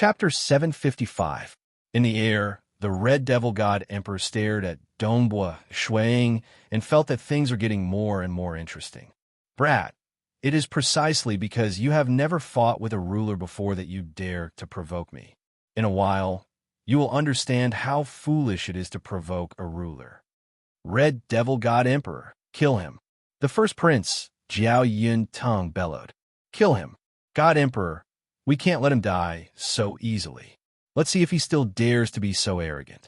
Chapter 755. In the air, the Red Devil God Emperor stared at Dongbua Shuang and felt that things were getting more and more interesting. Brat, it is precisely because you have never fought with a ruler before that you dare to provoke me. In a while, you will understand how foolish it is to provoke a ruler. Red Devil God Emperor, kill him. The first prince, Jiao Yun Tung, bellowed. Kill him. God Emperor, we can't let him die so easily. Let's see if he still dares to be so arrogant.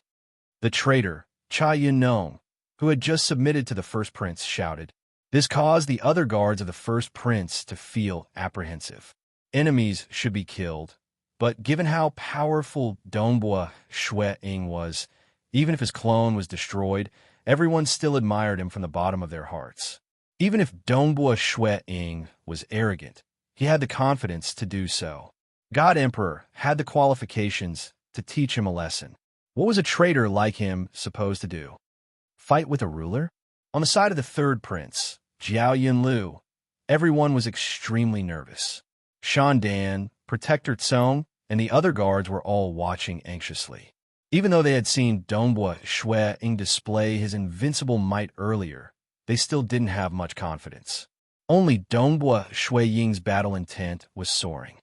The traitor, Cha Yun Nong, who had just submitted to the first prince, shouted. This caused the other guards of the first prince to feel apprehensive. Enemies should be killed, but given how powerful Dongbua Shuang was, even if his clone was destroyed, everyone still admired him from the bottom of their hearts. Even if Dongbua Shuang was arrogant, he had the confidence to do so. God Emperor had the qualifications to teach him a lesson. What was a traitor like him supposed to do? Fight with a ruler? On the side of the third prince, Jiao Yunlu, everyone was extremely nervous. Shan Dan, Protector Tsong, and the other guards were all watching anxiously. Even though they had seen Dongbua Shuang display his invincible might earlier, they still didn't have much confidence. Only Dongbua Shuang's battle intent was soaring.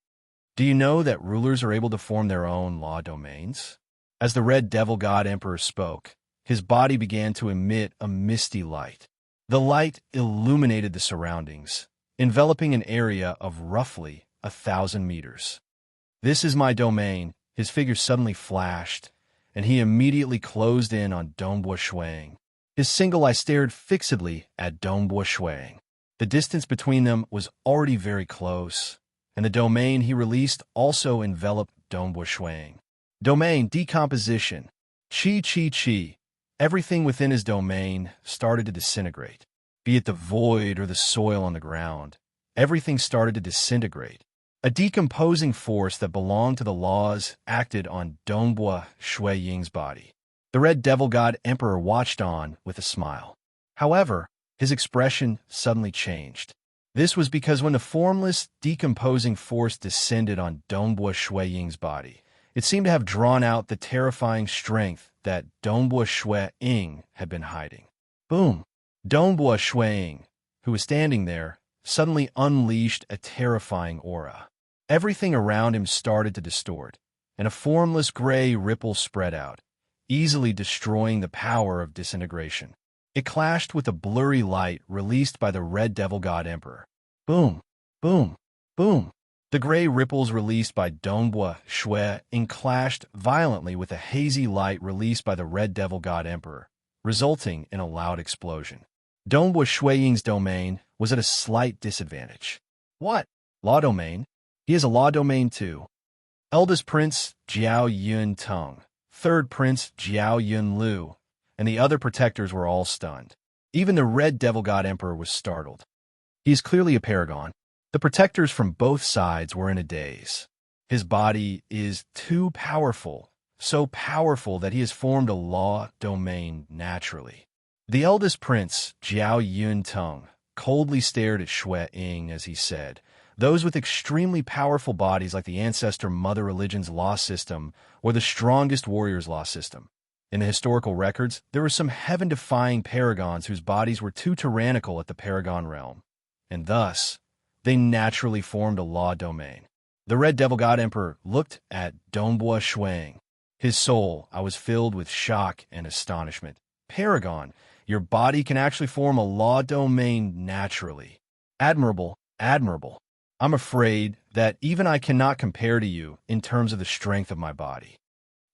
Do you know that rulers are able to form their own law domains? As the Red Devil God Emperor spoke, his body began to emit a misty light. The light illuminated the surroundings, enveloping an area of roughly 1,000 meters. This is my domain, his figure suddenly flashed, and he immediately closed in on Dongbua Shuang. His single eye stared fixedly at Dongbua Shuang. The distance between them was already very close, and the domain he released also enveloped Dongbua Shuang. Domain decomposition. Chi. Everything within his domain started to disintegrate. Be it the void or the soil on the ground, everything started to disintegrate. A decomposing force that belonged to the laws acted on Dongbua Shuang's body. The Red Devil God Emperor watched on with a smile. However, his expression suddenly changed. This was because when the formless, decomposing force descended on Dongbua Shuang's body, it seemed to have drawn out the terrifying strength that Dongbua Shuang had been hiding. Boom! Dongbua Shuang, who was standing there, suddenly unleashed a terrifying aura. Everything around him started to distort, and a formless gray ripple spread out, easily destroying the power of disintegration. It clashed with the blurry light released by the Red Devil God Emperor. Boom! Boom! Boom! The gray ripples released by Dongbua Shuang clashed violently with the hazy light released by the Red Devil God Emperor, resulting in a loud explosion. Dongbua Shuang's domain was at a slight disadvantage. What? Law domain? He has a law domain too. Eldest Prince Jiao Yun Tung, third Prince Jiao Yun Lu, and the other protectors were all stunned. Even the Red Devil God Emperor was startled. He is clearly a paragon. The protectors from both sides were in a daze. His body is too powerful, so powerful that he has formed a law domain naturally. The eldest prince, Jiao Yun Tung, coldly stared at Shuang as he said, those with extremely powerful bodies like the ancestor mother religion's law system or the strongest warrior's law system. In the historical records, there were some heaven-defying paragons whose bodies were too tyrannical at the paragon realm, and thus, they naturally formed a law domain. The Red Devil God Emperor looked at Dongbua Shuang. His soul, I was filled with shock and astonishment. Paragon, your body can actually form a law domain naturally. Admirable, admirable. I'm afraid that even I cannot compare to you in terms of the strength of my body.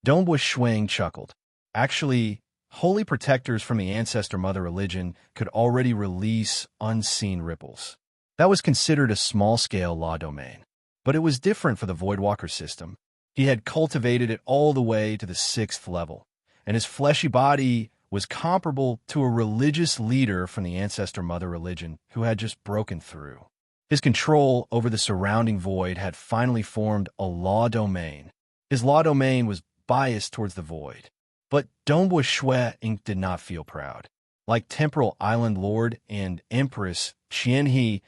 Dongbua Shuang chuckled. Actually, holy protectors from the ancestor mother religion could already release unseen ripples. That was considered a small-scale law domain. But it was different for the Voidwalker system. He had cultivated it all the way to the 6th level, and his fleshy body was comparable to a religious leader from the ancestor mother religion who had just broken through. His control over the surrounding void had finally formed a law domain. His law domain was biased towards the void. But Dongbua Shuang did not feel proud. Like Temporal Island Lord and Empress Qianhe,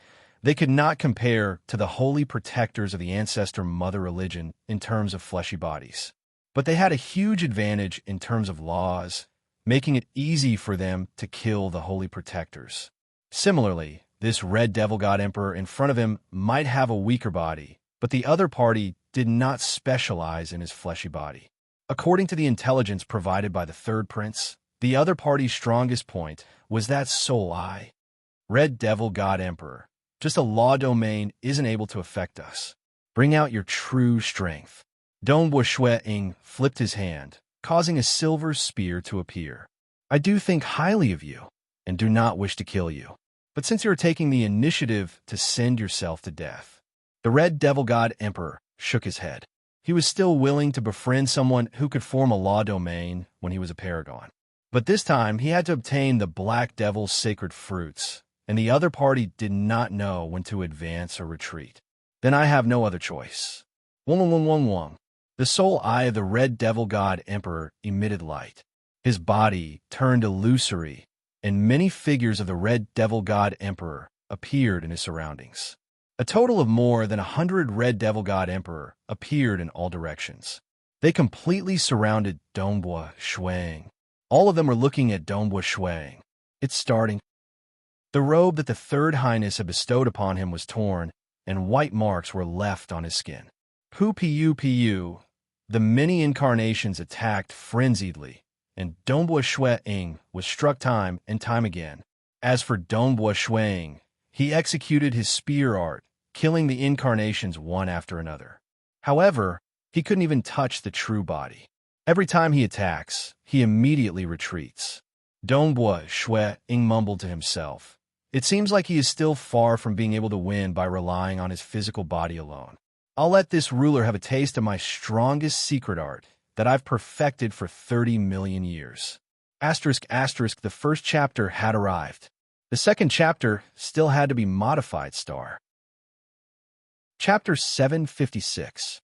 They could not compare to the holy protectors of the ancestor mother religion in terms of fleshy bodies. But they had a huge advantage in terms of laws, making it easy for them to kill the holy protectors. Similarly, this red devil god emperor in front of him might have a weaker body, but the other party did not specialize in his fleshy body. According to the intelligence provided by the third prince, the other party's strongest point was that soul eye. Red devil god emperor, just a law domain isn't able to affect us. Bring out your true strength. Dongbua Shui Ying flipped his hand, causing a silver spear to appear. I do think highly of you, and do not wish to kill you. But since you are taking the initiative to send yourself to death. The red devil god emperor shook his head. He was still willing to befriend someone who could form a law domain when he was a paragon. But this time he had to obtain the black devil's sacred fruits, and the other party did not know when to advance or retreat. Then I have no other choice. Wong. The soul eye of the red devil god emperor emitted light. His body turned illusory, and many figures of the red devil god emperor appeared in his surroundings. A total of more than 100 red devil god emperor appeared in all directions. They completely surrounded Dongbua Shuang. All of them were looking at Dongbua Shuang. It's starting. The robe that the third highness had bestowed upon him was torn, and white marks were left on his skin. Pu. The many incarnations attacked frenziedly, and Dongbua Shuang was struck time and time again. As for Dongbua Shuang, he executed his spear art, killing the incarnations one after another. However, he couldn't even touch the true body. Every time he attacks, he immediately retreats. Dongbua Shuang mumbled to himself. It seems like he is still far from being able to win by relying on his physical body alone. I'll let this ruler have a taste of my strongest secret art that I've perfected for 30 million years. The first chapter had arrived. The second chapter still had to be modified. Chapter 756.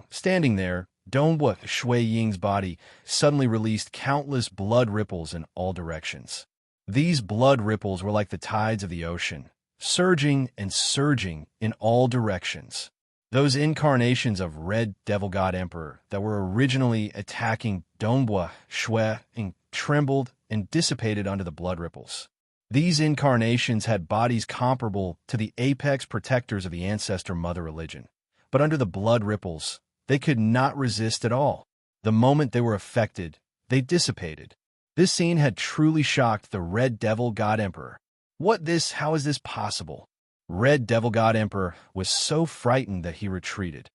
Standing there, Dongbua Shui Ying's body suddenly released countless blood ripples in all directions. These blood ripples were like the tides of the ocean, surging and surging in all directions. Those incarnations of Red Devil God Emperor that were originally attacking Dongbua Shui Ying trembled and dissipated under the blood ripples. These incarnations had bodies comparable to the apex protectors of the ancestor mother religion, but under the blood ripples, they could not resist at all. The moment they were affected, they dissipated. This scene had truly shocked the Red Devil God Emperor. How is this possible? Red Devil God Emperor was so frightened that he retreated.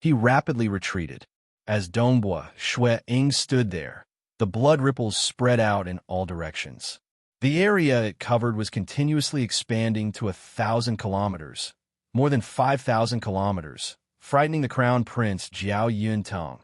He rapidly retreated. As Dongbua Shui Ying stood there, the blood ripples spread out in all directions. The area it covered was continuously expanding to 1,000 kilometers, more than 5,000 kilometers, frightening the crown prince Jiao Yuntong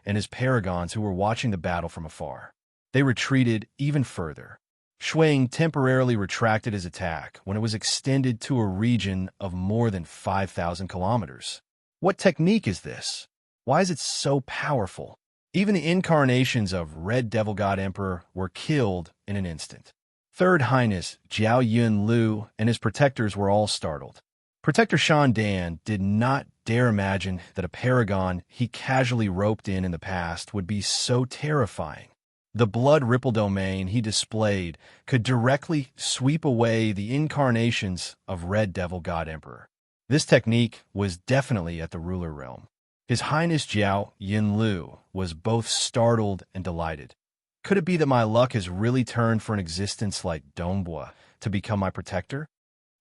and his paragons who were watching the battle from afar. They retreated even further. Shui Ying temporarily retracted his attack when it was extended to a region of more than 5,000 kilometers. What technique is this? Why is it so powerful? Even the incarnations of Red Devil God Emperor were killed in an instant. Third Highness Jiao Yunlu and his protectors were all startled. Protector Shan Dan did not dare imagine that a paragon he casually roped in the past would be so terrifying. The blood ripple domain he displayed could directly sweep away the incarnations of Red Devil God Emperor. This technique was definitely at the ruler realm. His Highness Jiao Yunlu was both startled and delighted. Could it be that my luck has really turned for an existence like Dongbua to become my protector?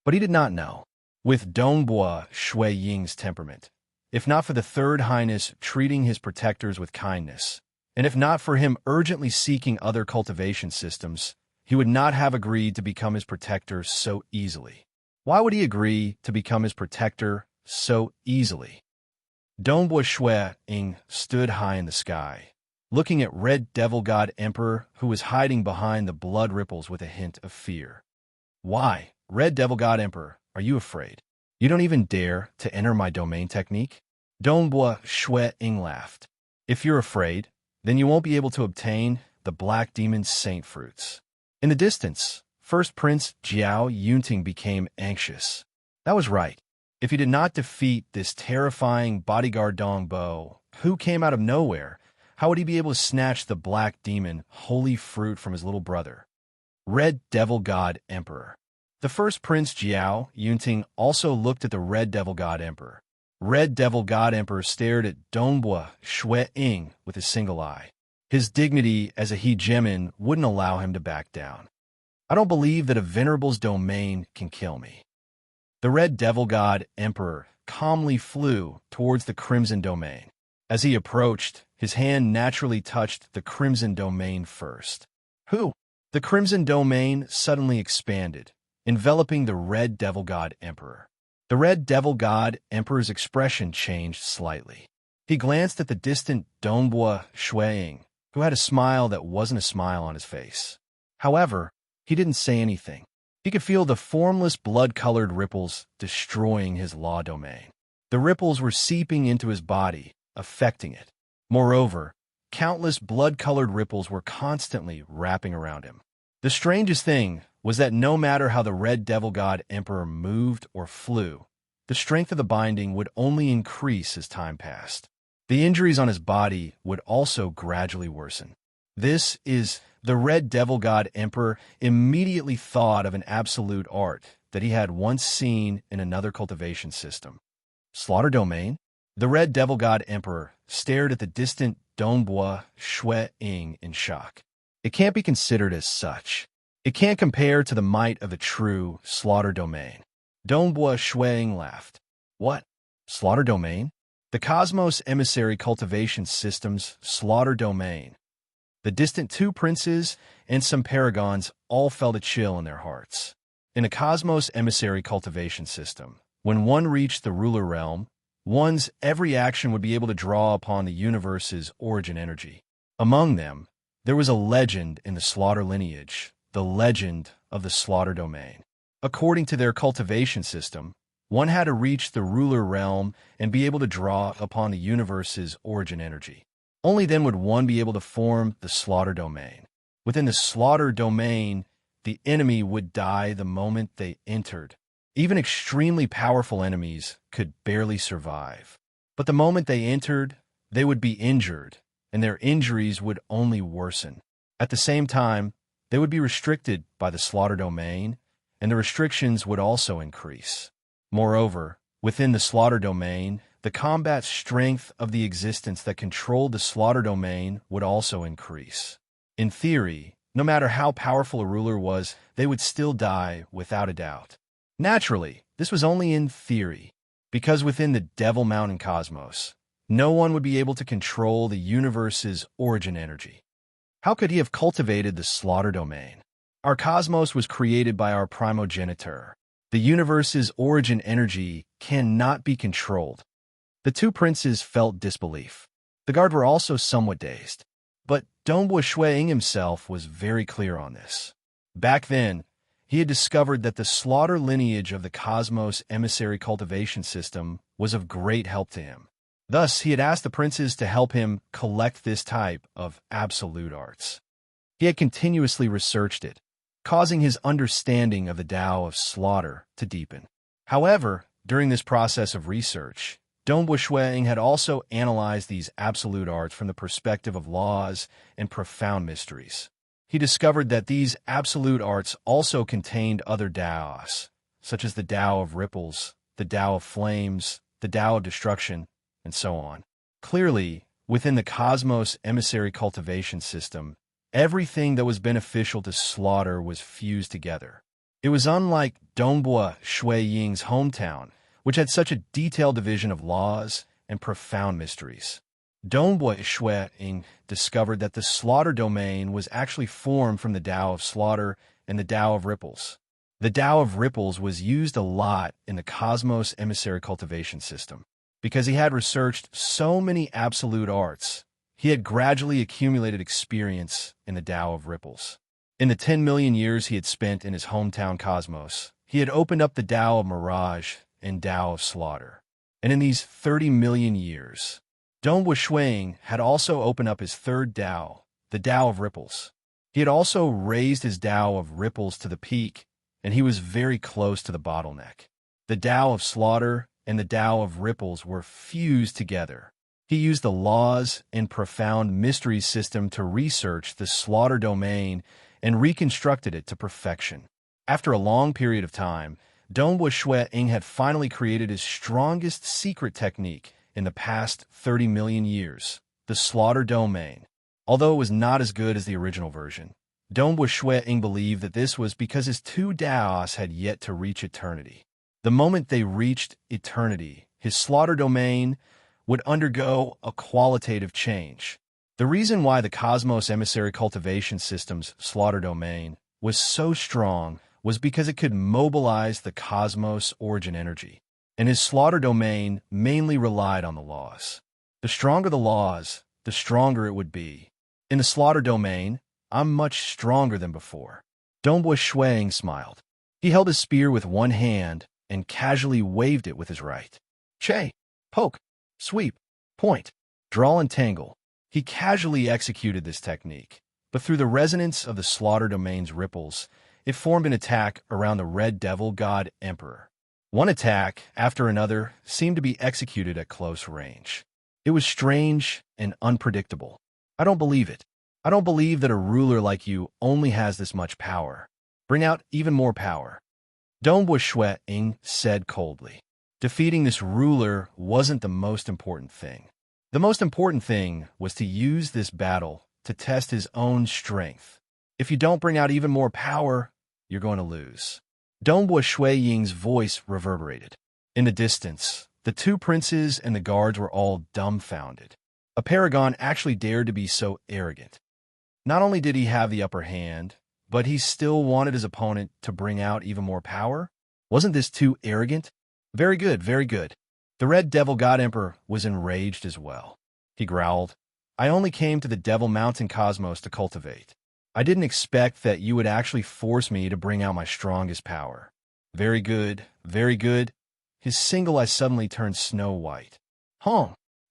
But he did not know. With Dongbua Shui Ying's temperament, if not for the Third Highness treating his protectors with kindness, and if not for him urgently seeking other cultivation systems, he would not have agreed to become his protector so easily. Why would he agree to become his protector so easily? Dongbua Shui Ying stood high in the sky, looking at Red Devil God Emperor who was hiding behind the blood ripples with a hint of fear. Why, Red Devil God Emperor, are you afraid? You don't even dare to enter my domain technique? Dongbua Shui Ying laughed. If you're afraid, then you won't be able to obtain the Black Demon's Saint fruits. In the distance, First Prince Jiao Yunting became anxious. That was right. If he did not defeat this terrifying bodyguard Dongbo, who came out of nowhere, how would he be able to snatch the black demon, holy fruit, from his little brother? Red Devil God Emperor. The first Prince Jiao Yunting also looked at the Red Devil God Emperor. Red Devil God Emperor stared at Dongbua Shui Ying with a single eye. His dignity as a hegemon wouldn't allow him to back down. I don't believe that a venerable's domain can kill me. The Red Devil God Emperor calmly flew towards the Crimson Domain. As he approached, his hand naturally touched the Crimson Domain first. Who? The Crimson Domain suddenly expanded, enveloping the Red Devil God Emperor. The Red Devil God Emperor's expression changed slightly. He glanced at the distant Dongbua Shuiying, who had a smile that wasn't a smile on his face. However, he didn't say anything. He could feel the formless blood-colored ripples destroying his law domain. The ripples were seeping into his body, affecting it. Moreover, countless blood-colored ripples were constantly wrapping around him. The strangest thing was that no matter how the Red Devil God Emperor moved or flew, the strength of the binding would only increase as time passed. The injuries on his body would also gradually worsen. This is the Red Devil God Emperor immediately thought of an absolute art that he had once seen in another cultivation system. Slaughter Domain? The Red Devil God Emperor stared at the distant Dongbua Shui Ying in shock. It can't be considered as such. It can't compare to the might of the true Slaughter Domain. Dongbua Shui Ying laughed. What? Slaughter Domain? The Cosmos Emissary Cultivation System's Slaughter Domain. The distant two princes and some paragons all felt a chill in their hearts. In a Cosmos Emissary Cultivation System, when one reached the ruler realm, one's every action would be able to draw upon the universe's origin energy. Among them, there was a legend in the Slaughter lineage, the legend of the Slaughter Domain. According to their cultivation system, one had to reach the ruler realm and be able to draw upon the universe's origin energy. Only then would one be able to form the Slaughter Domain. Within the Slaughter Domain, the enemy would die the moment they entered. Even extremely powerful enemies could barely survive. But the moment they entered, they would be injured, and their injuries would only worsen. At the same time, they would be restricted by the Slaughter Domain, and the restrictions would also increase. Moreover, within the Slaughter Domain, the combat strength of the existence that controlled the Slaughter Domain would also increase. In theory, no matter how powerful a ruler was, they would still die without a doubt. Naturally, this was only in theory, because within the Devil Mountain cosmos, no one would be able to control the universe's origin energy. How could he have cultivated the Slaughter Domain? Our cosmos was created by our primogenitor. The universe's origin energy cannot be controlled. The two princes felt disbelief. The guard were also somewhat dazed. But Dongbua Shuiying himself was very clear on this. Back then, he had discovered that the Slaughter lineage of the Cosmos Emissary Cultivation System was of great help to him. Thus, he had asked the princes to help him collect this type of absolute arts. He had continuously researched it, causing his understanding of the Tao of Slaughter to deepen. However, during this process of research, Dongbua Shuiying had also analyzed these absolute arts from the perspective of laws and profound mysteries. He discovered that these absolute arts also contained other Taos, such as the Tao of ripples, the Tao of flames, the Tao of destruction, and so on. Clearly, within the Cosmos Emissary Cultivation System, everything that was beneficial to Slaughter was fused together. It was unlike Dongbua Shuiying's hometown, which had such a detailed division of laws and profound mysteries. Dongbua Shuiying discovered that the Slaughter Domain was actually formed from the Tao of Slaughter and the Tao of Ripples. The Tao of Ripples was used a lot in the Cosmos Emissary Cultivation System. Because he had researched so many absolute arts, he had gradually accumulated experience in the Tao of Ripples. In the 10 million years he had spent in his hometown cosmos, he had opened up the Tao of Mirage and Tao of Slaughter. And in these 30 million years, Dongbua Shuiying had also opened up his third Tao, the Tao of Ripples. He had also raised his Tao of ripples to the peak, and he was very close to the bottleneck. The Tao of slaughter and the Tao of ripples were fused together. He used the laws and profound mystery system to research the slaughter domain and reconstructed it to perfection. After a long period of time, Dongbua Shui Ying had finally created his strongest secret technique in the past 30 million years, the slaughter domain. Although it was not as good as the original version, Dongbua Shui Ying believed that this was because his two Daos had yet to reach eternity. The moment they reached eternity, his slaughter domain would undergo a qualitative change. The reason why the Cosmos Emissary Cultivation System's slaughter domain was so strong was because it could mobilize the cosmos origin energy, and his slaughter domain mainly relied on the laws. The stronger the laws, the stronger it would be. In the slaughter domain, I'm much stronger than before. Dongbua Shui Ying smiled. He held his spear with one hand and casually waved it with his right. Che, poke, sweep, point, draw and tangle. He casually executed this technique, but through the resonance of the slaughter domain's ripples, it formed an attack around the Red Devil God Emperor. One attack after another seemed to be executed at close range. It was strange and unpredictable. I don't believe it. I don't believe that a ruler like you only has this much power. Bring out even more power. Dongbua Shui Ying said coldly. Defeating this ruler wasn't the most important thing. The most important thing was to use this battle to test his own strength. If you don't bring out even more power, you're going to lose. Dongbua Shui Ying's voice reverberated. In the distance, the two princes and the guards were all dumbfounded. A paragon actually dared to be so arrogant. Not only did he have the upper hand, but he still wanted his opponent to bring out even more power? Wasn't this too arrogant? Very good, very good. The Red Devil God Emperor was enraged as well. He growled, I only came to the Devil Mountain Cosmos to cultivate. I didn't expect that you would actually force me to bring out my strongest power. Very good, very good. His single eye suddenly turned snow white.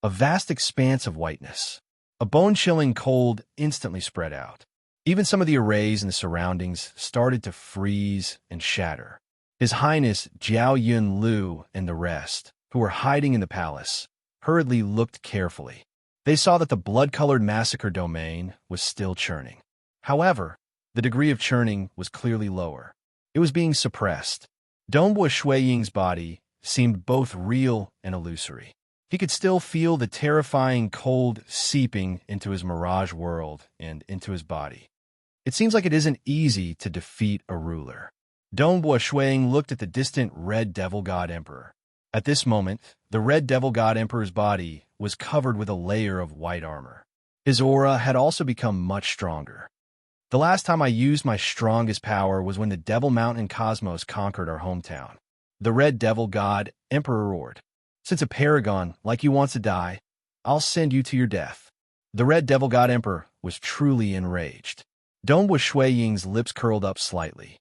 A vast expanse of whiteness. A bone-chilling cold instantly spread out. Even some of the arrays in the surroundings started to freeze and shatter. His Highness Jiao Yun Lu and the rest, who were hiding in the palace, hurriedly looked carefully. They saw that the blood-colored massacre domain was still churning. However, the degree of churning was clearly lower. It was being suppressed. Dongbua Shui Ying's body seemed both real and illusory. He could still feel the terrifying cold seeping into his mirage world and into his body. It seems like it isn't easy to defeat a ruler. Dongbua Shui Ying looked at the distant Red Devil God Emperor. At this moment, the Red Devil God Emperor's body was covered with a layer of white armor. His aura had also become much stronger. The last time I used my strongest power was when the Devil Mountain Cosmos conquered our hometown. The Red Devil God Emperor roared. Since a paragon like you wants to die, I'll send you to your death. The Red Devil God Emperor was truly enraged. Dongbua Shui Ying's lips curled up slightly.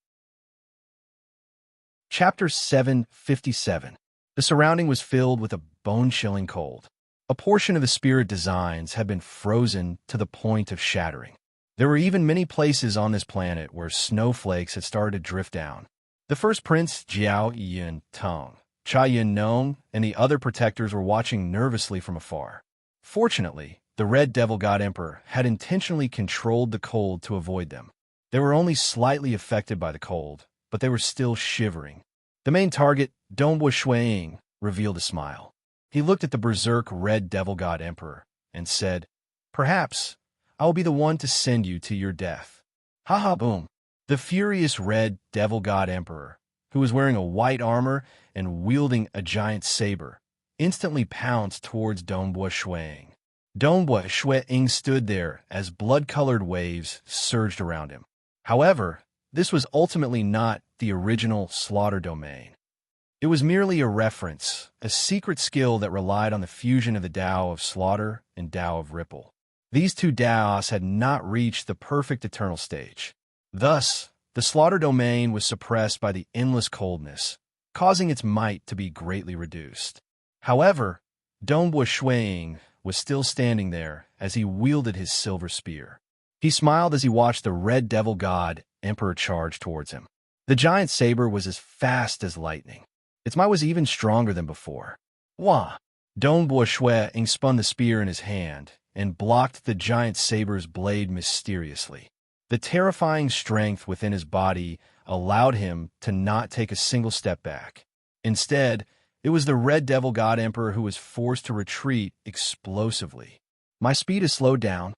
Chapter 757. The surrounding was filled with a bone-chilling cold. A portion of the spirit designs had been frozen to the point of shattering. There were even many places on this planet where snowflakes had started to drift down. The first prince, Jiao Yun Tong, Cha Yun Nong, and the other protectors were watching nervously from afar. Fortunately, the Red Devil God Emperor had intentionally controlled the cold to avoid them. They were only slightly affected by the cold, but they were still shivering. The main target, Dongbua Shui Ying, revealed a smile. He looked at the berserk Red Devil God Emperor and said, Perhaps I will be the one to send you to your death. Ha ha boom. The furious Red Devil God Emperor, who was wearing a white armor and wielding a giant saber, instantly pounced towards Dongbua Shui Ying. Dongbua Shui Ying stood there as blood-colored waves surged around him. However, this was ultimately not the original slaughter domain. It was merely a reference, a secret skill that relied on the fusion of the Tao of slaughter and Tao of ripple. These two Taos had not reached the perfect eternal stage. Thus, the slaughter domain was suppressed by the endless coldness, causing its might to be greatly reduced. However, Dongbua Shui Ying was still standing there as he wielded his silver spear. He smiled as he watched the red devil god emperor charge towards him. The giant saber was as fast as lightning. Its might was even stronger than before. Wah! Dongbua Ying spun the spear in his hand and blocked the giant saber's blade mysteriously. The terrifying strength within his body allowed him to not take a single step back. Instead, it was the red devil god emperor who was forced to retreat explosively. My speed is slowed down.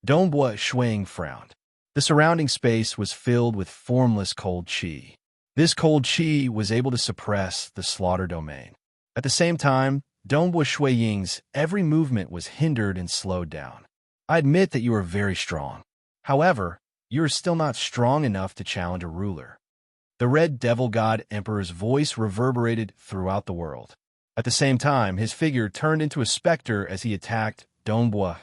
Dongbua Ying frowned. The surrounding space was filled with formless cold qi. This cold qi was able to suppress the slaughter domain. At the same time, Dongbua Ying's every movement was hindered and slowed down. I admit that you are very strong. However, you are still not strong enough to challenge a ruler. The red devil god emperor's voice reverberated throughout the world. At the same time, his figure turned into a specter as he attacked Dongbua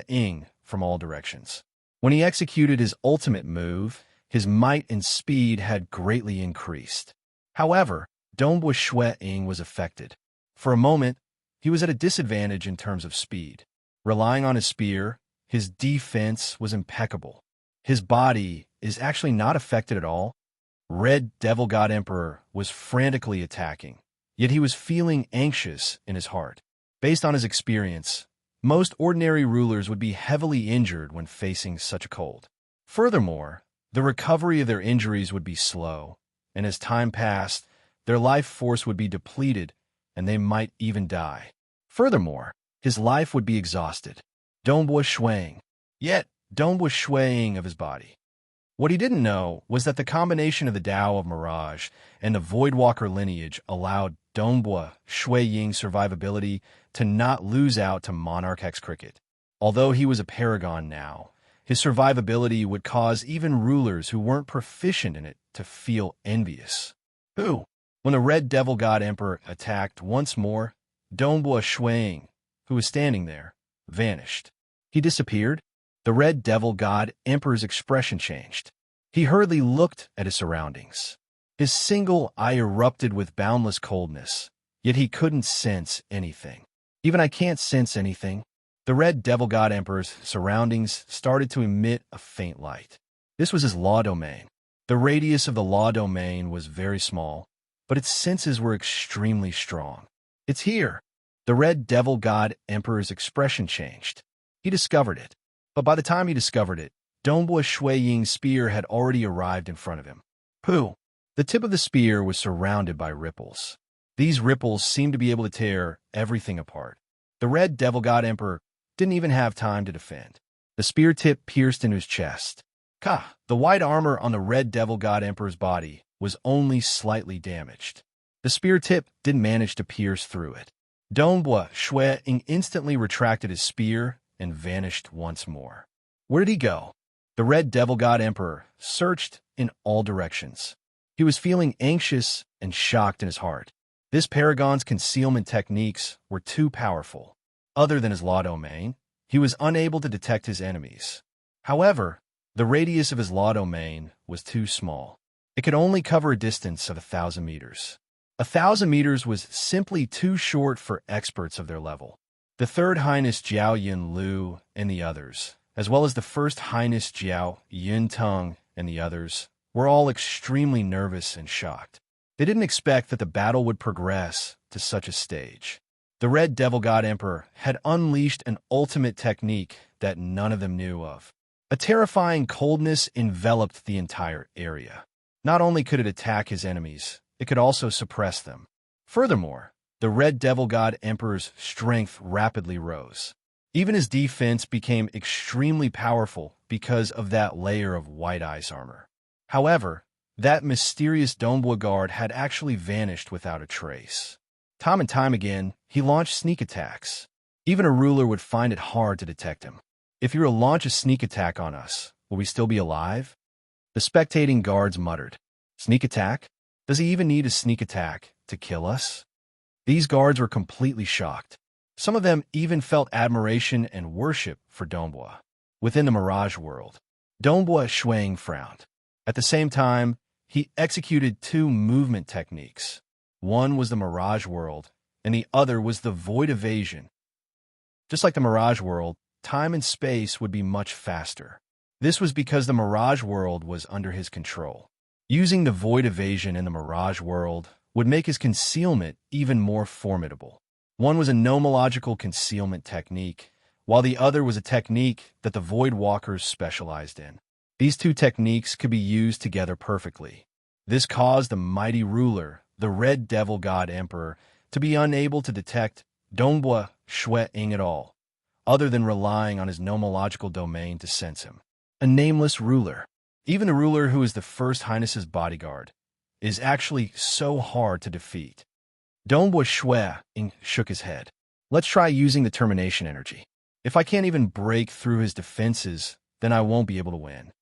Ying from all directions. When he executed his ultimate move, his might and speed had greatly increased. However, Dongbua Ying was affected. For a moment, he was at a disadvantage in terms of speed. Relying on his spear, his defense was impeccable. His body is actually not affected at all. Red Devil God Emperor was frantically attacking, yet he was feeling anxious in his heart. Based on his experience, most ordinary rulers would be heavily injured when facing such a cold. Furthermore, the recovery of their injuries would be slow, and as time passed, their life force would be depleted, and they might even die. Furthermore, his life would be exhausted. Dongbua Ying. Yet, Dongbua Ying of his body. What he didn't know was that the combination of the Tao of Mirage and the Voidwalker lineage allowed Dongbua Ying's survivability to not lose out to Monarch Hex Cricket. Although he was a paragon now, his survivability would cause even rulers who weren't proficient in it to feel envious. When the Red Devil God Emperor attacked once more, Dongbua Ying, who was standing there, vanished. He disappeared. The Red Devil God Emperor's expression changed. He hurriedly looked at his surroundings. His single eye erupted with boundless coldness, yet he couldn't sense anything. Even I can't sense anything. The Red Devil God Emperor's surroundings started to emit a faint light. This was his law domain. The radius of the law domain was very small, but its senses were extremely strong. It's here. The Red Devil God Emperor's expression changed. He discovered it. But by the time he discovered it, Dongbua Ying's spear had already arrived in front of him. The tip of the spear was surrounded by ripples. These ripples seemed to be able to tear everything apart. The Red Devil God Emperor didn't even have time to defend. The spear tip pierced into his chest. The white armor on the Red Devil God Emperor's body was only slightly damaged. The spear tip didn't manage to pierce through it. Dongbua Ying instantly retracted his spear and vanished once more. Where did he go? The Red Devil God Emperor searched in all directions. He was feeling anxious and shocked in his heart. This paragon's concealment techniques were too powerful. Other than his law domain, he was unable to detect his enemies. However, the radius of his law domain was too small. It could only cover a distance of 1,000 meters. 1,000 meters was simply too short for experts of their level. The Third Highness Jiao Yun Lu and the others, as well as the First Highness Jiao Yun Tung and the others, were all extremely nervous and shocked. They didn't expect that the battle would progress to such a stage. The Red Devil God Emperor had unleashed an ultimate technique that none of them knew of. A terrifying coldness enveloped the entire area. Not only could it attack his enemies, it could also suppress them. Furthermore, the Red Devil God Emperor's strength rapidly rose. Even his defense became extremely powerful because of that layer of white ice armor. However, that mysterious Dongbua guard had actually vanished without a trace. Time and time again, he launched sneak attacks. Even a ruler would find it hard to detect him. If you were to launch a sneak attack on us, will we still be alive? The spectating guards muttered. Sneak attack? Does he even need a sneak attack to kill us? These guards were completely shocked. Some of them even felt admiration and worship for Dongbua. Within the Mirage world, Dongbua Ying frowned. At the same time, he executed two movement techniques. One was the Mirage world, and the other was the Void Evasion. Just like the Mirage world, time and space would be much faster. This was because the Mirage World was under his control. Using the void evasion in the Mirage World would make his concealment even more formidable. One was a nomological concealment technique, while the other was a technique that the Void Walkers specialized in. These two techniques could be used together perfectly. This caused the mighty ruler, the Red Devil God Emperor, to be unable to detect Dongbua Shui Ying at all, other than relying on his nomological domain to sense him. A nameless ruler. Even the ruler who is the First Highness's bodyguard is actually so hard to defeat. Dongbua Shui Ying shook his head. Let's try using the termination energy. If I can't even break through his defenses, then I won't be able to win.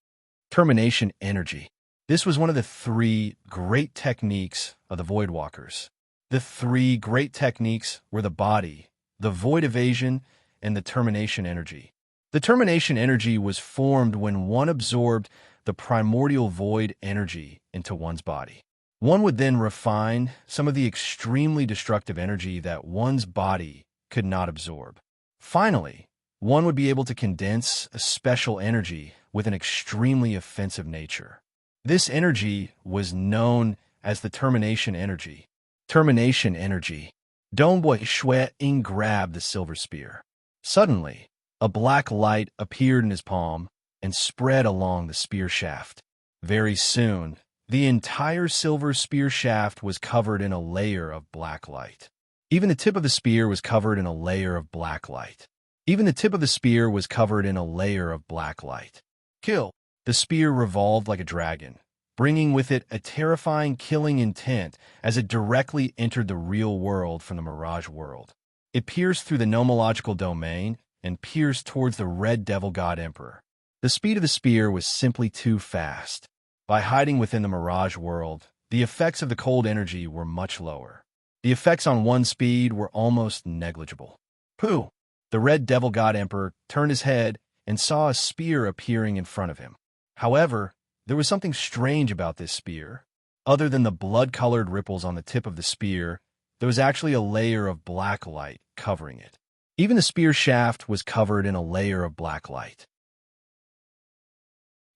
Termination energy. This was one of the three great techniques of the Void Walkers. The three great techniques were the body, the void evasion, and the termination energy. The termination energy was formed when one absorbed the primordial void energy into one's body. One would then refine some of the extremely destructive energy that one's body could not absorb. Finally, one would be able to condense a special energy with an extremely offensive nature. This energy was known as the termination energy. Termination energy. Dongbua Shui Ying grabbed the silver spear. Suddenly, a black light appeared in his palm and spread along the spear shaft. Very soon, the entire silver spear shaft was covered in a layer of black light. Even the tip of the spear was covered in a layer of black light. Even the tip of the spear was covered in a layer of black light. Kill! The spear revolved like a dragon, bringing with it a terrifying killing intent as it directly entered the real world from the Mirage World. It pierced through the nomological domain and pierced towards the Red Devil God Emperor. The speed of the spear was simply too fast. By hiding within the Mirage World, the effects of the cold energy were much lower. The effects on one's speed were almost negligible. Pooh! The Red Devil God Emperor turned his head and saw a spear appearing in front of him. However, there was something strange about this spear. Other than the blood-colored ripples on the tip of the spear, there was actually a layer of black light covering it. Even the spear shaft was covered in a layer of black light.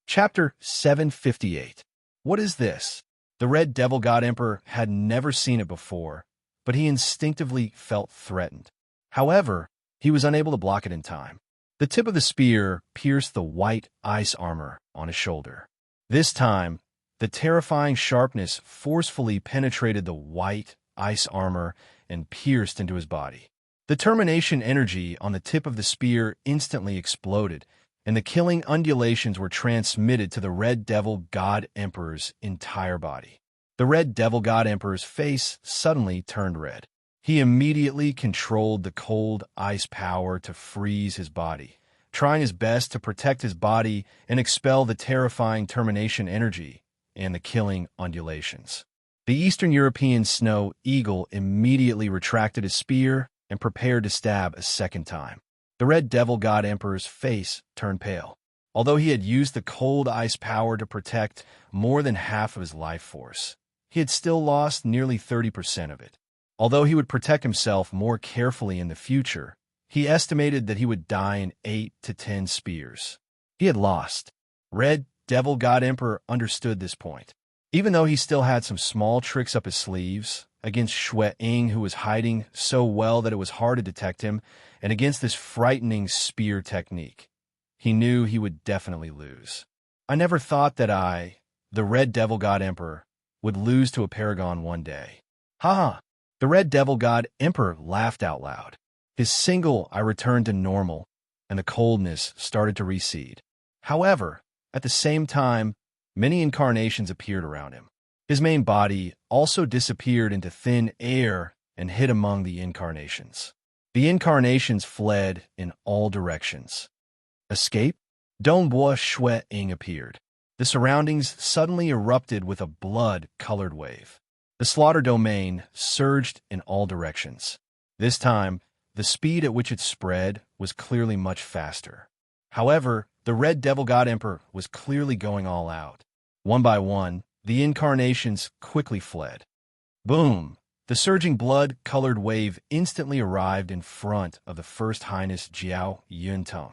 Chapter 758. What is this? The Red Devil God Emperor had never seen it before, but he instinctively felt threatened. However, he was unable to block it in time. The tip of the spear pierced the white ice armor on his shoulder. This time, the terrifying sharpness forcefully penetrated the white ice armor and pierced into his body. The termination energy on the tip of the spear instantly exploded, and the killing undulations were transmitted to the Red Devil God Emperor's entire body. The Red Devil God Emperor's face suddenly turned red. He immediately controlled the cold ice power to freeze his body, trying his best to protect his body and expel the terrifying termination energy and the killing undulations. The Eastern European snow eagle immediately retracted his spear and prepared to stab a second time. The Red Devil God Emperor's face turned pale. Although he had used the cold ice power to protect more than half of his life force, he had still lost nearly 30% of it. Although he would protect himself more carefully in the future, he estimated that he would die in 8 to 10 spears. He had lost. Red Devil God Emperor understood this point. Even though he still had some small tricks up his sleeves, against Shui Ying, who was hiding so well that it was hard to detect him, and against this frightening spear technique, he knew he would definitely lose. I never thought that the Red Devil God Emperor, would lose to a paragon one day. Ha! The Red Devil God Emperor laughed out loud. His single eye returned to normal, and the coldness started to recede. However, at the same time, many incarnations appeared around him. His main body also disappeared into thin air and hid among the incarnations. The incarnations fled in all directions. Escape? Dongbua Shui Ying appeared. The surroundings suddenly erupted with a blood-colored wave. The slaughter domain surged in all directions. This time, the speed at which it spread was clearly much faster. However, the Red Devil God Emperor was clearly going all out. One by one, the incarnations quickly fled. Boom! The surging blood-colored wave instantly arrived in front of the First Highness Jiao Yuntong.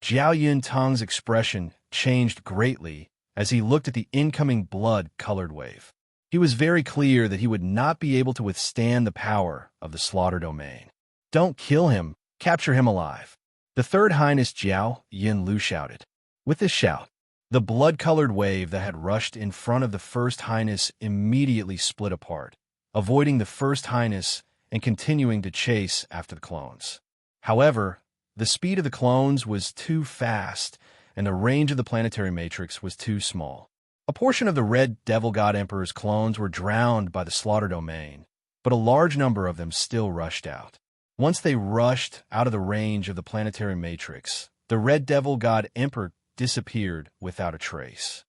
Jiao Yuntang's expression changed greatly as he looked at the incoming blood-colored wave. He was very clear that he would not be able to withstand the power of the slaughter domain. "Don't kill him, capture him alive." The Third Highness Jiao Yinlu shouted. With this shout, the blood-colored wave that had rushed in front of the First Highness immediately split apart, avoiding the First Highness and continuing to chase after the clones. However, the speed of the clones was too fast, and the range of the planetary matrix was too small. A portion of the Red Devil God Emperor's clones were drowned by the slaughter domain, but a large number of them still rushed out. Once they rushed out of the range of the planetary matrix, the Red Devil God Emperor disappeared without a trace.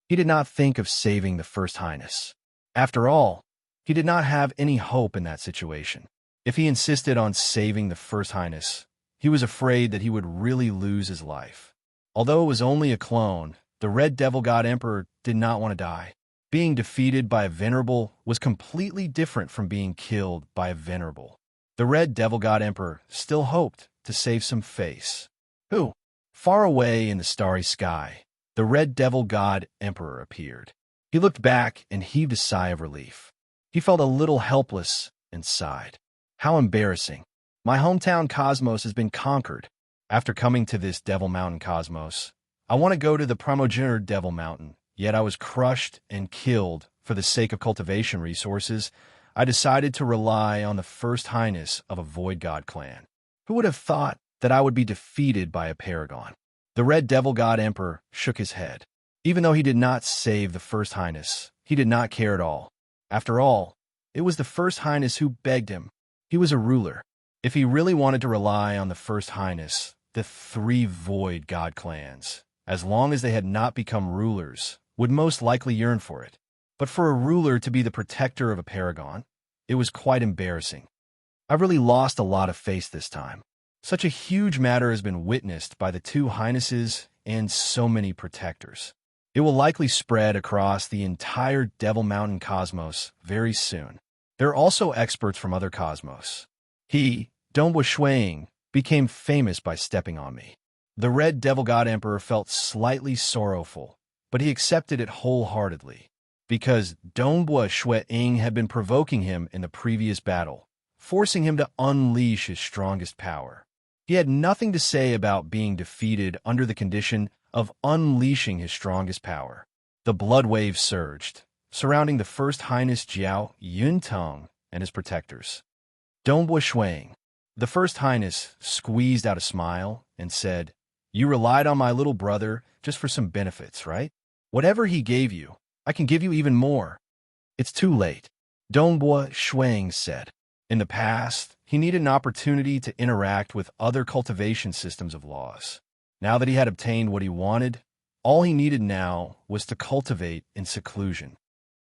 He did not think of saving the First Highness. After all, he did not have any hope in that situation. If he insisted on saving the First Highness, he was afraid that he would really lose his life. Although it was only a clone, the Red Devil God Emperor did not want to die. Being defeated by a venerable was completely different from being killed by a venerable. The Red Devil God Emperor still hoped to save some face. Who? Far away in the starry sky, the Red Devil God Emperor appeared. He looked back and heaved a sigh of relief. He felt a little helpless and sighed. How embarrassing. My hometown cosmos has been conquered. After coming to this Devil Mountain cosmos, I want to go to the primogenitor Devil Mountain, yet I was crushed and killed for the sake of cultivation resources. I decided to rely on the First Highness of a Void God clan. Who would have thought that I would be defeated by a paragon? The Red Devil God Emperor shook his head. Even though he did not save the First Highness, he did not care at all. After all, it was the First Highness who begged him. He was a ruler. If he really wanted to rely on the First Highness, the 3 Void God clans, as long as they had not become rulers, would most likely yearn for it. But for a ruler to be the protector of a paragon, it was quite embarrassing. I've really lost a lot of face this time. Such a huge matter has been witnessed by the 2 Highnesses and so many protectors. It will likely spread across the entire Devil Mountain cosmos very soon. There are also experts from other cosmos. He, Donghua Shuiying, became famous by stepping on me. The Red Devil God Emperor felt slightly sorrowful, but he accepted it wholeheartedly, because Donghua Shuiying had been provoking him in the previous battle, forcing him to unleash his strongest power. He had nothing to say about being defeated under the condition of unleashing his strongest power. The blood wave surged, surrounding the First Highness Jiao Yuntang and his protectors. Donghua Shuiying. The First Highness squeezed out a smile and said, "You relied on my little brother just for some benefits, right? Whatever he gave you, I can give you even more." "It's too late," Donghua Shuiying said. In the past, he needed an opportunity to interact with other cultivation systems of laws. Now that he had obtained what he wanted, all he needed now was to cultivate in seclusion.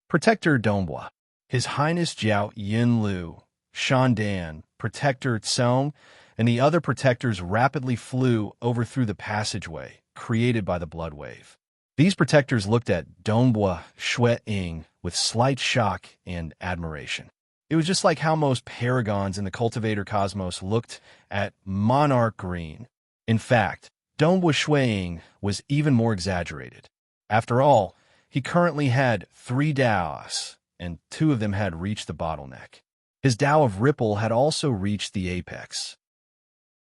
Protector Donghua, His Highness Jiao Yinlu, Shandan, Protector Tsong, and the other protectors rapidly flew over through the passageway created by the blood wave. These protectors looked at Donghua Shuiying with slight shock and admiration. It was just like how most paragons in the cultivator cosmos looked at Monarch Green. In fact, Donghua Shuiying was even more exaggerated. After all, he currently had 3 Daos, and 2 of them had reached the bottleneck. His Tao of Ripple had also reached the apex.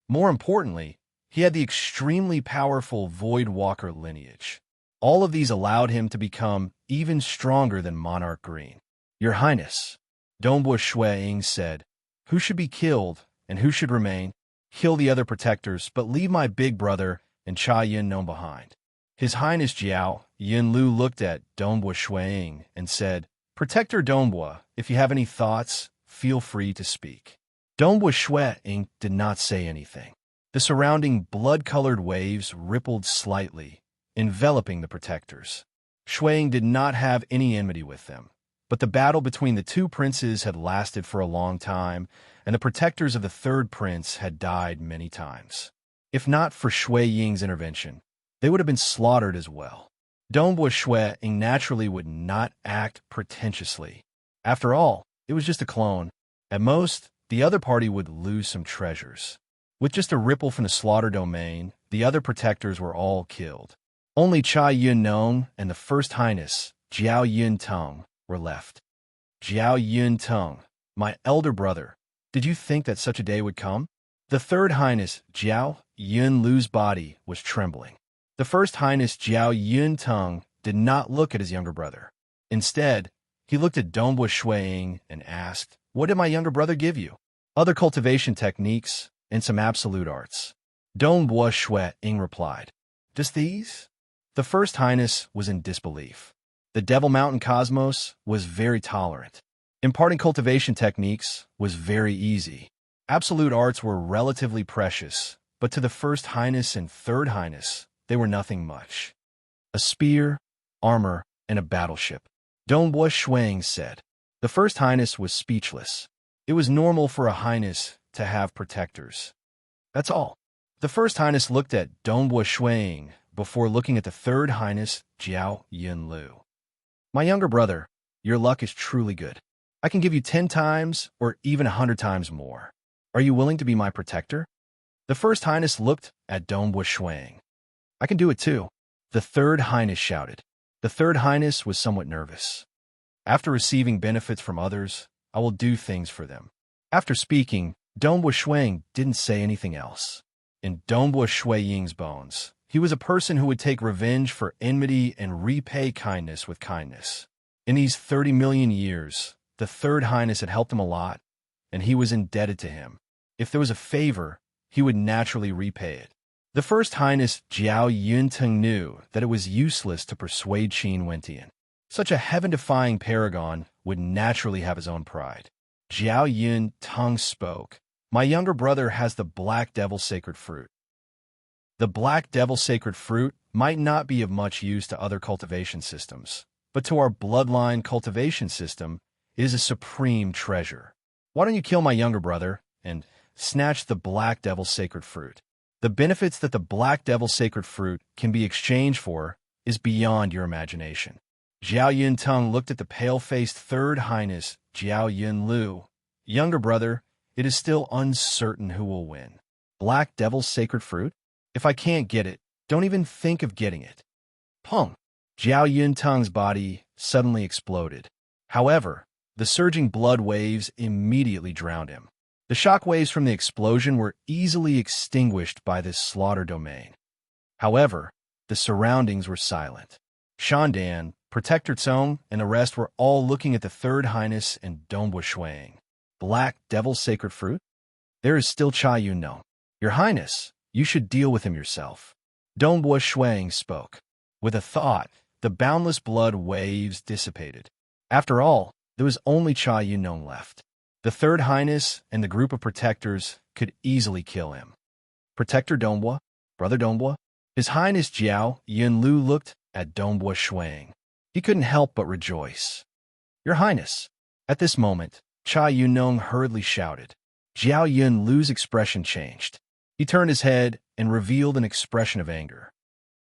More importantly, he had the extremely powerful Void Walker lineage. All of these allowed him to become even stronger than Monarch Green. "Your Highness," Donghua Shuiying said, "who should be killed and who should remain? Kill the other protectors, but leave my big brother and Cha Yin behind." His Highness Jiao Yinlu looked at Donghua Shuiying and said, "Protector Donghua, if you have any thoughts, feel free to speak." Donghua Shuiying did not say anything. The surrounding blood-colored waves rippled slightly, enveloping the protectors. Shuiying did not have any enmity with them, but the battle between the 2 princes had lasted for a long time, and the protectors of the 3rd prince had died many times. If not for Shuiying's intervention, they would have been slaughtered as well. Donghua Shuiying naturally would not act pretentiously. After all, it was just a clone. At most, the other party would lose some treasures. With just a ripple from the slaughter domain, The other protectors were all killed. Only Cha Yun Nong and the First Highness, Jiao Yun Tung, were left. Jiao Yun Tung, my elder brother, did you think that such a day would come? The Third Highness, Jiao Yun Lu's body was trembling. The First Highness, Jiao Yun Tung, did not look at his younger brother. Instead, he looked at Dongbua Shuiying and asked, "What did my younger brother give you?" "Other cultivation techniques and some absolute arts." Dongbua Shuiying replied. "Just these?" The First Highness was in disbelief. The Devil Mountain Cosmos was very tolerant. Imparting cultivation techniques was very easy. Absolute arts were relatively precious, but to the First Highness and Third Highness, they were nothing much. A spear, armor, and a battleship. Dongbua Shuiying said. The First Highness was speechless. It was normal for a highness to have protectors. That's all. The First Highness looked at Dongbua Shuiying before looking at the Third Highness, Jiao Yunlu. "My younger brother, your luck is truly good. I can give you 10 times or even 100 times more. Are you willing to be my protector?" The First Highness looked at Dongbua Shuiying. "I can do it too," the Third Highness shouted. The Third Highness was somewhat nervous. "After receiving benefits from others, I will do things for them." After speaking, Dongbua Shuiying didn't say anything else. In Dongbua Shuiying's bones, he was a person who would take revenge for enmity and repay kindness with kindness. In these 30 million years, the Third Highness had helped him a lot, and he was indebted to him. If there was a favor, he would naturally repay it. The First Highness, Jiao Yuntung, knew that it was useless to persuade Qin Wentian. Such a heaven-defying paragon would naturally have his own pride. Jiao Yuntung spoke. "My younger brother has the Black Devil Sacred Fruit. The Black Devil Sacred Fruit might not be of much use to other cultivation systems, but to our bloodline cultivation system, it is a supreme treasure. Why don't you kill my younger brother and snatch the Black Devil Sacred Fruit? The benefits that the Black Devil Sacred Fruit can be exchanged for is beyond your imagination." Jiao Yuntung looked at the pale-faced Third Highness, Jiao Yunlu. "Younger brother, it is still uncertain who will win. Black Devil's Sacred Fruit? If I can't get it, don't even think of getting it." Pong! Jiao Yuntung's body suddenly exploded. However, the surging blood waves immediately drowned him. The shock waves from the explosion were easily extinguished by this slaughter domain. However, the surroundings were silent. Shandan, Protector Tsong, and the rest were all looking at the Third Highness and Dongbua Shuiying. Black Devil's Sacred Fruit? There is still Cha Yun Nong. Your Highness, you should deal with him yourself. Dongbua Shuiying spoke. With a thought, the boundless blood waves dissipated. After all, there was only Cha Yun Nong left. The Third Highness and the group of protectors could easily kill him. Protector Dongbua, Brother Dongbua. His Highness Jiao Yunlu looked at Dongbua Shuiying. He couldn't help but rejoice. Your Highness. At this moment, Cha Yun Nong hurriedly shouted. Jiao Yunlu's expression changed. He turned his head and revealed an expression of anger.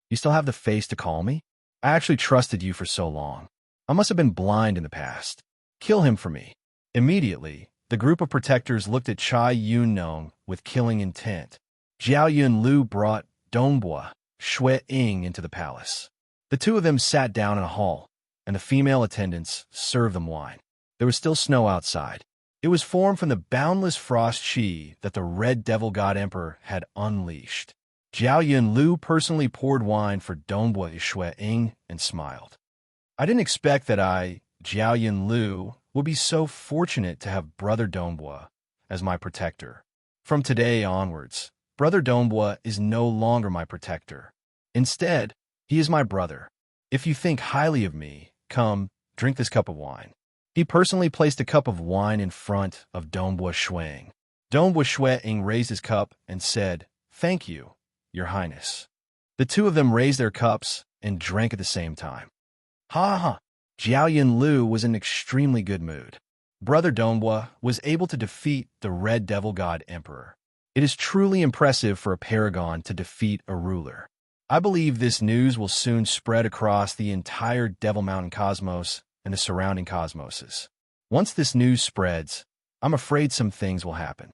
You still have the face to call me? I actually trusted you for so long. I must have been blind in the past. Kill him for me. Immediately, the group of protectors looked at Cha Yun Nong with killing intent. Jiao Yunlu brought Dongbua Shuiying into the palace. The two of them sat down in a hall, and the female attendants served them wine. There was still snow outside. It was formed from the boundless frost chi that the Red Devil God Emperor had unleashed. Jiao Yunlu personally poured wine for Dongbua Shuiying and smiled. I didn't expect that Jiao Yunlu, would be so fortunate to have Brother Dongbua as my protector. From today onwards, Brother Dongbua is no longer my protector. Instead, he is my brother. If you think highly of me, come, drink this cup of wine. He personally placed a cup of wine in front of Dongbua Shuiying. Dongbua Shuiying raised his cup and said, Thank you, Your Highness. The two of them raised their cups and drank at the same time. Ha ha! Jiao Yunlu was in extremely good mood. Brother Dongbua was able to defeat the Red Devil God Emperor. It is truly impressive for a paragon to defeat a ruler. I believe this news will soon spread across the entire Devil Mountain cosmos and the surrounding cosmoses. Once this news spreads, I'm afraid some things will happen.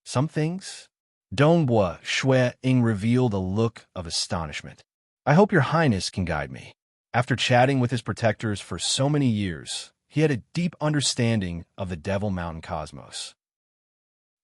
Some things? Dongbua Shui Ying revealed a look of astonishment. I hope your highness can guide me. After chatting with his protectors for so many years, he had a deep understanding of the Devil Mountain cosmos.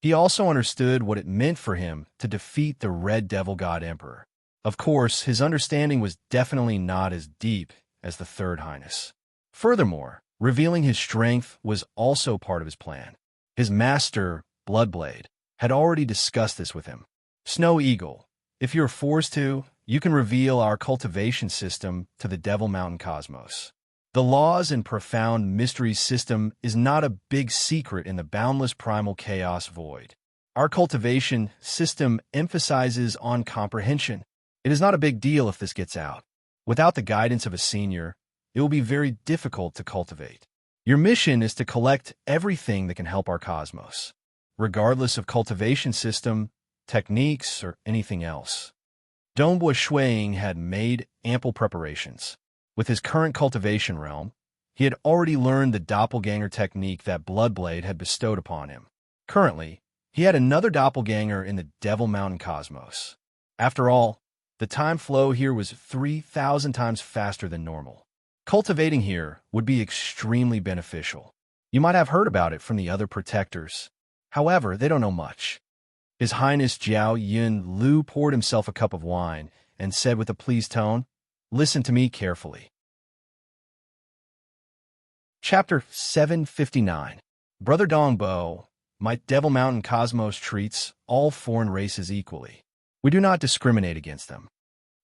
He also understood what it meant for him to defeat the Red Devil God Emperor. Of course, his understanding was definitely not as deep as the Third Highness. Furthermore, revealing his strength was also part of his plan. His master, Bloodblade, had already discussed this with him. Snow Eagle, if you're forced to, you can reveal our cultivation system to the Devil Mountain cosmos. The laws and profound mysteries system is not a big secret in the boundless primal chaos void. Our cultivation system emphasizes on comprehension. It is not a big deal if this gets out. Without the guidance of a senior, it will be very difficult to cultivate. Your mission is to collect everything that can help our cosmos, regardless of cultivation system, techniques, or anything else. Dongbua Shuiying had made ample preparations. With his current cultivation realm, he had already learned the doppelganger technique that Bloodblade had bestowed upon him. Currently, he had another doppelganger in the Devil Mountain cosmos. After all, the time flow here was 3,000 times faster than normal. Cultivating here would be extremely beneficial. You might have heard about it from the other protectors. However, they don't know much. His Highness Jiao Yun Lu poured himself a cup of wine and said with a pleased tone, "Listen to me carefully." Chapter 759. Brother Dongbo, my Devil Mountain cosmos treats all foreign races equally. We do not discriminate against them.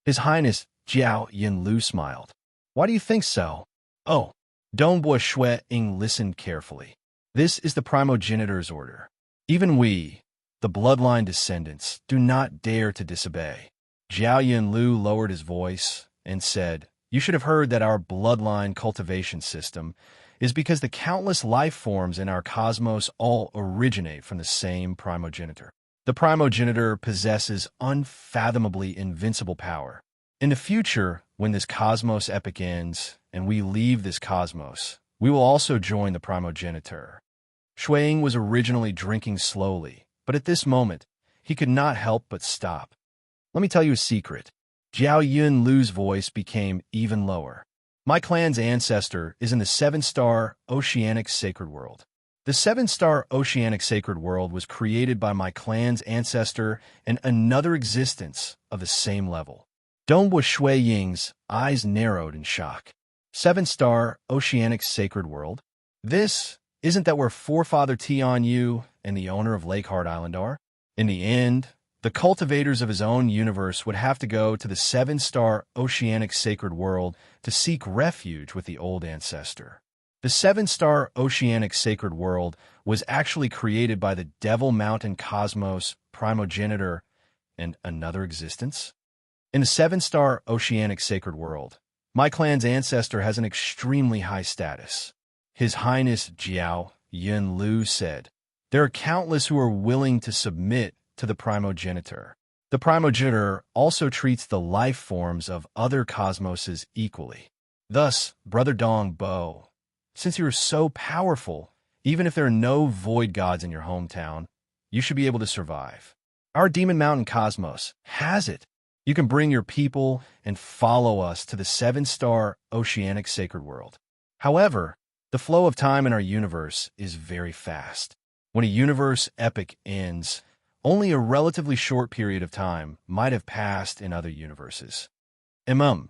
His Highness Jiao Yun Lu smiled. Why do you think so? Oh, Dongbua Shuiying listened carefully. This is the primogenitor's order. Even we, the bloodline descendants, do not dare to disobey. Jiao Yun Lu lowered his voice and said, "You should have heard that our bloodline cultivation system is because the countless life forms in our cosmos all originate from the same primogenitor. The primogenitor possesses unfathomably invincible power. In the future, when this cosmos epic ends and we leave this cosmos, we will also join the primogenitor." Shuiying was originally drinking slowly, but at this moment, he could not help but stop. Let me tell you a secret. Jiao Yun Lu's voice became even lower. My clan's ancestor is in the 7-star Oceanic Sacred World. The 7-star Oceanic Sacred World was created by my clan's ancestor in another existence of the same level. Dongbua Shuiying's eyes narrowed in shock. 7-star Oceanic Sacred World? This isn't that where Forefather Tian Yu and the owner of Lake Heart Island are? In the end, the cultivators of his own universe would have to go to the 7-star Oceanic Sacred World to seek refuge with the old ancestor. The 7-star Oceanic Sacred World was actually created by the Devil Mountain Cosmos primogenitor in another existence. In the 7-star Oceanic Sacred World, my clan's ancestor has an extremely high status. His Highness Jiao Yun Lu said, "There are countless who are willing to submit to the primogenitor. The primogenitor also treats the life forms of other cosmoses equally. Thus, Brother Dongbo, since you are so powerful, even if there are no void gods in your hometown, you should be able to survive. Our Demon Mountain cosmos has it. You can bring your people and follow us to the 7-star Oceanic Sacred World. However, the flow of time in our universe is very fast. When a universe epic ends, only a relatively short period of time might have passed in other universes." Dongbua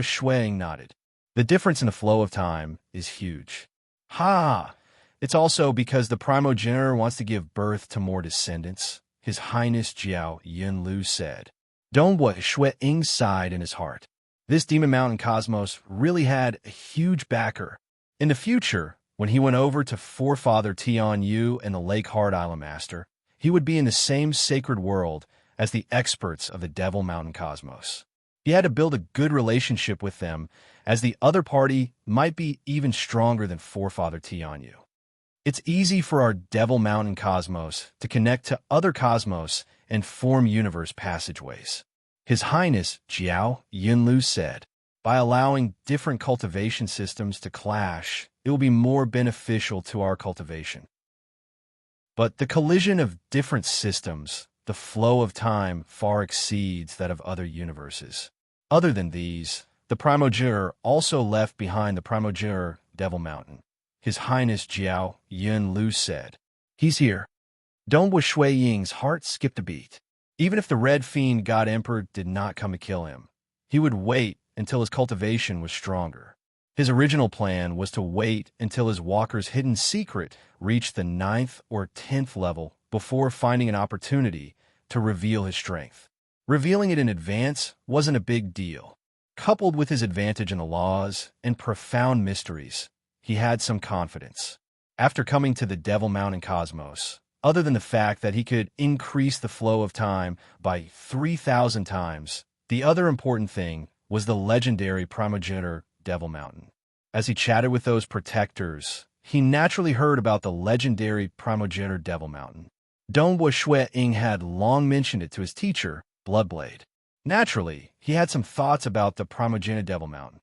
Shuiying nodded. The difference in the flow of time is huge. Ha! It's also because the primogenitor wants to give birth to more descendants, His Highness Jiao Yun Lu said. Dongbua Shuiying sighed in his heart. This Demon Mountain cosmos really had a huge backer. In the future, when he went over to Forefather Tian Yu and the Lake Heart Island Master, he would be in the same sacred world as the experts of the Devil Mountain cosmos. He had to build a good relationship with them, as the other party might be even stronger than Forefather Tian Yu. It's easy for our Devil Mountain cosmos to connect to other cosmos and form universe passageways. His Highness Jiao Yun Lu said, "By allowing different cultivation systems to clash, it will be more beneficial to our cultivation." But the collision of different systems the flow of time far exceeds that of other universes. Other than these, the primogenitor also left behind the primogenitor Devil Mountain. His Highness Jiao Yunlu said, "He's here." Donghua Shui Ying's heart skipped a beat. Even if the Red Fiend God Emperor did not come to kill him, he would wait until his cultivation was stronger. His original plan was to wait until his walker's hidden secret reached the 9th or 10th level before finding an opportunity to reveal his strength. Revealing it in advance wasn't a big deal. Coupled with his advantage in the laws and profound mysteries, he had some confidence. After coming to the Devil Mountain cosmos, other than the fact that he could increase the flow of time by 3,000 times, the other important thing was the legendary primogenitor Devil Mountain. As he chatted with those protectors, he naturally heard about the legendary primogenitor Devil Mountain. Donghua Shui Ying had long mentioned it to his teacher, Bloodblade. Naturally, he had some thoughts about the primogenitor Devil Mountain.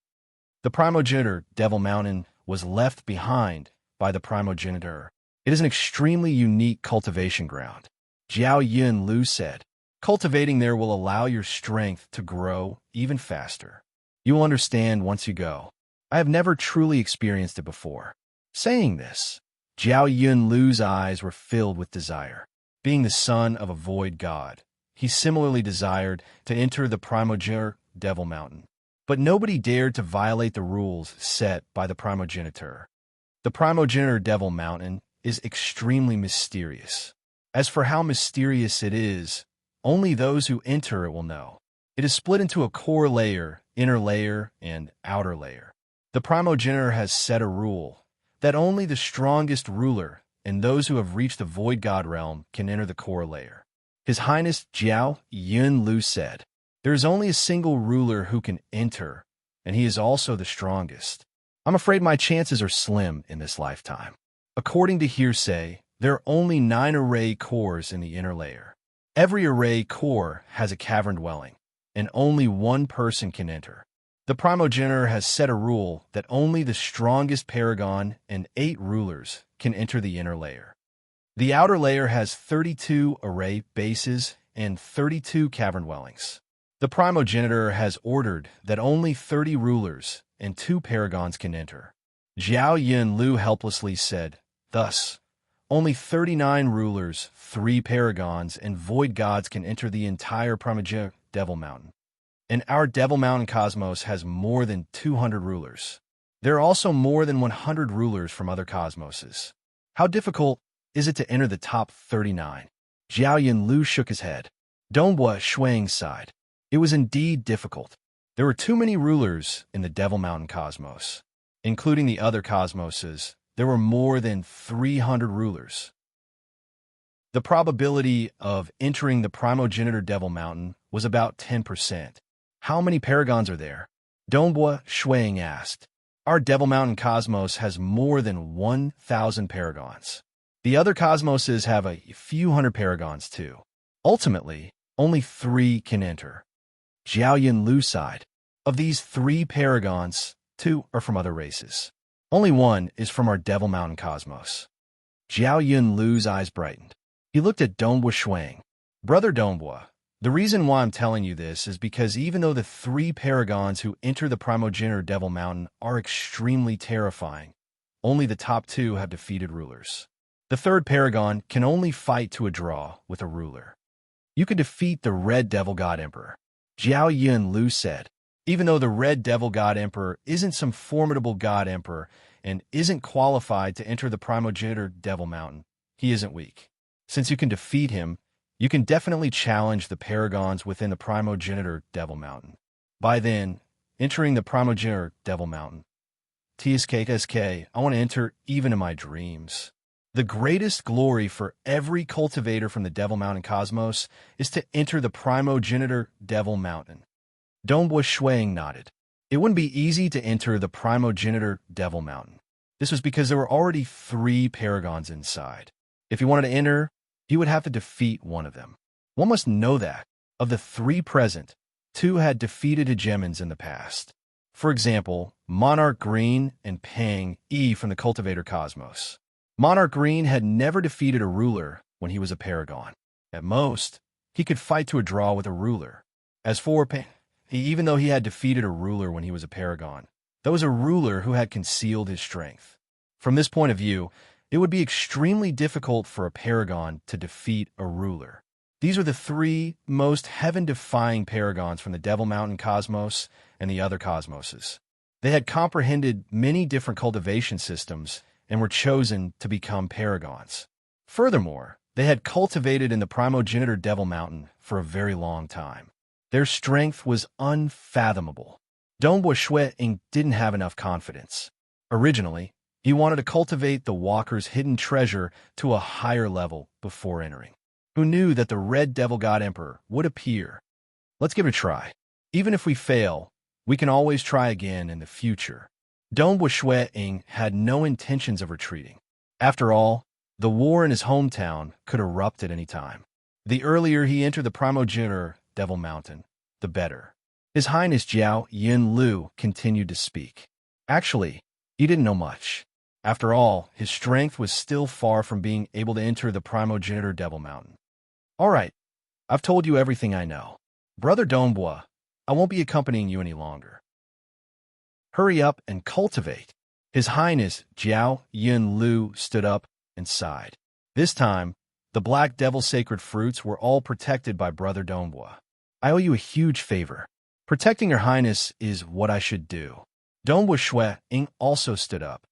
The primogenitor Devil Mountain was left behind by the primogenitor. It is an extremely unique cultivation ground. Jiao Yunlu said, "Cultivating there will allow your strength to grow even faster. You will understand once you go. I have never truly experienced it before." Saying this, Jiao Yunlu's eyes were filled with desire. Being the son of a void god, he similarly desired to enter the primogenitor Devil Mountain. But nobody dared to violate the rules set by the primogenitor. The primogenitor Devil Mountain is extremely mysterious. As for how mysterious it is, only those who enter it will know. It is split into a core layer, inner layer, and outer layer. The primogenitor has set a rule that only the strongest ruler and those who have reached the void god realm can enter the core layer. His Highness Jiao Yunlu said, "There is only a single ruler who can enter, and he is also the strongest. I'm afraid my chances are slim in this lifetime." According to hearsay, there are only 9 array cores in the inner layer. Every array core has a cavern dwelling, and only one person can enter. The primogenitor has set a rule that only the strongest paragon and 8 rulers can enter the inner layer. The outer layer has 32 array bases and 32 cavern dwellings. The primogenitor has ordered that only 30 rulers and 2 paragons can enter. Jiao Yunlu helplessly said, "Thus, only 39 rulers, 3 paragons, and void gods can enter the entire primogenitor Devil Mountain. And our Devil Mountain cosmos has more than 200 rulers. There are also more than 100 rulers from other cosmoses. How difficult is it to enter the top 39? Jiao Yunlu shook his head. Donghua Shui sighed. It was indeed difficult. There were too many rulers in the Devil Mountain cosmos. Including the other cosmoses, there were more than 300 rulers. The probability of entering the primogenitor Devil Mountain was about 10%. How many paragons are there? Donghua Shui asked. Our Devil Mountain cosmos has more than 1,000 paragons. The other cosmoses have a few hundred paragons too. Ultimately, only 3 can enter. Jiao Yunlu sighed. Of these 3 paragons, 2 are from other races. Only 1 is from our Devil Mountain cosmos. Jiao Yunlu's eyes brightened. He looked at Donghua Shui. Brother Donghua, the reason why I'm telling you this is because even though the 3 paragons who enter the primogenitor Devil Mountain are extremely terrifying, only the top 2 have defeated rulers. The 3rd paragon can only fight to a draw with a ruler. You can defeat the Red Devil God Emperor. Jiao Yunlu said, even though the Red Devil God Emperor isn't some formidable God Emperor and isn't qualified to enter the primogenitor Devil Mountain, he isn't weak. Since you can defeat him, you can definitely challenge the paragons within the primogenitor Devil Mountain. By then, entering the primogenitor Devil Mountain. TSK, I want to enter even in my dreams. The greatest glory for every cultivator from the Devil Mountain cosmos is to enter the primogenitor Devil Mountain. Donghua Shui nodded. It wouldn't be easy to enter the primogenitor Devil Mountain. This was because there were already 3 paragons inside. If he wanted to enter, he would have to defeat one of them. One must know that, of the 3 present, 2 had defeated hegemons in the past. For example, Monarch Green and Pang E from the Cultivator Cosmos. Monarch Green had never defeated a ruler when he was a paragon. At most, he could fight to a draw with a ruler. As for even though he had defeated a ruler when he was a paragon, that was a ruler who had concealed his strength. From this point of view, it would be extremely difficult for a paragon to defeat a ruler. These are the three most heaven-defying paragons from the Devil Mountain cosmos and the other cosmoses. They had comprehended many different cultivation systems and were chosen to become paragons. Furthermore, they had cultivated in the primogenitor Devil Mountain for a very long time. Their strength was unfathomable. Dongbua Shui didn't have enough confidence. Originally, he wanted to cultivate the Walker's hidden treasure to a higher level before entering. Who knew that the Red Devil God Emperor would appear? Let's give it a try. Even if we fail, we can always try again in the future. Dongbua Shui had no intentions of retreating. After all, the war in his hometown could erupt at any time. The earlier he entered the primogenitor Devil Mountain, the better. His Highness Jiao Yin Lu continued to speak. Actually, he didn't know much. After all, his strength was still far from being able to enter the primogenitor Devil Mountain. All right, I've told you everything I know. Brother Dongbua, I won't be accompanying you any longer. Hurry up and cultivate. His Highness Jiao Yin Lu stood up and sighed. This time, the Black Devil sacred fruits were all protected by Brother Dongbua. I owe you a huge favor. Protecting your highness is what I should do. Dongbua Shui also stood up.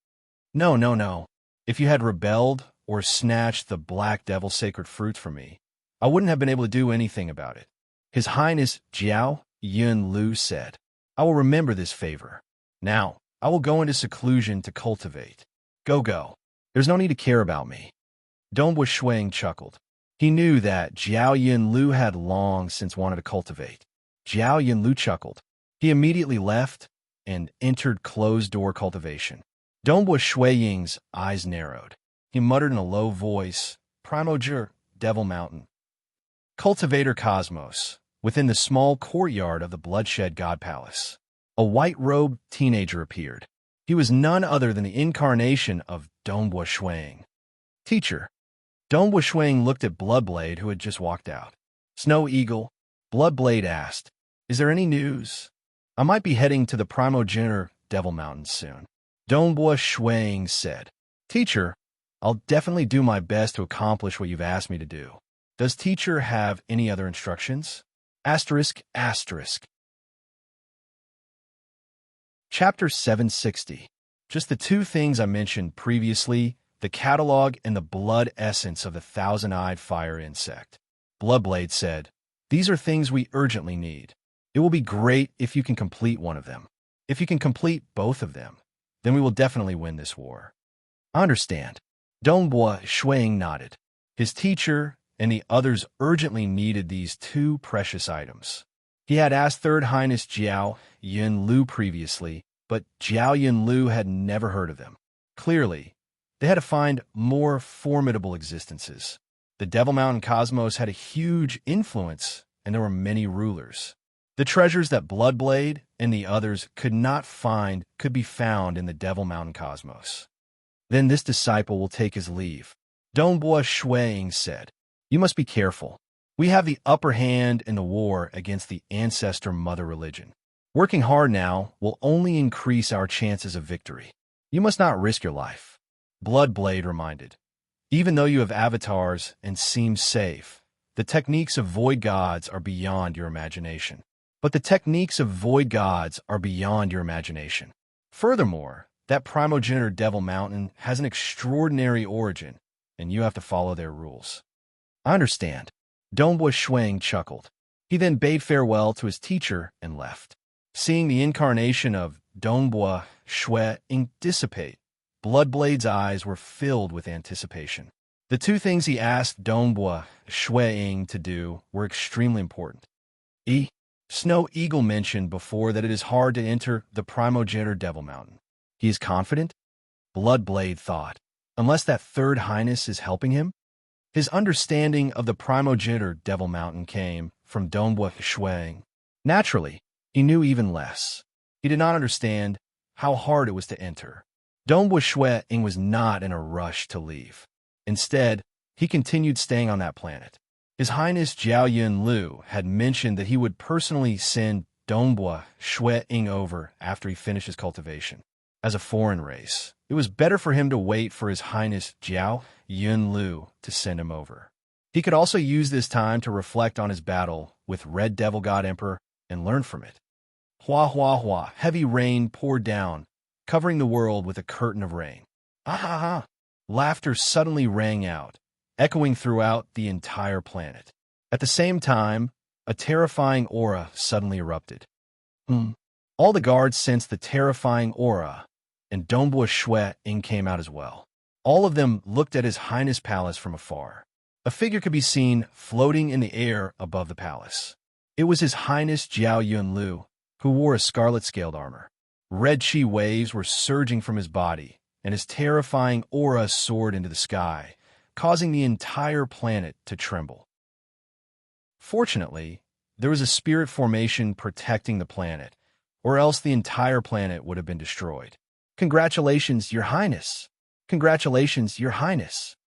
No. If you had rebelled or snatched the Black Devil sacred fruits from me, I wouldn't have been able to do anything about it. His Highness Jiao Yin Lu said, I will remember this favor. Now, I will go into seclusion to cultivate. Go. There's no need to care about me. Dongbua Shui chuckled. He knew that Jiao Yin Lu had long since wanted to cultivate. Jiao Yin Lu chuckled. He immediately left and entered closed-door cultivation. Dongbua Shui eyes narrowed. He muttered in a low voice, Primogenitor Devil Mountain. Cultivator Cosmos, within the small courtyard of the Bloodshed God Palace. A white-robed teenager appeared. He was none other than the incarnation of Dongbua Shui. Teacher. Dongbua Shui looked at Bloodblade, who had just walked out. Snow Eagle, Bloodblade asked, Is there any news? I might be heading to the primogenitor Devil Mountain soon. Dongbua Shui said, Teacher, I'll definitely do my best to accomplish what you've asked me to do. Does teacher have any other instructions? Asterisk. Chapter 760. Just the two things I mentioned previously, the catalog and the blood essence of the thousand-eyed fire insect. Bloodblade said, These are things we urgently need. It will be great if you can complete one of them. If you can complete both of them, then we will definitely win this war. I understand. Dongbua Shui nodded. His teacher and the others urgently needed these two precious items. He had asked Third Highness Jiao Yin Lu previously, but Jiao Yin Lu had never heard of them. Clearly, they had to find more formidable existences. The Devil Mountain cosmos had a huge influence, and there were many rulers. The treasures that Bloodblade and the others could not find could be found in the Devil Mountain cosmos. Then this disciple will take his leave. Dongbua Shui said, You must be careful. We have the upper hand in the war against the ancestor mother religion. Working hard now will only increase our chances of victory. You must not risk your life. Bloodblade reminded. Even though you have avatars and seem safe, the techniques of void gods are beyond your imagination. Furthermore, that primogenitor Devil Mountain has an extraordinary origin, and you have to follow their rules. I understand. Dongbua Shui chuckled. He then bade farewell to his teacher and left. Seeing the incarnation of Dongbua Shui dissipate, Bloodblade's eyes were filled with anticipation. The two things he asked Dongbua Shui to do were extremely important. Snow Eagle mentioned before that it is hard to enter the primogenitor Devil Mountain. He is confident? Bloodblade thought, unless that Third Highness is helping him? His understanding of the primogenitor Devil Mountain came from Dongbua Shui. Naturally, he knew even less. He did not understand how hard it was to enter. Dongbua Shui was not in a rush to leave. Instead, he continued staying on that planet. His Highness Jiao Yunlu had mentioned that he would personally send Dongbua Shui Ying over after he finishes cultivation. As a foreign race, it was better for him to wait for His Highness Jiao Yunlu to send him over. He could also use this time to reflect on his battle with Red Devil God Emperor and learn from it. Hua hua hua, heavy rain poured down, covering the world with a curtain of rain. Ah ha ha! Laughter suddenly rang out, echoing throughout the entire planet. At the same time, a terrifying aura suddenly erupted. All the guards sensed the terrifying aura, and Dongbua Shui Ying came out as well. All of them looked at His Highness Palace from afar. A figure could be seen floating in the air above the palace. It was His Highness Jiao Yunlu, who wore a scarlet-scaled armor. Red chi waves were surging from his body, and his terrifying aura soared into the sky, causing the entire planet to tremble. Fortunately, there was a spirit formation protecting the planet, or else the entire planet would have been destroyed. "Congratulations, Your Highness! Congratulations, Your Highness!"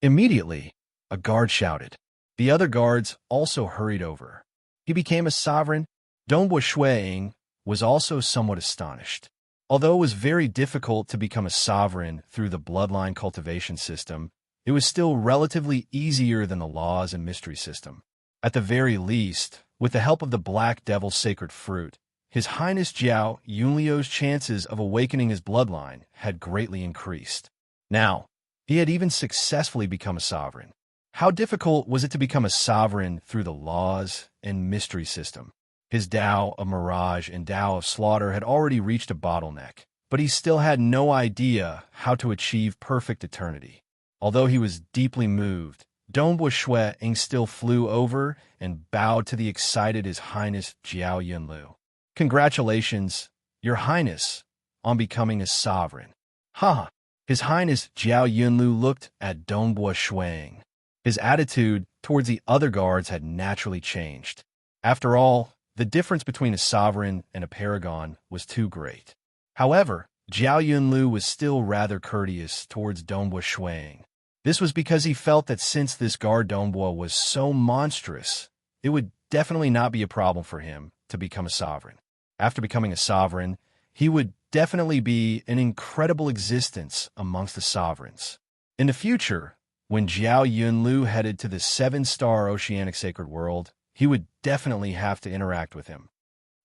Immediately, a guard shouted. The other guards also hurried over. He became a sovereign. Dongbua Shui Ying was also somewhat astonished. Although it was very difficult to become a sovereign through the bloodline cultivation system, it was still relatively easier than the laws and mystery system. At the very least, with the help of the Black Devil's sacred fruit, His Highness Jiao Yunliu's chances of awakening his bloodline had greatly increased. Now, he had even successfully become a sovereign. How difficult was it to become a sovereign through the laws and mystery system? His Tao of Mirage and Tao of Slaughter had already reached a bottleneck, but he still had no idea how to achieve perfect eternity. Although he was deeply moved, Dongbua Shui Ying still flew over and bowed to the excited His Highness Jiao Yunlu. "Congratulations, Your Highness, on becoming a sovereign." Ha! His Highness Jiao Yunlu looked at Dongbua Shui Ying. His attitude towards the other guards had naturally changed. After all, the difference between a sovereign and a paragon was too great. However, Jiao Yunlu was still rather courteous towards Dongbua Shui Ying. This was because he felt that since this guard Dongbua was so monstrous, it would definitely not be a problem for him to become a sovereign. After becoming a sovereign, he would definitely be an incredible existence amongst the sovereigns. In the future, when Jiao Yunlu headed to the 7-star oceanic sacred world, he would definitely have to interact with him.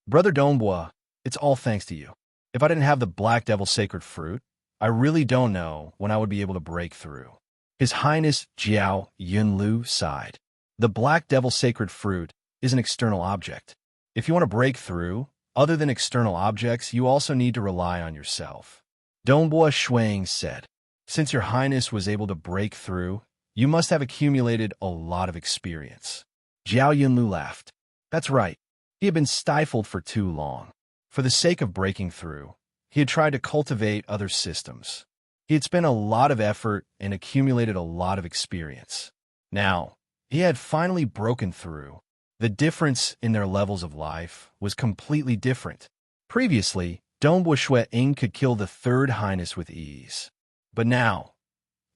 "Brother Dongbua, it's all thanks to you. If I didn't have the Black Devil sacred fruit, I really don't know when I would be able to break through." His Highness Jiao Yunlu sighed. The Black Devil sacred fruit is an external object. If you want to break through, other than external objects, you also need to rely on yourself. Dongbua Shui Ying said, "Since Your Highness was able to break through, you must have accumulated a lot of experience." Jiao Yunlu laughed. That's right. He had been stifled for too long. For the sake of breaking through, he had tried to cultivate other systems. He had spent a lot of effort and accumulated a lot of experience. Now, he had finally broken through. The difference in their levels of life was completely different. Previously, Dongbua Shui Ying could kill the Third Highness with ease. But now,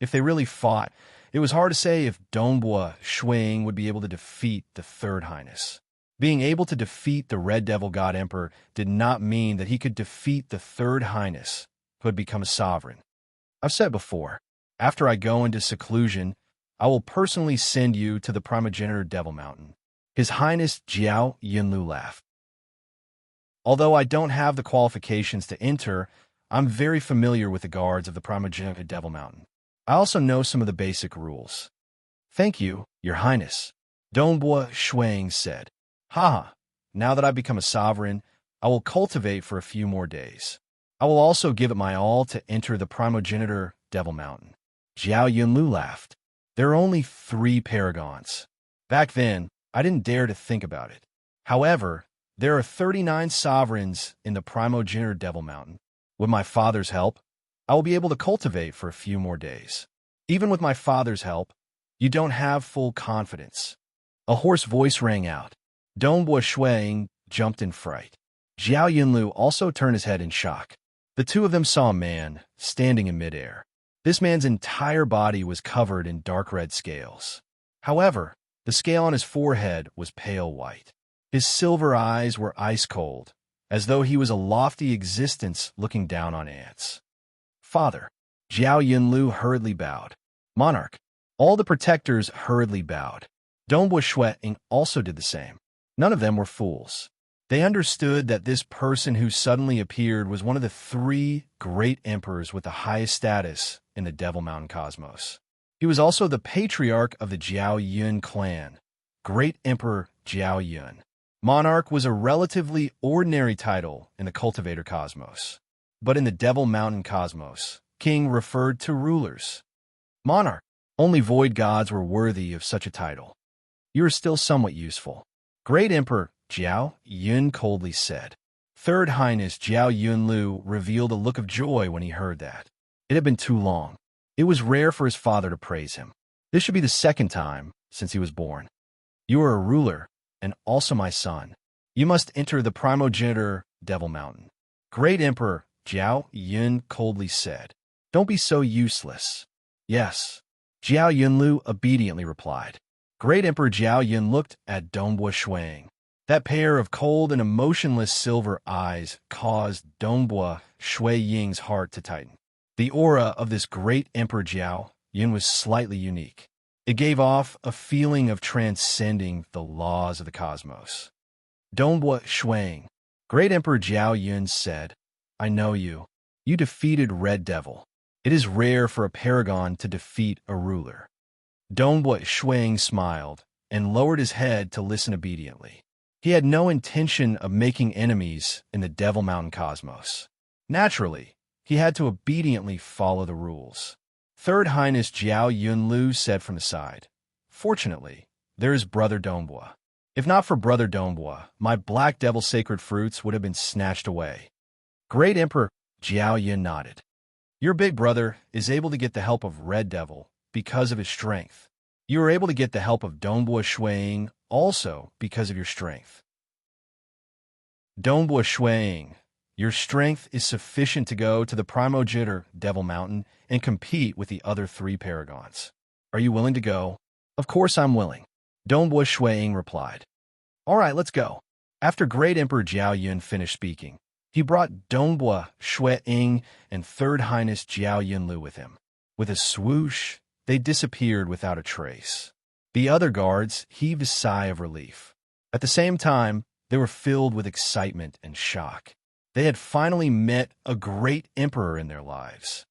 if they really fought, it was hard to say if Dongbua Shui Ying would be able to defeat the Third Highness. Being able to defeat the Red Devil God Emperor did not mean that he could defeat the Third Highness, who had become a sovereign. I've said before, after I go into seclusion, I will personally send you to the primogenitor Devil Mountain. His Highness Jiao Yunlu laughed. Although I don't have the qualifications to enter, I'm very familiar with the guards of the primogenitor Devil Mountain. I also know some of the basic rules. "Thank you, Your Highness," Dongbua Shui Ying said. "Ha! Now that I've become a sovereign, I will cultivate for a few more days. I will also give it my all to enter the primogenitor Devil Mountain." Jiao Yunlu laughed. There are only 3 paragons. Back then, I didn't dare to think about it. However, there are 39 sovereigns in the primogenitor Devil Mountain. With my father's help, I will be able to cultivate for a few more days. Even with my father's help, you don't have full confidence. A hoarse voice rang out. Dongbua Shui Ying jumped in fright. Jiao Yunlu also turned his head in shock. The two of them saw a man standing in midair. This man's entire body was covered in dark red scales. However, The scale on his forehead was pale white. His silver eyes were ice cold, as though he was a lofty existence looking down on ants. Father. Zhao Yunlu hurriedly bowed. Monarch. All the protectors hurriedly bowed. Dongbua Shueting also did the same. None of them were fools. They understood that this person who suddenly appeared was one of the 3 great emperors with the highest status in the Devil Mountain cosmos. He was also the patriarch of the Jiao Yun clan, Great Emperor Jiao Yun. Monarch was a relatively ordinary title in the cultivator cosmos, but in the Devil Mountain cosmos, king referred to rulers. Monarch. Only void gods were worthy of such a title. You are still somewhat useful. Great Emperor Jiao Yun coldly said. Third Highness Jiao Yunlu revealed a look of joy when he heard that. It had been too long. It was rare for his father to praise him. This should be the 2nd time since he was born. You are a ruler, and also my son. You must enter the primogeniture Devil Mountain. Great Emperor Jiao Yun coldly said. Don't be so useless. Yes. Jiao Yunlu obediently replied. Great Emperor Jiao Yun looked at Dongbua Shuang. That pair of cold and emotionless silver eyes caused Dongbua Shui Ying's heart to tighten. The aura of this great Emperor Jiao Yun was slightly unique. It gave off a feeling of transcending the laws of the cosmos. Dongbua Shuang. Great Emperor Jiao Yun said, I know you. You defeated Red Devil. It is rare for a paragon to defeat a ruler. Dongbua Shuang smiled and lowered his head to listen obediently. He had no intention of making enemies in the Devil Mountain cosmos. Naturally, he had to obediently follow the rules. Third Highness Jiao Yunlu said from the side, Fortunately, there is Brother Dongbua. If not for Brother Dongbua, my Black Devil sacred fruits would have been snatched away. Great Emperor Jiao Yun nodded. Your big brother is able to get the help of Red Devil because of his strength. You are able to get the help of Dongbua Shuang also because of your strength. Dongbua Shuang, your strength is sufficient to go to the primogeniture Devil Mountain and compete with the other 3 paragons. Are you willing to go? Of course I'm willing. Dongbua Shuang replied. All right, let's go. After Great Emperor Jiao Yun finished speaking, he brought Dongbua Shuang and Third Highness Jiao Yunlu with him. With a swoosh, they disappeared without a trace. The other guards heaved a sigh of relief. At the same time, they were filled with excitement and shock. They had finally met a great emperor in their lives.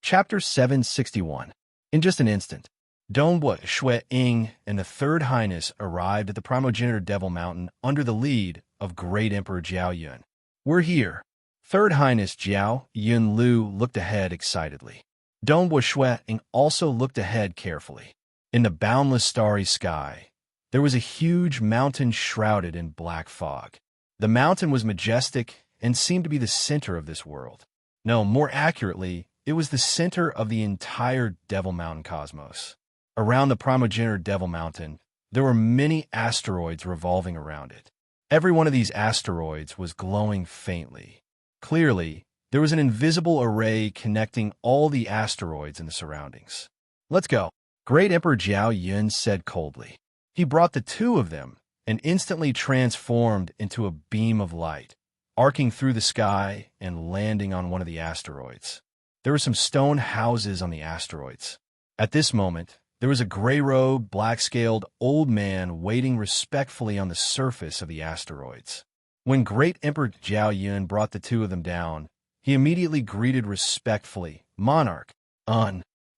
Chapter 761. In just an instant, Dongbua Shuang and the Third Highness arrived at the primogeniture Devil Mountain under the lead of Great Emperor Jiao Yun. We're here. Third Highness Jiao Yunlu looked ahead excitedly. Dongbua Shuang also looked ahead carefully. In the boundless starry sky, there was a huge mountain shrouded in black fog. The mountain was majestic and seemed to be the center of this world. No, more accurately, it was the center of the entire Devil Mountain cosmos. Around the primogeniture Devil Mountain, there were many asteroids revolving around it. Every one of these asteroids was glowing faintly. Clearly, there was an invisible array connecting all the asteroids in the surroundings. Let's go. Great Emperor Jiao Yun said coldly. He brought the 2 of them and instantly transformed into a beam of light, arcing through the sky and landing on one of the asteroids. There were some stone houses on the asteroids. At this moment, there was a gray-robed, black-scaled old man waiting respectfully on the surface of the asteroids. When Great Emperor Jiao Yun brought the 2 of them down, he immediately greeted respectfully, Monarch,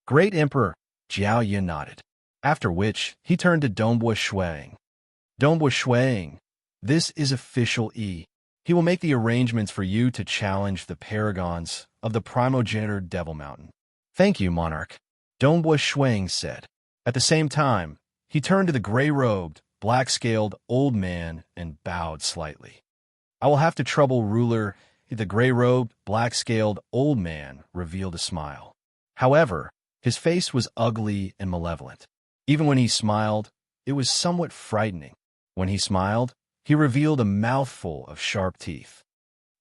Great Emperor Jiao Yun nodded, after which he turned to Dongbua Shuang. Dongbua Shuang, this is official E. He will make the arrangements for you to challenge the paragons of the primogeniture Devil Mountain. Thank you, Monarch, Dongbua Shuang said. At the same time, he turned to the gray-robed, black-scaled old man and bowed slightly. I will have to trouble ruler. The gray-robed, black-scaled old man revealed a smile. However, his face was ugly and malevolent. Even when he smiled, it was somewhat frightening. When he smiled, he revealed a mouthful of sharp teeth.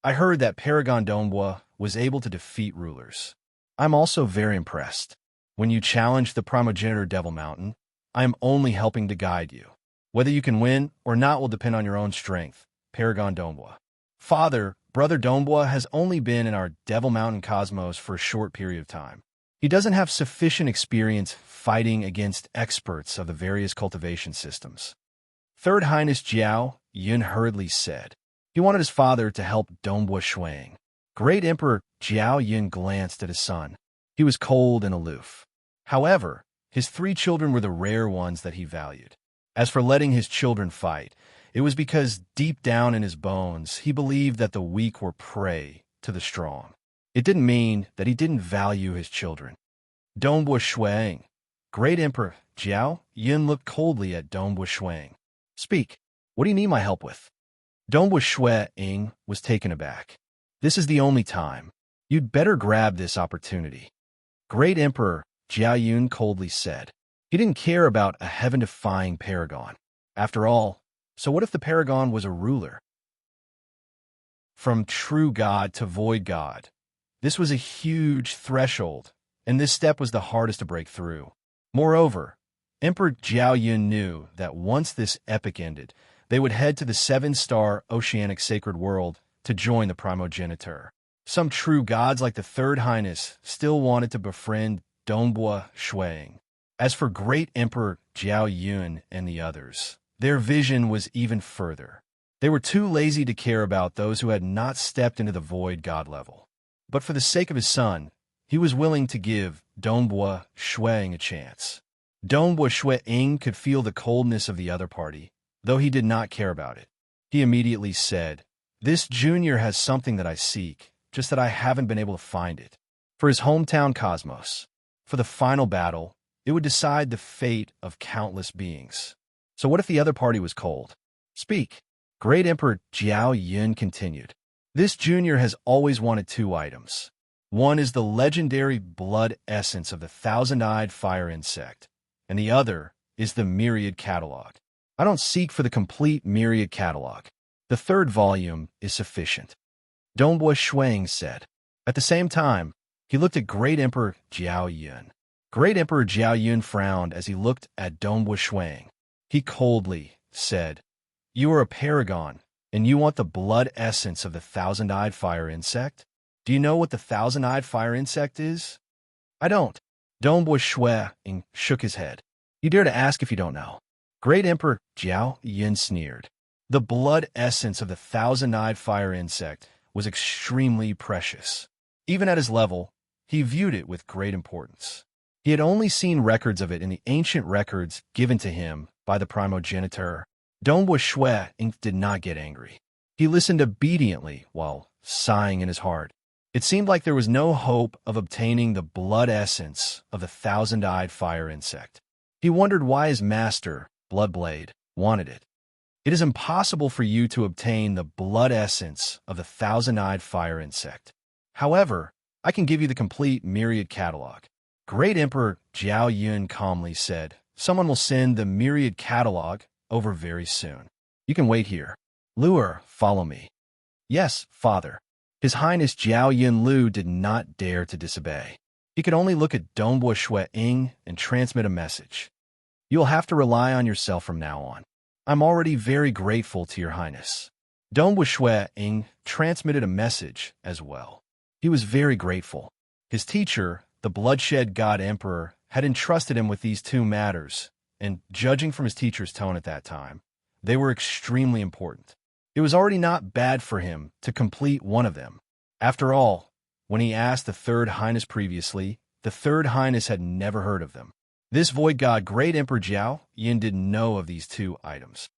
I heard that Paragon Dongbua was able to defeat rulers. I'm also very impressed. When you challenge the primogenitor Devil Mountain, I am only helping to guide you. Whether you can win or not will depend on your own strength. Paragon Dongbua. Father, Brother Dongbua has only been in our Devil Mountain cosmos for a short period of time. He doesn't have sufficient experience fighting against experts of the various cultivation systems. Third Highness Jiao Yun hurriedly said. He wanted his father to help Dongbua Shuang. Great Emperor Jiao Yun glanced at his son. He was cold and aloof. However, his 3 children were the rare ones that he valued. As for letting his children fight, it was because deep down in his bones he believed that the weak were prey to the strong. It didn't mean that he didn't value his children. Dongbua Shuang. Great Emperor Jiao Yun looked coldly at Dongbua Shuang. Speak. What do you need my help with? Dongbua Shuang was taken aback. This is the only time. You'd better grab this opportunity. Great Emperor Jiao Yun coldly said. He didn't care about a heaven-defying paragon. After all, so what if the paragon was a ruler? From true God to void God. This was a huge threshold, and this step was the hardest to break through. Moreover, Emperor Jiao Yun knew that once this epic ended, they would head to the 7-star oceanic sacred world to join the primogeniture. Some true gods like the Third Highness still wanted to befriend Dongbua Shuang. As for Great Emperor Jiao Yun and the others, their vision was even further. They were too lazy to care about those who had not stepped into the void god level. But for the sake of his son, he was willing to give Dongbua Shuang a chance. Dongbua Shuang could feel the coldness of the other party, though he did not care about it. He immediately said, This junior has something that I seek, just that I haven't been able to find it. For his hometown cosmos, for the final battle, it would decide the fate of countless beings. So what if the other party was cold? Speak. Great Emperor Jiao Yun continued. This junior has always wanted 2 items. One is the legendary blood essence of the 1,000-eyed fire insect, and the other is the myriad catalog. I don't seek for the complete myriad catalog. The 3rd volume is sufficient. Dongbua Shuang said. At the same time, he looked at Great Emperor Jiao Yun. Great Emperor Jiao Yun frowned as he looked at Dongbua Shuang. He coldly said, You are a paragon, and you want the blood essence of the 1,000-eyed fire insect? Do you know what the 1,000-eyed fire insect is? I don't. Dongbua Shuang shook his head. You dare to ask if you don't know. Great Emperor Jiao Yun sneered. The blood essence of the 1,000-eyed fire insect was extremely precious. Even at his level, he viewed it with great importance. He had only seen records of it in the ancient records given to him by the primogeniture. Dongbua Shuang did not get angry. He listened obediently while sighing in his heart. It seemed like there was no hope of obtaining the blood essence of the 1,000-eyed fire insect. He wondered why his master, Bloodblade, wanted it. It is impossible for you to obtain the blood essence of the 1,000-eyed fire insect. However, I can give you the complete myriad catalog. Great Emperor Jiao Yun calmly said, Someone will send the myriad catalog over very soon. You can wait here. Luer, follow me. Yes, father. His Highness Jiao Yun Lu did not dare to disobey. He could only look at Dongbua Shuang and transmit a message. You'll have to rely on yourself from now on. I'm already very grateful to your Highness. Dongbua Shuang transmitted a message as well. He was very grateful. His teacher, the Bloodshed God Emperor, had entrusted him with these 2 matters, and judging from his teacher's tone at that time, they were extremely important. It was already not bad for him to complete one of them. After all, when he asked the Third Highness previously, the Third Highness had never heard of them. This void god Great Emperor Jiao Yun didn't know of these 2 items.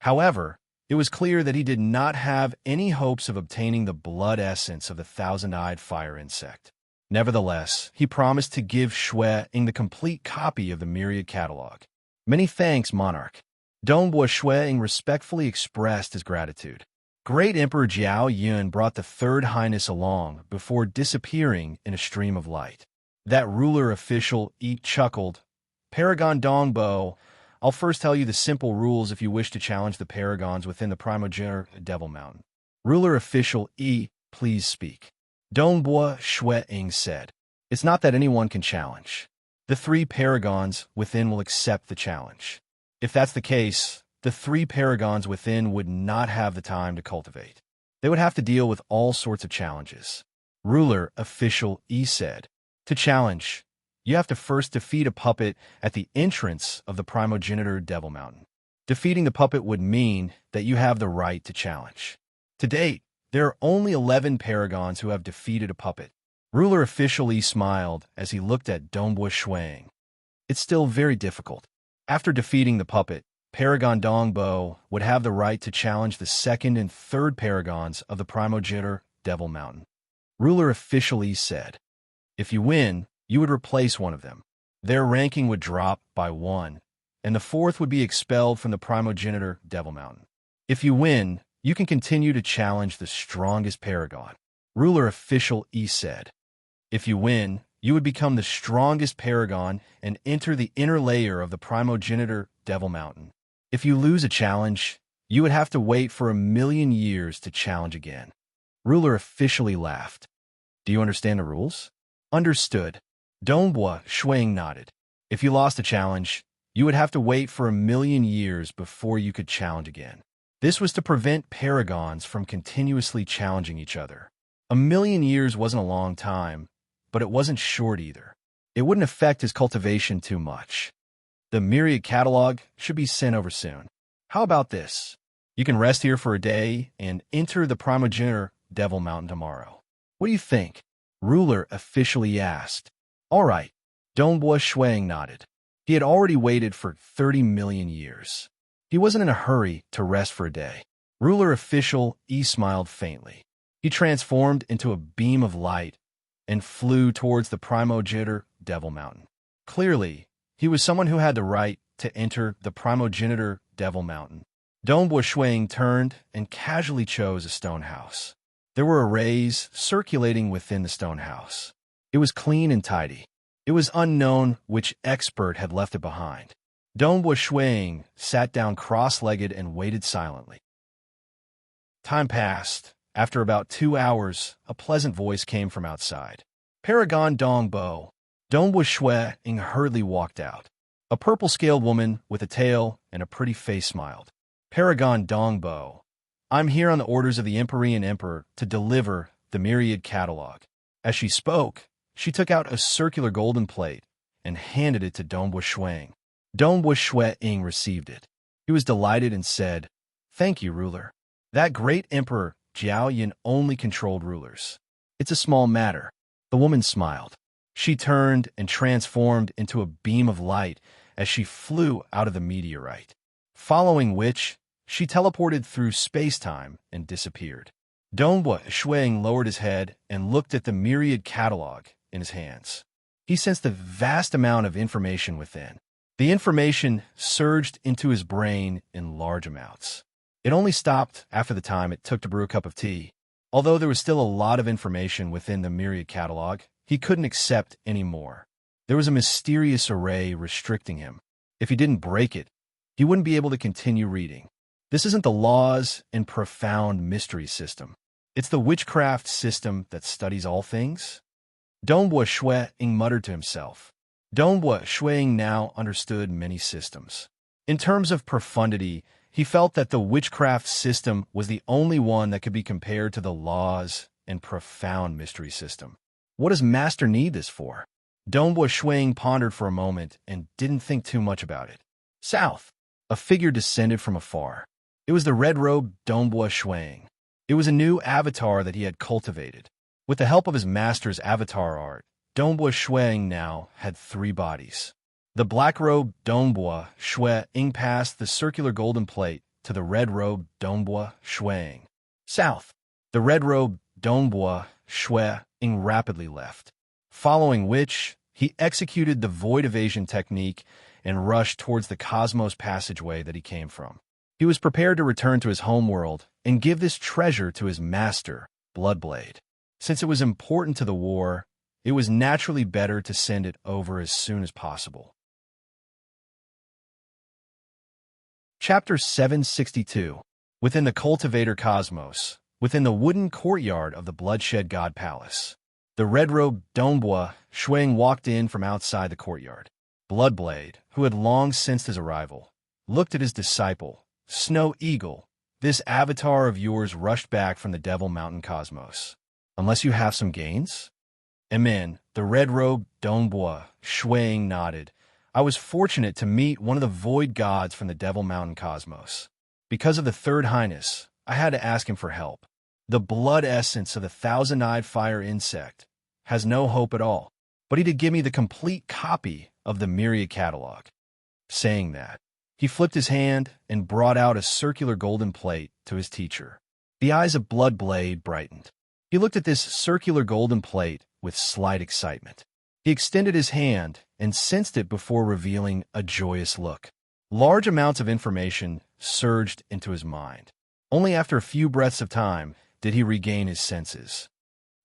However, it was clear that he did not have any hopes of obtaining the blood essence of the 1,000-eyed fire insect. Nevertheless, he promised to give Shuang the complete copy of the myriad catalog. Many thanks, Monarch. Dongbua Shuang respectfully expressed his gratitude. Great Emperor Jiao Yun brought the Third Highness along before disappearing in a stream of light. That ruler official chuckled. Paragon Dongbo, I'll first tell you the simple rules if you wish to challenge the paragons within the primogeniture Devil Mountain. Ruler official please speak. Dongbua Shuang said. It's not that anyone can challenge. The three paragons within will accept the challenge. If that's the case, the three paragons within would not have the time to cultivate. They would have to deal with all sorts of challenges. Ruler Official E said, "To challenge, you have to first defeat a puppet at the entrance of the primogenitor Devil Mountain. Defeating the puppet would mean that you have the right to challenge. To date, there are only 11 paragons who have defeated a puppet." Ruler Official E smiled as he looked at Dongbua Shuang. "It's still very difficult. After defeating the puppet, Paragon Dongbo would have the right to challenge the second and third paragons of the primogenitor Devil Mountain." Ruler Official E said, "If you win, you would replace one of them. Their ranking would drop by 1, and the fourth would be expelled from the primogenitor Devil Mountain. If you win, you can continue to challenge the strongest paragon." Ruler Official E said, "If you win, you would become the strongest paragon and enter the inner layer of the primogenitor Devil Mountain. If you lose a challenge, you would have to wait for 1,000,000 years to challenge again." Ruler Officially laughed. "Do you understand the rules?" "Understood." Dongbua Shuang nodded. "If you lost a challenge, you would have to wait for 1,000,000 years before you could challenge again. This was to prevent paragons from continuously challenging each other. 1,000,000 years wasn't a long time, but it wasn't short either. It wouldn't affect his cultivation too much. The myriad catalog should be sent over soon. How about this? You can rest here for a day and enter the primogenitor Devil Mountain tomorrow. What do you think?" Ruler Officially asked. "All right." Dongbua Shuang nodded. He had already waited for 30,000,000 years. He wasn't in a hurry to rest for a day. Ruler Official E smiled faintly. He transformed into a beam of light and flew towards the primogenitor Devil Mountain. Clearly, he was someone who had the right to enter the primogenitor Devil Mountain. Dongbua Shuang turned and casually chose a stone house. There were arrays circulating within the stone house. It was clean and tidy. It was unknown which expert had left it behind. Dongbua Shuang sat down cross-legged and waited silently. Time passed. After about 2 hours, a pleasant voice came from outside. "Paragon Dongbo." Dongbua Shuang hurriedly walked out. A purple-scaled woman with a tail and a pretty face smiled. "Paragon Dongbo, I'm here on the orders of the Empyrean Emperor to deliver the myriad catalog." As she spoke, she took out a circular golden plate and handed it to Dongbua Shuang. Dongbua Shuang received it. He was delighted and said, "Thank you, ruler. That great emperor Jiao Yin only controlled rulers. It's a small matter." The woman smiled. She turned and transformed into a beam of light as she flew out of the meteorite, following which she teleported through space-time and disappeared. Dongbua Shuang lowered his head and looked at the myriad catalog in his hands. He sensed a vast amount of information within. The information surged into his brain in large amounts. It only stopped after the time it took to brew a cup of tea. Although there was still a lot of information within the myriad catalog, he couldn't accept any more. There was a mysterious array restricting him. If he didn't break it, he wouldn't be able to continue reading. This isn't the laws and profound mystery system. It's the witchcraft system that studies all things. Dongbua Shuang muttered to himself. Dongbua Shuang now understood many systems. In terms of profundity, he felt that the witchcraft system was the only one that could be compared to the laws and profound mystery system. What does Master need this for? Dongbua Shuang pondered for a moment and didn't think too much about it. South, a figure descended from afar. It was the red-robed Dongbua Shuang. It was a new avatar that he had cultivated. With the help of his master's avatar art, Dongbua Shuang now had 3 bodies. The black-robed Dongbua Shuang passed the circular golden plate to the red-robed Dongbua Shuang. South, the red-robed Dongbua Shuang rapidly left, following which he executed the void evasion technique and rushed towards the cosmos passageway that he came from. He was prepared to return to his homeworld and give this treasure to his master, Bloodblade. Since it was important to the war, it was naturally better to send it over as soon as possible. Chapter 762. Within the Cultivator Cosmos, within the wooden courtyard of the Bloodshed God Palace. The red-robed Donghua Shuang walked in from outside the courtyard. Bloodblade, who had long sensed his arrival, looked at his disciple, Snow Eagle. This avatar of yours rushed back from the Devil Mountain cosmos. Unless you have some gains? Amen. The red-robed Donghua Shuang nodded. I was fortunate to meet one of the void gods from the Devil Mountain cosmos. Because of the Third Highness, I had to ask him for help. The blood essence of the thousand-eyed fire insect has no hope at all, but he did give me the complete copy of the myriad catalog. Saying that, he flipped his hand and brought out a circular golden plate to his teacher. The eyes of Bloodblade brightened. He looked at this circular golden plate with slight excitement. He extended his hand and sensed it before revealing a joyous look. Large amounts of information surged into his mind. Only after a few breaths of time did he regain his senses.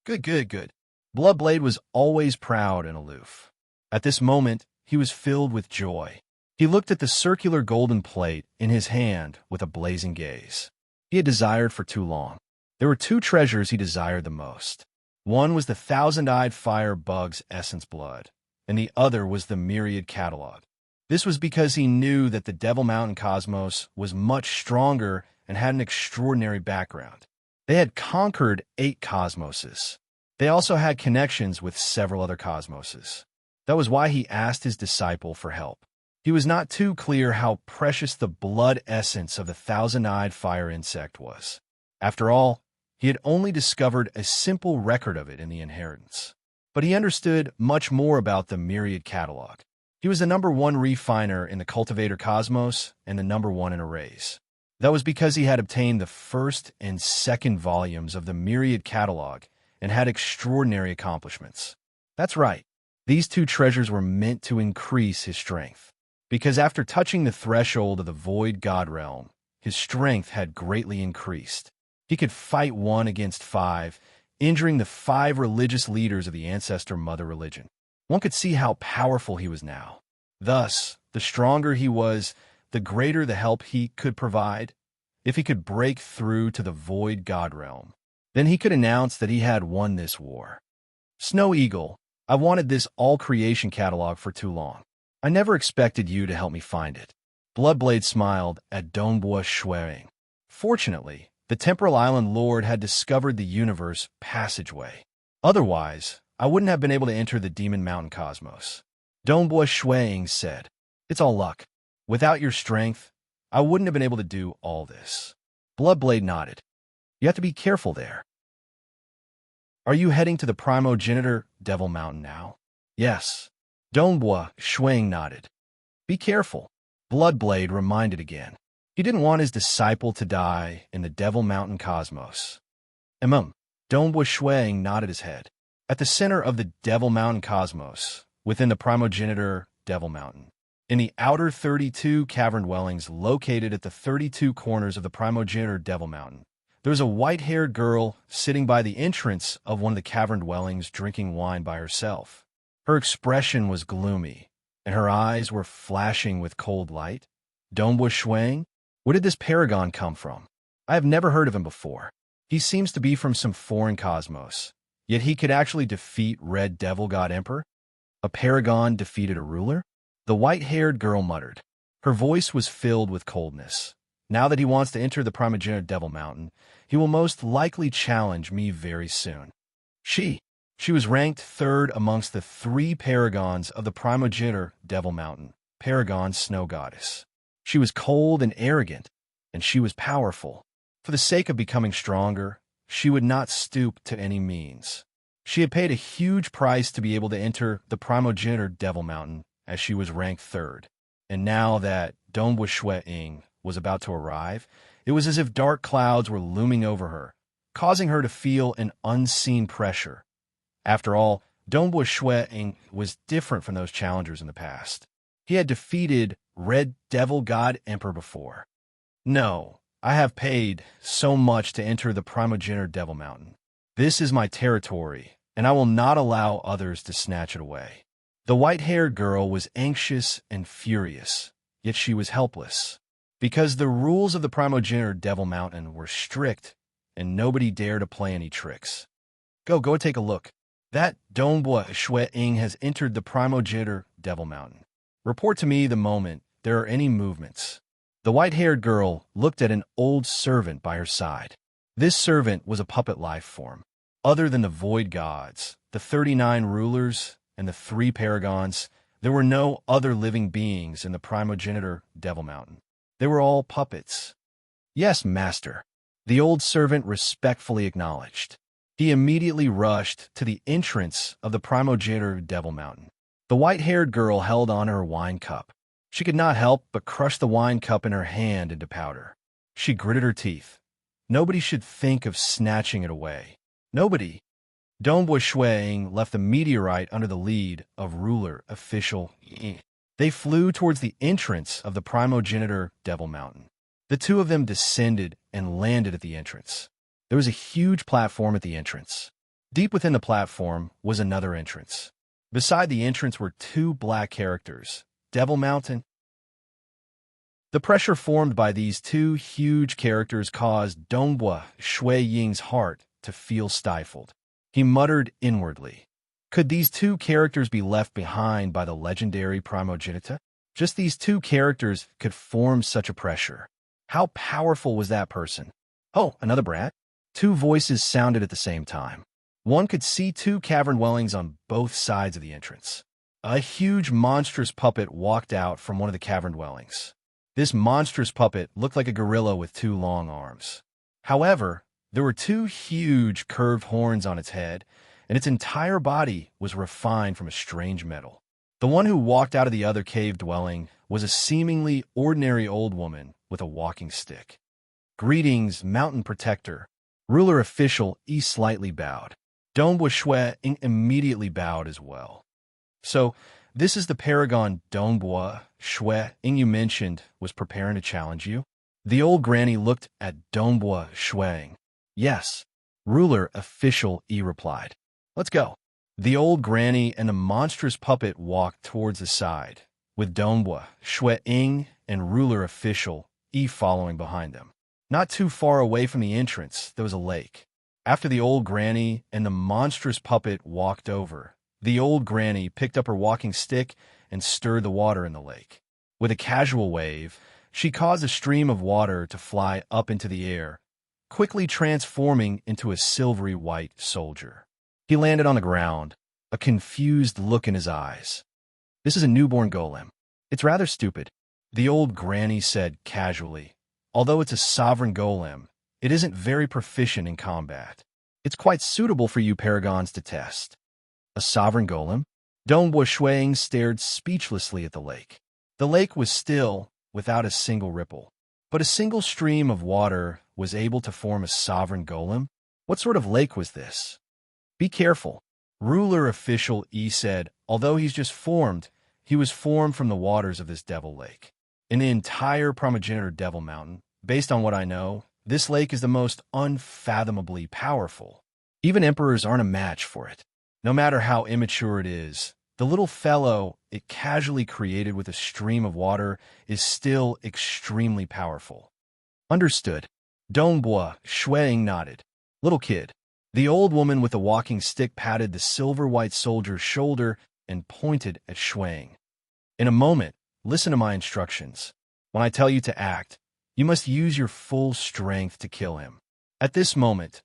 Good. Bloodblade was always proud and aloof. At this moment, he was filled with joy. He looked at the circular golden plate in his hand with a blazing gaze. He had desired for too long. There were two treasures he desired the most. One was the thousand-eyed fire bug's essence blood, and the other was the myriad catalog. This was because he knew that the Devil Mountain cosmos was much stronger and had an extraordinary background. They had conquered 8 cosmoses. They also had connections with several other cosmoses. That was why he asked his disciple for help. He was not too clear how precious the blood essence of the thousand-eyed fire insect was. After all, he had only discovered a simple record of it in the inheritance. But he understood much more about the myriad catalog. He was the #1 refiner in the cultivator cosmos and the #1 in arrays. That was because he had obtained the first and second volumes of the myriad catalog and had extraordinary accomplishments. That's right. These 2 treasures were meant to increase his strength. Because after touching the threshold of the void god realm, his strength had greatly increased. He could fight 1 against 5, injuring the 5 religious leaders of the ancestor mother religion. One could see how powerful he was now. Thus, the stronger he was, the greater the help he could provide. If he could break through to the void god realm, then he could announce that he had won this war. Snow Eagle, I wanted this all-creation catalog for too long. I never expected you to help me find it. Bloodblade smiled at Donghua Shuang. Fortunately, the Temporal Island Lord had discovered the universe passageway. Otherwise, I wouldn't have been able to enter the Demon Mountain cosmos. Donghua Shuang said, It's all luck. Without your strength, I wouldn't have been able to do all this. Bloodblade nodded. You have to be careful there. Are you heading to the primogenitor Devil Mountain now? Yes. Donghua Shuang nodded. Be careful. Bloodblade reminded again. He didn't want his disciple to die in the Devil Mountain cosmos. Donghua Shuang nodded his head. At the center of the Devil Mountain cosmos, within the primogenitor Devil Mountain, in the outer 32 cavern dwellings located at the 32 corners of the primogenitor Devil Mountain, there was a white-haired girl sitting by the entrance of one of the cavern dwellings drinking wine by herself. Her expression was gloomy, and her eyes were flashing with cold light. Donghua Shuang? Where did this paragon come from? I have never heard of him before. He seems to be from some foreign cosmos, yet he could actually defeat Red Devil God Emperor? A paragon defeated a ruler? The white-haired girl muttered. Her voice was filled with coldness. Now that he wants to enter the primogenitor Devil Mountain, he will most likely challenge me very soon. She was ranked 3rd amongst the 3 paragons of the primogenitor Devil Mountain, Paragon Snow Goddess. She was cold and arrogant, and she was powerful. For the sake of becoming stronger, she would not stoop to any means. She had paid a huge price to be able to enter the primogenitor Devil Mountain, as she was ranked 3rd. And now that Donghua Shuang was about to arrive, it was as if dark clouds were looming over her, causing her to feel an unseen pressure. After all, Donghua Shuang was different from those challengers in the past. He had defeated Red Devil God Emperor before. No, I have paid so much to enter the primogenitor Devil Mountain. This is my territory, and I will not allow others to snatch it away. The white-haired girl was anxious and furious, yet she was helpless. Because the rules of the primogenitor Devil Mountain were strict, and nobody dared to play any tricks. Go take a look. That Dongbua Shui Ying has entered the primogenitor Devil Mountain. Report to me the moment there are any movements. The white-haired girl looked at an old servant by her side. This servant was a puppet life form. Other than the void gods, the 39 rulers, and the 3 paragons, there were no other living beings in the primogenitor Devil Mountain. They were all puppets. Yes, master, the old servant respectfully acknowledged. He immediately rushed to the entrance of the primogenitor Devil Mountain. The white-haired girl held on her wine cup. She could not help but crush the wine cup in her hand into powder. She gritted her teeth. Nobody should think of snatching it away. Nobody. Dongbua Shuang left the meteorite under the lead of ruler official Ying. They flew towards the entrance of the primogenitor Devil Mountain. The two of them descended and landed at the entrance. There was a huge platform at the entrance. Deep within the platform was another entrance. Beside the entrance were 2 black characters, Devil Mountain. The pressure formed by these 2 huge characters caused Dongbua Shui Ying's heart to feel stifled. He muttered inwardly, could these 2 characters be left behind by the legendary Primogenita? Just these 2 characters could form such a pressure. How powerful was that person? Oh, another brat? 2 voices sounded at the same time. One could see 2 cavern dwellings on both sides of the entrance. A huge monstrous puppet walked out from one of the cavern dwellings. This monstrous puppet looked like a gorilla with 2 long arms. However, there were 2 huge curved horns on its head, and its entire body was refined from a strange metal. The one who walked out of the other cave dwelling was a seemingly ordinary old woman with a walking stick. Greetings, mountain protector. Ruler official E slightly bowed. Dongbua Shui immediately bowed as well. So, this is the paragon Dongbua Shui you mentioned was preparing to challenge you? The old granny looked at Dongbua Shui. Yes, ruler official E replied. Let's go. The old granny and the monstrous puppet walked towards the side, with Dongbua Shui and ruler official E following behind them. Not too far away from the entrance, there was a lake. After the old granny and the monstrous puppet walked over, the old granny picked up her walking stick and stirred the water in the lake. With a casual wave, she caused a stream of water to fly up into the air, quickly transforming into a silvery white soldier. He landed on the ground, a confused look in his eyes. This is a newborn golem. It's rather stupid, the old granny said casually. Although it's a sovereign golem, it isn't very proficient in combat. It's quite suitable for you paragons to test. A sovereign golem? Dongbua Shui stared speechlessly at the lake. The lake was still, without a single ripple. But a single stream of water was able to form a sovereign golem? What sort of lake was this? Be careful. Ruler official E said, although he's just formed, he was formed from the waters of this devil lake. In the entire primogenitor Devil Mountain, based on what I know, this lake is the most unfathomably powerful. Even emperors aren't a match for it. No matter how immature it is, the little fellow it casually created with a stream of water is still extremely powerful. Understood. Dongbua Shui nodded. Little kid. The old woman with the walking stick patted the silver white soldier's shoulder and pointed at Shui. In a moment, listen to my instructions. When I tell you to act, you must use your full strength to kill him. At this moment,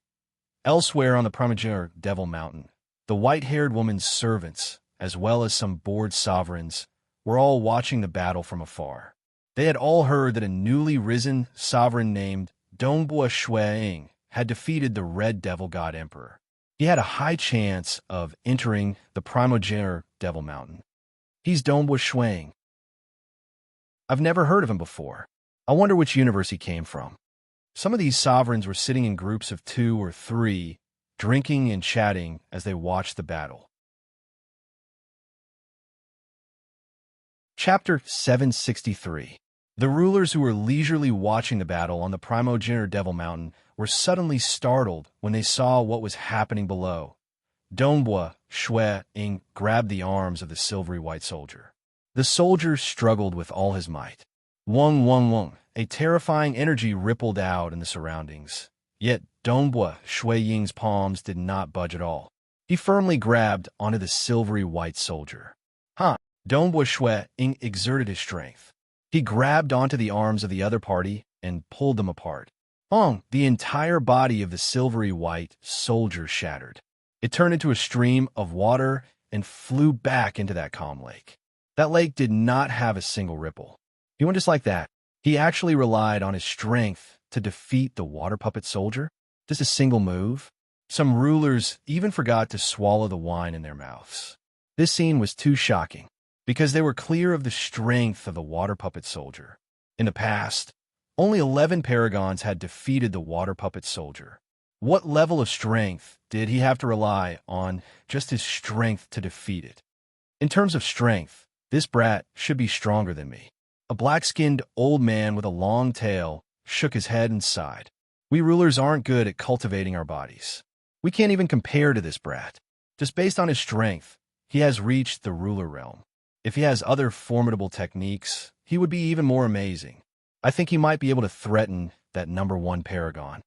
elsewhere on the primogenitor Devil Mountain, the white-haired woman's servants, as well as some bored sovereigns, were all watching the battle from afar. They had all heard that a newly risen sovereign named Dongbua Shui had defeated the Red Devil God Emperor. He had a high chance of entering the primogenitor Devil Mountain. He's Dongbua Shui. I've never heard of him before. I wonder which universe he came from. Some of these sovereigns were sitting in groups of 2 or 3, drinking and chatting as they watched the battle. Chapter 763. The rulers who were leisurely watching the battle on the primogenitor Devil Mountain were suddenly startled when they saw what was happening below. Dongbua Shui grabbed the arms of the silvery white soldier. The soldier struggled with all his might. Wung, wung, wung. A terrifying energy rippled out in the surroundings. Yet Dongbua Shui Ying's palms did not budge at all. He firmly grabbed onto the silvery white soldier. Huh. Dongbua Shui Ying exerted his strength. He grabbed onto the arms of the other party and pulled them apart. The entire body of the silvery white soldier shattered. It turned into a stream of water and flew back into that calm lake. That lake did not have a single ripple. He went just like that. He actually relied on his strength to defeat the water puppet soldier. Just a single move. Some rulers even forgot to swallow the wine in their mouths. This scene was too shocking, because they were clear of the strength of the water puppet soldier. In the past, only 11 paragons had defeated the water puppet soldier. What level of strength did he have to rely on just his strength to defeat it? In terms of strength, this brat should be stronger than me. A black-skinned old man with a long tail shook his head and sighed. We rulers aren't good at cultivating our bodies. We can't even compare to this brat. Just based on his strength, he has reached the ruler realm. If he has other formidable techniques, he would be even more amazing. I think he might be able to threaten that number 1 paragon.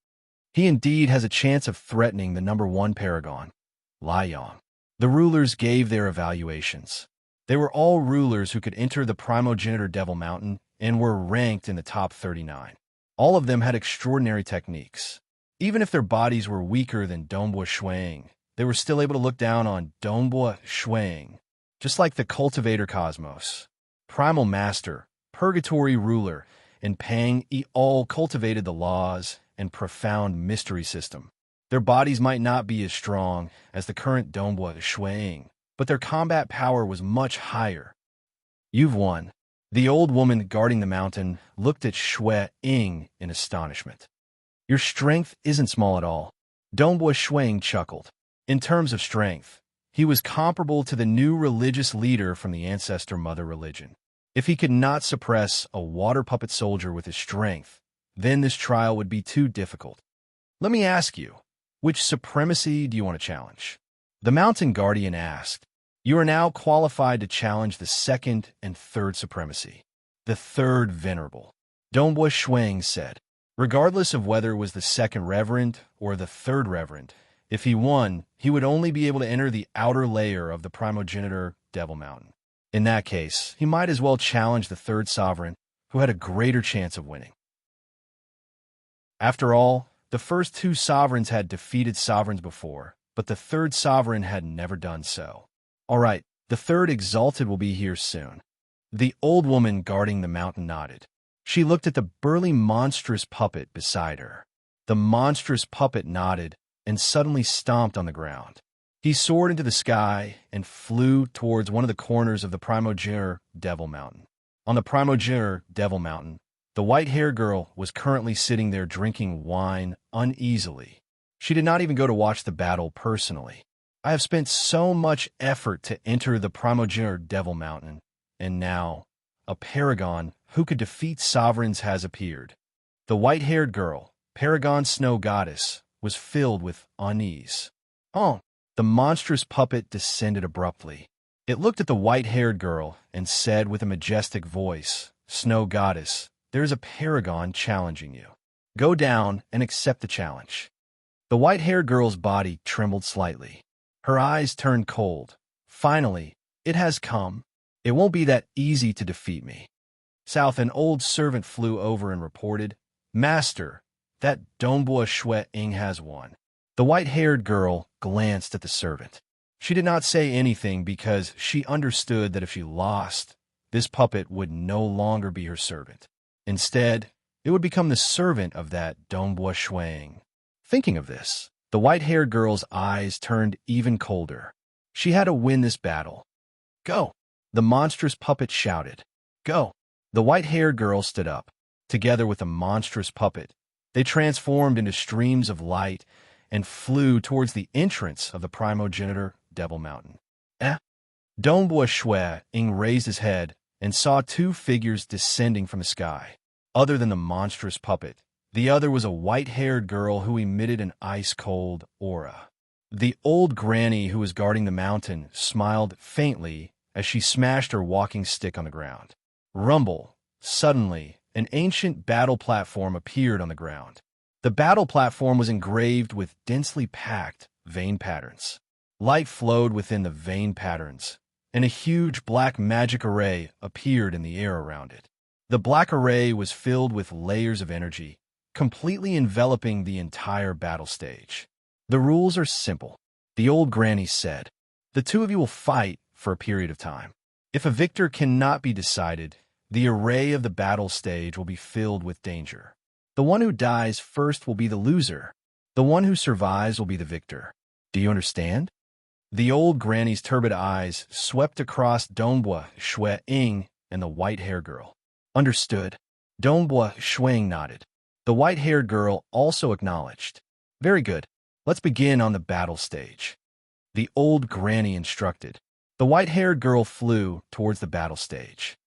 He indeed has a chance of threatening the number 1 paragon, Liang. The rulers gave their evaluations. They were all rulers who could enter the primogenitor Devil Mountain and were ranked in the top 39. All of them had extraordinary techniques. Even if their bodies were weaker than Dongbua Shuang, they were still able to look down on Dongbua Shuang. Just like the cultivator Cosmos, primal master, purgatory ruler, and Pang Yi all cultivated the laws and profound mystery system. Their bodies might not be as strong as the current Dongbua Shuang, but their combat power was much higher. You've won. The old woman guarding the mountain looked at Shui Ying in astonishment. Your strength isn't small at all. Dongbua Shuang chuckled. In terms of strength, he was comparable to the new religious leader from the ancestor mother religion. If he could not suppress a water puppet soldier with his strength, then this trial would be too difficult. Let me ask you, which supremacy do you want to challenge? The mountain guardian asked. You are now qualified to challenge the 2nd and 3rd supremacy. The 3rd venerable. Dongbua Shuang said. Regardless of whether it was the 2nd reverend or the 3rd reverend, if he won, he would only be able to enter the outer layer of the primogenitor Devil Mountain. In that case, he might as well challenge the 3rd sovereign, who had a greater chance of winning. After all, the first 2 sovereigns had defeated sovereigns before, but the 3rd sovereign had never done so. All right, the 3rd exalted will be here soon. The old woman guarding the mountain nodded. She looked at the burly monstrous puppet beside her. The monstrous puppet nodded and suddenly stomped on the ground. He soared into the sky and flew towards one of the corners of the primogenitor Devil Mountain. On the primogenitor Devil Mountain, the white-haired girl was currently sitting there drinking wine uneasily. She did not even go to watch the battle personally. I have spent so much effort to enter the primogenitor Devil Mountain, and now, a paragon who could defeat sovereigns has appeared. The white-haired girl, Paragon Snow Goddess, was filled with unease. The monstrous puppet descended abruptly. It looked at the white-haired girl and said with a majestic voice, Snow Goddess, there is a paragon challenging you. Go down and accept the challenge. The white-haired girl's body trembled slightly. Her eyes turned cold. Finally, it has come. It won't be that easy to defeat me. South, an old servant flew over and reported, Master, that Dongbua Shui Ying has won. The white-haired girl glanced at the servant. She did not say anything because she understood that if she lost, this puppet would no longer be her servant. Instead, it would become the servant of that Dongbua Shuang. Thinking of this, the white-haired girl's eyes turned even colder. She had to win this battle. Go! The monstrous puppet shouted. Go! The white-haired girl stood up. Together with the monstrous puppet, they transformed into streams of light and flew towards the entrance of the primogenitor Devil Mountain. Dongbua Shui Ying raised his head and saw 2 figures descending from the sky. Other than the monstrous puppet, the other was a white-haired girl who emitted an ice-cold aura. The old granny who was guarding the mountain smiled faintly as she smashed her walking stick on the ground. Rumble! Suddenly, an ancient battle platform appeared on the ground. The battle platform was engraved with densely packed vein patterns. Light flowed within the vein patterns, and a huge black magic array appeared in the air around it. The black array was filled with layers of energy, completely enveloping the entire battle stage. The rules are simple, the old granny said. The two of you will fight for a period of time. If a victor cannot be decided, the array of the battle stage will be filled with danger. The one who dies first will be the loser. The one who survives will be the victor. Do you understand? The old granny's turbid eyes swept across Dongbua, Shui, Ying, and the white-haired girl. Understood. Dongbua, Shui nodded. The white-haired girl also acknowledged. Very good. Let's begin on the battle stage. The old granny instructed. The white-haired girl flew towards the battle stage.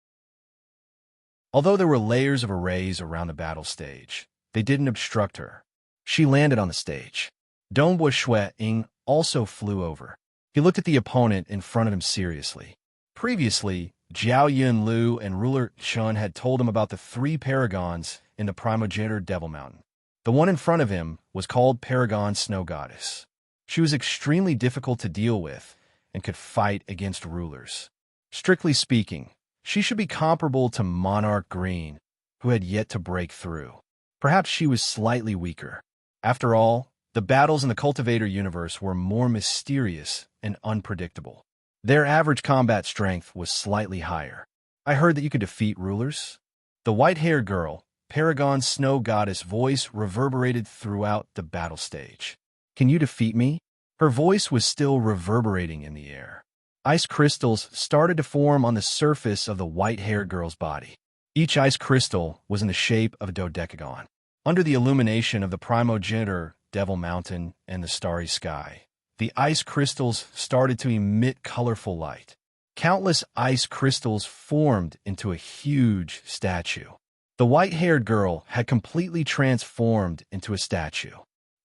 Although there were layers of arrays around the battle stage, they didn't obstruct her. She landed on the stage. Dongbua Shui Ying also flew over. He looked at the opponent in front of him seriously. Previously, Jiao Yunlu and ruler Shun had told him about the three paragons in the primogenitor Devil Mountain. The one in front of him was called Paragon Snow Goddess. She was extremely difficult to deal with and could fight against rulers. Strictly speaking, she should be comparable to Monarch Green, who had yet to break through. Perhaps she was slightly weaker. After all, the battles in the Cultivator universe were more mysterious and unpredictable. Their average combat strength was slightly higher. I heard that you could defeat rulers? The white-haired girl, Paragon Snow Goddess' voice reverberated throughout the battle stage. Can you defeat me? Her voice was still reverberating in the air. Ice crystals started to form on the surface of the white-haired girl's body. Each ice crystal was in the shape of a dodecagon. Under the illumination of the primogenitor Devil Mountain and the starry sky, the ice crystals started to emit colorful light. Countless ice crystals formed into a huge statue. The white-haired girl had completely transformed into a statue.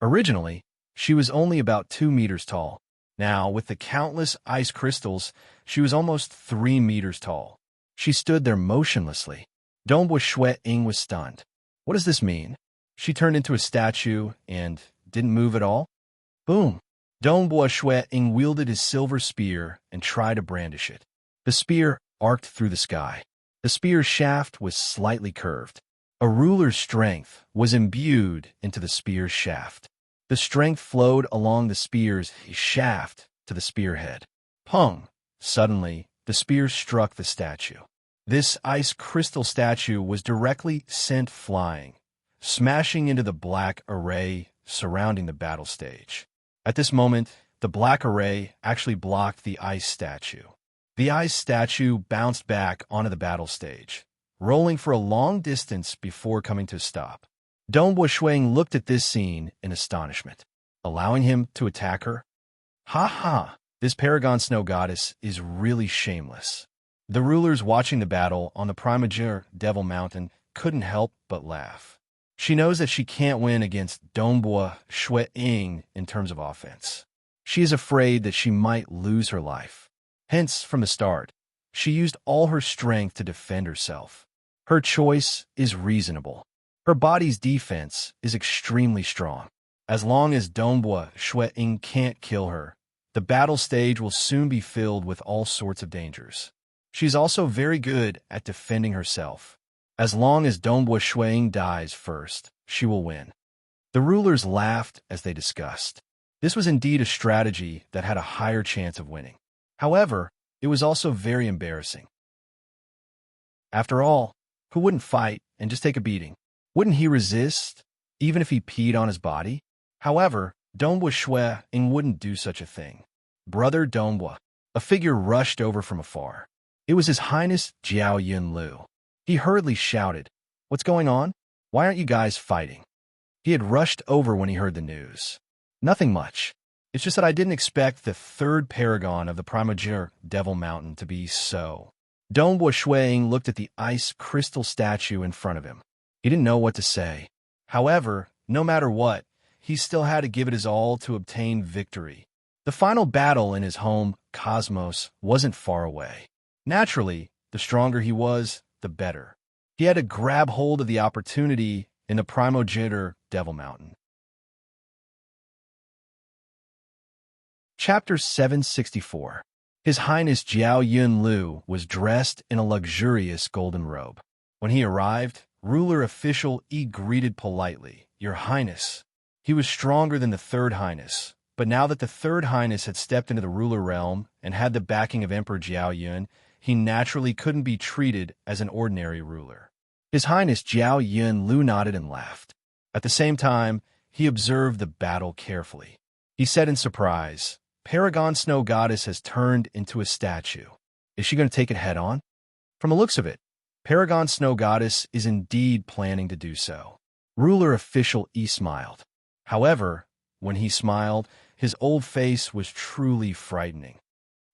Originally, she was only about 2 meters tall. Now, with the countless ice crystals, she was almost 3 meters tall. She stood there motionlessly. Dongbua Shui Ying was stunned. What does this mean? She turned into a statue and didn't move at all? Boom! Dongbua Shui Ying wielded his silver spear and tried to brandish it. The spear arced through the sky. The spear's shaft was slightly curved. A ruler's strength was imbued into the spear's shaft. The strength flowed along the spear's shaft to the spearhead. Pung! Suddenly, the spear struck the statue. This ice crystal statue was directly sent flying, smashing into the black array surrounding the battle stage. At this moment, the black array actually blocked the ice statue. The ice statue bounced back onto the battle stage, rolling for a long distance before coming to a stop. Dongbua Shui looked at this scene in astonishment, allowing him to attack her. Ha ha! This Paragon Snow Goddess is really shameless. The rulers watching the battle on the primogenitor Devil Mountain couldn't help but laugh. She knows that she can't win against Dongbua Shui Ying in terms of offense. She is afraid that she might lose her life. Hence, from the start, she used all her strength to defend herself. Her choice is reasonable. Her body's defense is extremely strong. As long as Dongbua Shui Ying can't kill her, the battle stage will soon be filled with all sorts of dangers. She's also very good at defending herself. As long as Dongbua Shui Ying dies first, she will win. The rulers laughed as they discussed. This was indeed a strategy that had a higher chance of winning. However, it was also very embarrassing. After all, who wouldn't fight and just take a beating? Wouldn't he resist, even if he peed on his body? However, Dongbua Shui Ying wouldn't do such a thing. Brother Dongbua, a figure rushed over from afar. It was His Highness Jiao Yunlu. He hurriedly shouted, "What's going on? Why aren't you guys fighting?" He had rushed over when he heard the news. Nothing much. It's just that I didn't expect the third paragon of the primogenitor Devil Mountain to be so. Dongbua Shui Ying looked at the ice crystal statue in front of him. He didn't know what to say. However, no matter what, he still had to give it his all to obtain victory. The final battle in his home, Cosmos, wasn't far away. Naturally, the stronger he was, the better. He had to grab hold of the opportunity in the primogenitor Devil Mountain. Chapter 764. His Highness Jiao Yunlu was dressed in a luxurious golden robe. When he arrived, ruler official Yi greeted politely, "Your Highness." He was stronger than the Third Highness, but now that the Third Highness had stepped into the ruler realm and had the backing of Emperor Jiao Yun, he naturally couldn't be treated as an ordinary ruler. His Highness Jiao Yunlu nodded and laughed. At the same time, he observed the battle carefully. He said in surprise, "Paragon Snow Goddess has turned into a statue. Is she going to take it head on?" From the looks of it, Paragon Snow Goddess is indeed planning to do so. Ruler official Yi smiled. However, when he smiled, his old face was truly frightening.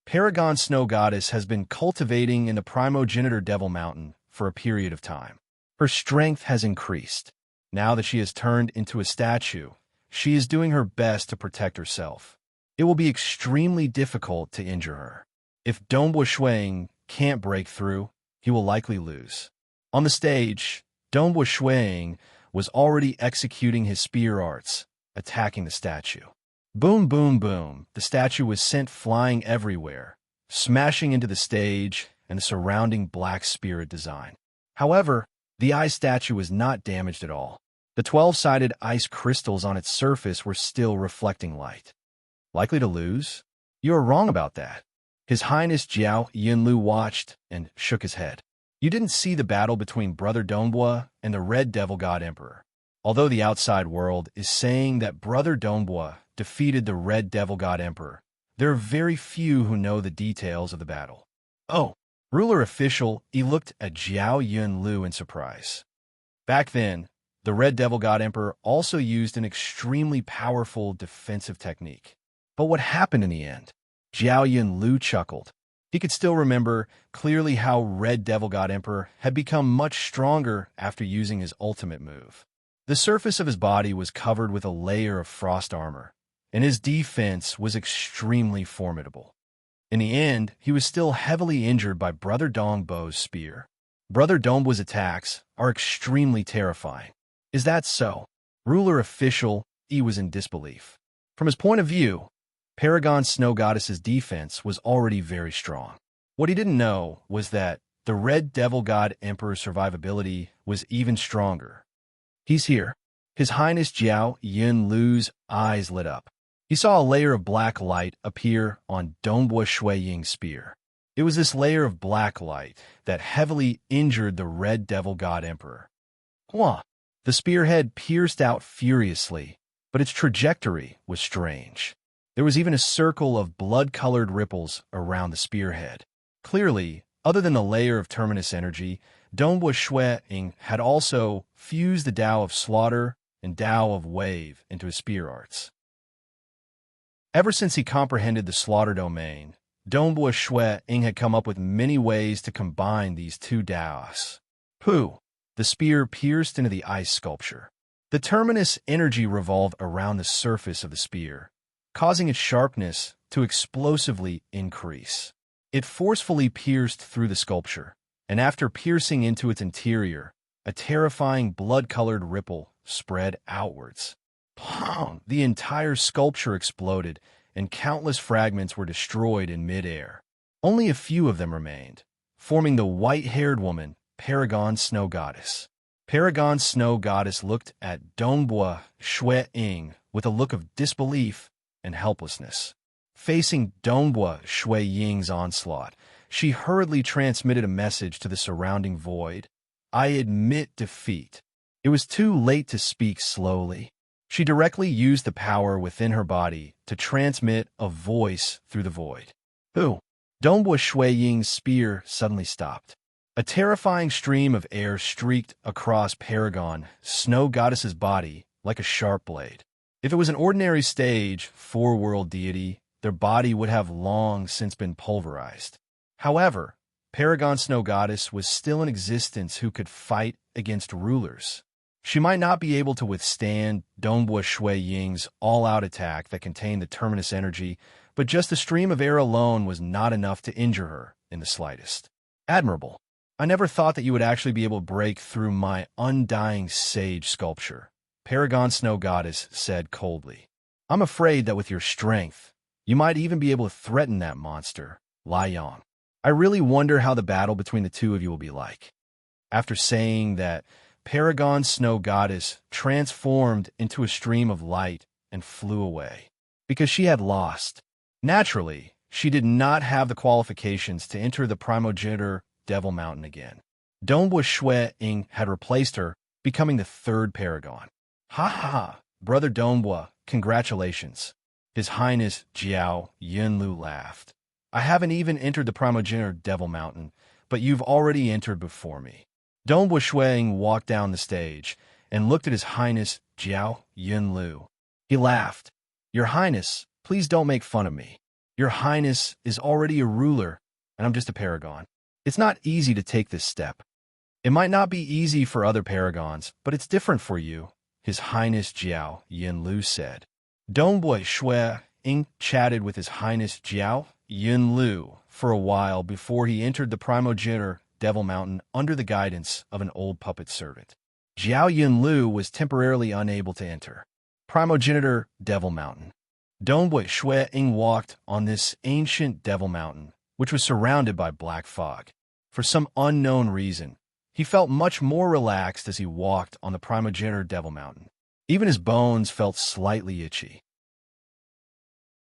Paragon Snow Goddess has been cultivating in the primogenitor Devil Mountain for a period of time. Her strength has increased. Now that she has turned into a statue, she is doing her best to protect herself. It will be extremely difficult to injure her. If Dongbua Shuang can't break through, he will likely lose. On the stage, Dongbua Shuang was already executing his spear arts, attacking the statue. Boom, boom, boom, the statue was sent flying everywhere, smashing into the stage and the surrounding black spirit design. However, the ice statue was not damaged at all. The 12-sided ice crystals on its surface were still reflecting light. Likely to lose? You are wrong about that. His Highness Jiao Yunlu watched and shook his head. You didn't see the battle between Brother Dongbua and the Red Devil God Emperor. Although the outside world is saying that Brother Dongbua defeated the Red Devil God Emperor, there are very few who know the details of the battle. Oh, ruler official, he looked at Jiao Yunlu in surprise. Back then, the Red Devil God Emperor also used an extremely powerful defensive technique. But what happened in the end? Jiao Yunlu chuckled. He could still remember clearly how Red Devil God Emperor had become much stronger after using his ultimate move. The surface of his body was covered with a layer of frost armor, and his defense was extremely formidable. In the end, he was still heavily injured by Brother Dongbo's spear. Brother Dongbo's attacks are extremely terrifying. Is that so? Ruler official Yi was in disbelief. From his point of view, Paragon Snow Goddess's defense was already very strong. What he didn't know was that the Red Devil God Emperor's survivability was even stronger. He's here. His Highness Jiao Yunlu's eyes lit up. He saw a layer of black light appear on Dongbua Shuiying's spear. It was this layer of black light that heavily injured the Red Devil God Emperor. Hua! The spearhead pierced out furiously, but its trajectory was strange. There was even a circle of blood-colored ripples around the spearhead. Clearly, other than the layer of terminus energy, Dongbua Shuiying had also fused the Tao of Slaughter and Tao of Wave into his spear arts. Ever since he comprehended the Slaughter domain, Dongbua Shuiying had come up with many ways to combine these two Taos. Pooh! The spear pierced into the ice sculpture. The terminus energy revolved around the surface of the spear, causing its sharpness to explosively increase. It forcefully pierced through the sculpture, and after piercing into its interior, a terrifying blood-colored ripple spread outwards. Pong! The entire sculpture exploded, and countless fragments were destroyed in mid-air. Only a few of them remained, forming the white-haired woman, Paragon Snow Goddess. Paragon Snow Goddess looked at Dongbua Shuiying with a look of disbelief and helplessness. Facing Dongbua Shuiying's onslaught, she hurriedly transmitted a message to the surrounding void. "I admit defeat." It was too late to speak slowly. She directly used the power within her body to transmit a voice through the void. Who? Dongbua Shuiying's spear suddenly stopped. A terrifying stream of air streaked across Paragon Snow Goddess's body like a sharp blade. If it was an ordinary stage, four-world deity, their body would have long since been pulverized. However, Paragon Snow Goddess was still in existence who could fight against rulers. She might not be able to withstand Dongbua Shuiying's all-out attack that contained the terminus energy, but just a stream of air alone was not enough to injure her in the slightest. Admirable. I never thought that you would actually be able to break through my undying sage sculpture, Paragon Snow Goddess said coldly. I'm afraid that with your strength, You might even be able to threaten that monster, Liang. I really wonder how the battle between the two of you will be like. After saying that, Paragon's snow goddess transformed into a stream of light and flew away. Because she had lost. Naturally, she did not have the qualifications to enter the primogenitor Devil Mountain again. Dongbua Shui Ying had replaced her, becoming the third paragon. Ha ha ha, Brother Dongbua, congratulations. His Highness Jiao Yunlu laughed. I haven't even entered the primogenitor Devil Mountain, but you've already entered before me. Dongbua Shui Ying walked down the stage and looked at His Highness Jiao Yunlu. He laughed. Your Highness, please don't make fun of me. Your Highness is already a ruler, and I'm just a paragon. It's not easy to take this step. It might not be easy for other paragons, but it's different for you, His Highness Jiao Yunlu said. Dongbua Shui Ying chatted with His Highness Jiao Yunlu for a while before he entered the primogenitor Devil Mountain under the guidance of an old puppet servant. Jiao Yunlu was temporarily unable to enter primogenitor Devil Mountain. Dongbua Shui Ying walked on this ancient Devil Mountain, which was surrounded by black fog. For some unknown reason, he felt much more relaxed as he walked on the primogenitor Devil Mountain. Even his bones felt slightly itchy.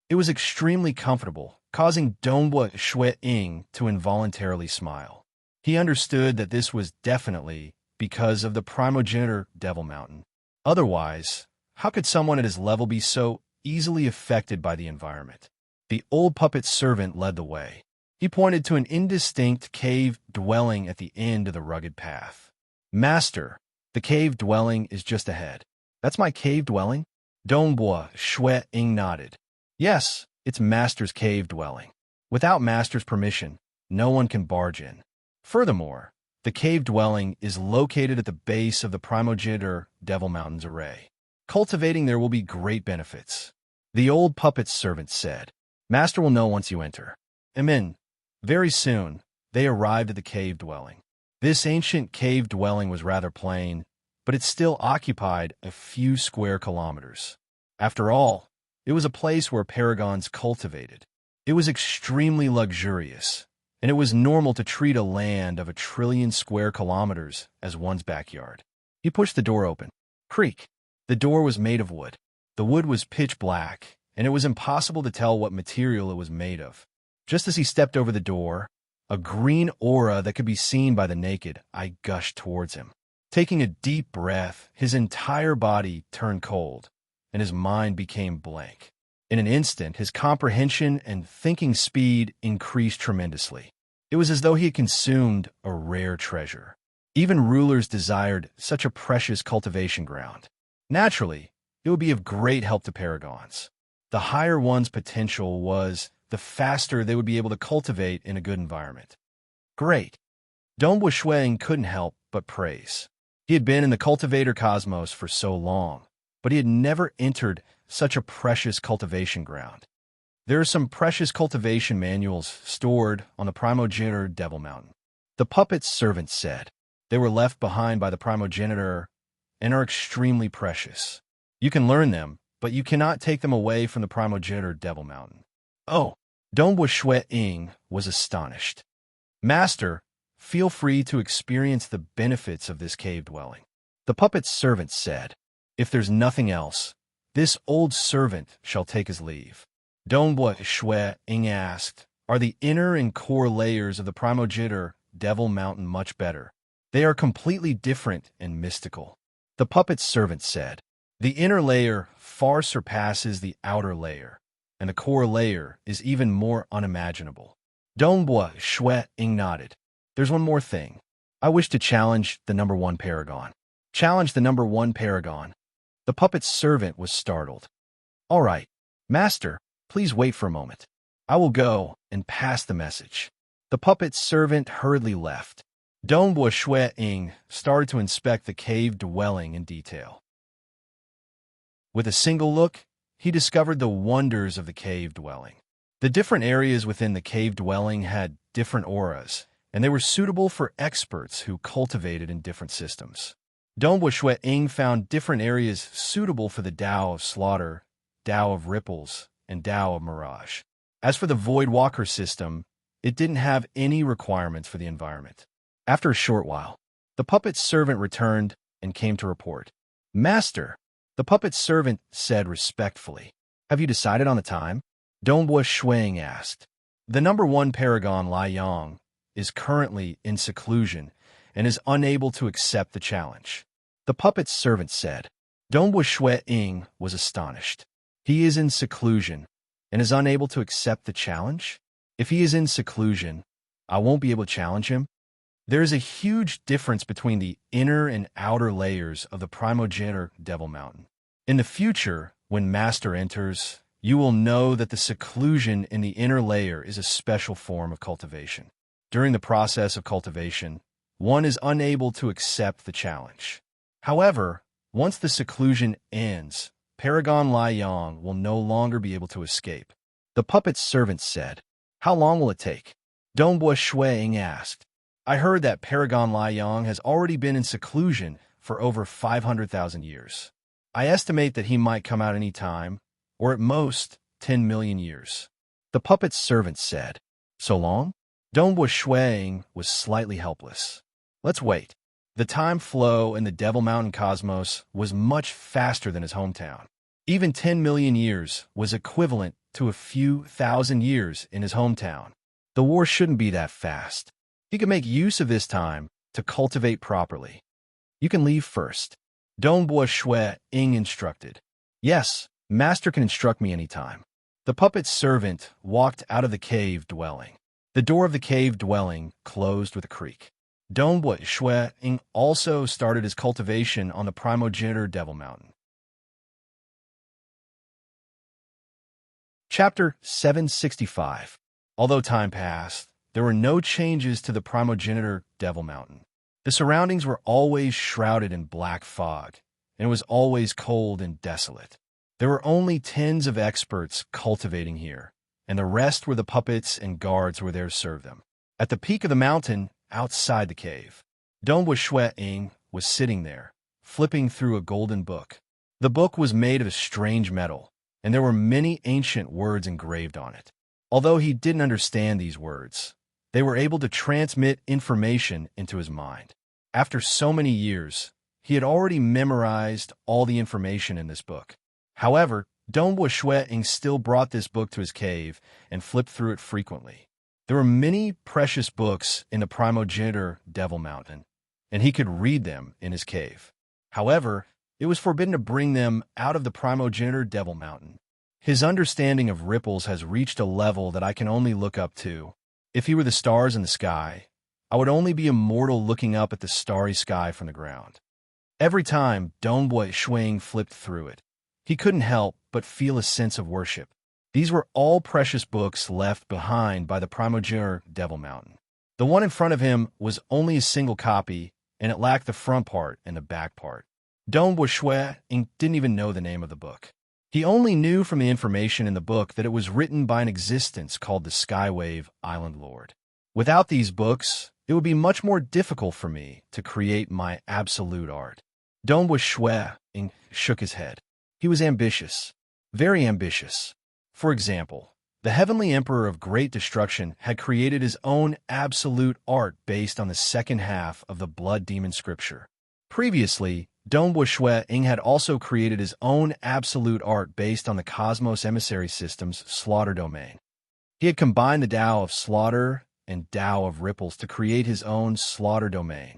It was extremely comfortable, causing Dongbua Shui Ying to involuntarily smile. He understood that this was definitely because of the primogenitor Devil Mountain. Otherwise, how could someone at his level be so easily affected by the environment? The old puppet servant led the way. He pointed to an indistinct cave dwelling at the end of the rugged path. Master, the cave dwelling is just ahead. That's my cave dwelling? Dongbua Shui Ying nodded. Yes, it's Master's cave dwelling. Without Master's permission, no one can barge in. Furthermore, the cave dwelling is located at the base of the primogenitor Devil Mountain's array. Cultivating there will be great benefits. The old puppet servant said. Master will know once you enter. Amen. Very soon, they arrived at the cave dwelling. This ancient cave dwelling was rather plain, but it still occupied a few square kilometers. After all, it was a place where paragons cultivated. It was extremely luxurious, and it was normal to treat a land of 1 trillion square kilometers as one's backyard. He pushed the door open. Creak. The door was made of wood. The wood was pitch black, and it was impossible to tell what material it was made of. Just as he stepped over the door, a green aura that could be seen by the naked eye gushed towards him. Taking a deep breath, his entire body turned cold, and his mind became blank. In an instant, his comprehension and thinking speed increased tremendously. It was as though he had consumed a rare treasure. Even rulers desired such a precious cultivation ground. Naturally, it would be of great help to paragons. The higher one's potential was, the faster they would be able to cultivate in a good environment. Great. Dongbua Shui Ying couldn't help but praise. He had been in the cultivator cosmos for so long, but he had never entered such a precious cultivation ground. There are some precious cultivation manuals stored on the primogenitor Devil Mountain. The puppet's servant said. They were left behind by the primogenitor and are extremely precious. You can learn them, but you cannot take them away from the primogenitor Devil Mountain. Oh, Dongbua Shui Ying was astonished. Master, feel free to experience the benefits of this cave dwelling. The puppet's servant said. If there's nothing else, this old servant shall take his leave. Dongbua Shui Ying asked, are the inner and core layers of the primogenitor Devil Mountain much better? They are completely different and mystical. The puppet's servant said, the inner layer far surpasses the outer layer, and the core layer is even more unimaginable. Dongbua Shui Ying nodded. There's one more thing. I wish to challenge the number 1 paragon. Challenge the number 1 paragon. The puppet's servant was startled. All right, Master, please wait for a moment. I will go and pass the message. The puppet's servant hurriedly left. Dongbua Shui Ying started to inspect the cave dwelling in detail. With a single look, he discovered the wonders of the cave dwelling. The different areas within the cave dwelling had different auras, and they were suitable for experts who cultivated in different systems. Dongbua Shui Ying found different areas suitable for the Tao of Slaughter, Tao of Ripples, and Tao of mirage. As for the Void Walker system, it didn't have any requirements for the environment. After a short while, the puppet's servant returned and came to report. "Master," the puppet's servant said respectfully, "have you decided on the time?" Dongbua Shuang asked. "The number 1 paragon Lai Yang is currently in seclusion and is unable to accept the challenge," the puppet's servant said. Dongbua Shuang was astonished. "He is in seclusion and is unable to accept the challenge? If he is in seclusion, I won't be able to challenge him?" There is a huge difference between the inner and outer layers of the primogenitor Devil Mountain. In the future, when Master enters, you will know that the seclusion in the inner layer is a special form of cultivation. During the process of cultivation, one is unable to accept the challenge. However, once the seclusion ends, Paragon Lai Yang will no longer be able to escape. The puppet's servant said. "How long will it take?" Dongbua Shuang asked. "I heard that Paragon Lai Yang has already been in seclusion for over 500,000 years. I estimate that he might come out any time, or at most 10 million years." The puppet's servant said. "So long?" Dongbua Shuang was slightly helpless. "Let's wait." The time flow in the Devil Mountain cosmos was much faster than his hometown. Even 10 million years was equivalent to a few thousand years in his hometown. The war shouldn't be that fast. He could make use of this time to cultivate properly. "You can leave first," Dongbua Shuang instructed. "Yes, Master can instruct me anytime." The puppet's servant walked out of the cave dwelling. The door of the cave dwelling closed with a creak. Dongbua Shuang also started his cultivation on the primogenitor Devil Mountain. Chapter 765. Although time passed, there were no changes to the primogenitor Devil Mountain. The surroundings were always shrouded in black fog, and it was always cold and desolate. There were only tens of experts cultivating here, and the rest were the puppets and guards who were there to serve them. At the peak of the mountain, outside the cave, Dongbua Shuang was sitting there, flipping through a golden book. The book was made of a strange metal, and there were many ancient words engraved on it. Although he didn't understand these words, they were able to transmit information into his mind. After so many years, he had already memorized all the information in this book. However, Dongbua Shuang still brought this book to his cave and flipped through it frequently. There were many precious books in the primogenitor Devil Mountain, and he could read them in his cave. However, it was forbidden to bring them out of the primogenitor Devil Mountain. His understanding of ripples has reached a level that I can only look up to. If he were the stars in the sky, I would only be a mortal looking up at the starry sky from the ground. Every time Dongbua Shuang flipped through it, he couldn't help but feel a sense of worship. These were all precious books left behind by the primogenitor Devil Mountain. The one in front of him was only a single copy, and it lacked the front part and the back part. Dongbua Shuang didn't even know the name of the book. He only knew from the information in the book that it was written by an existence called the Skywave Island Lord. Without these books, it would be much more difficult for me to create my absolute art. Dongbua Shuang shook his head. He was ambitious, very ambitious. For example, the Heavenly Emperor of Great Destruction had created his own absolute art based on the second half of the Blood Demon scripture. Previously, Dongbua Shuang had also created his own absolute art based on the Cosmos Emissary System's Slaughter Domain. He had combined the Tao of Slaughter and Tao of Ripples to create his own Slaughter Domain.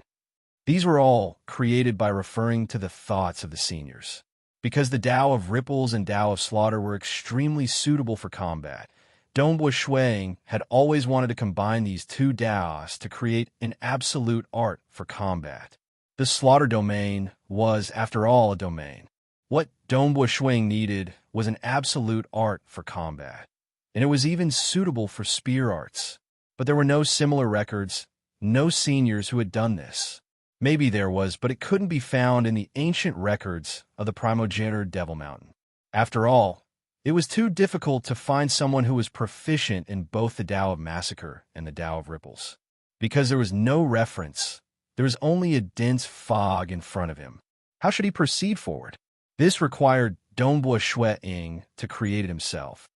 These were all created by referring to the thoughts of the seniors. Because the Tao of Ripples and Tao of Slaughter were extremely suitable for combat, Dongbua Shuang had always wanted to combine these two Taos to create an absolute art for combat. The Slaughter Domain was, after all, a domain. What Dongbua Shuang needed was an absolute art for combat, and it was even suitable for spear arts. But there were no similar records, no seniors who had done this. Maybe there was, but it couldn't be found in the ancient records of the primogenitor Devil Mountain. After all, it was too difficult to find someone who was proficient in both the Tao of Massacre and the Tao of Ripples. Because there was no reference, there was only a dense fog in front of him. How should he proceed forward? This required Dongbua Shuang to create it himself.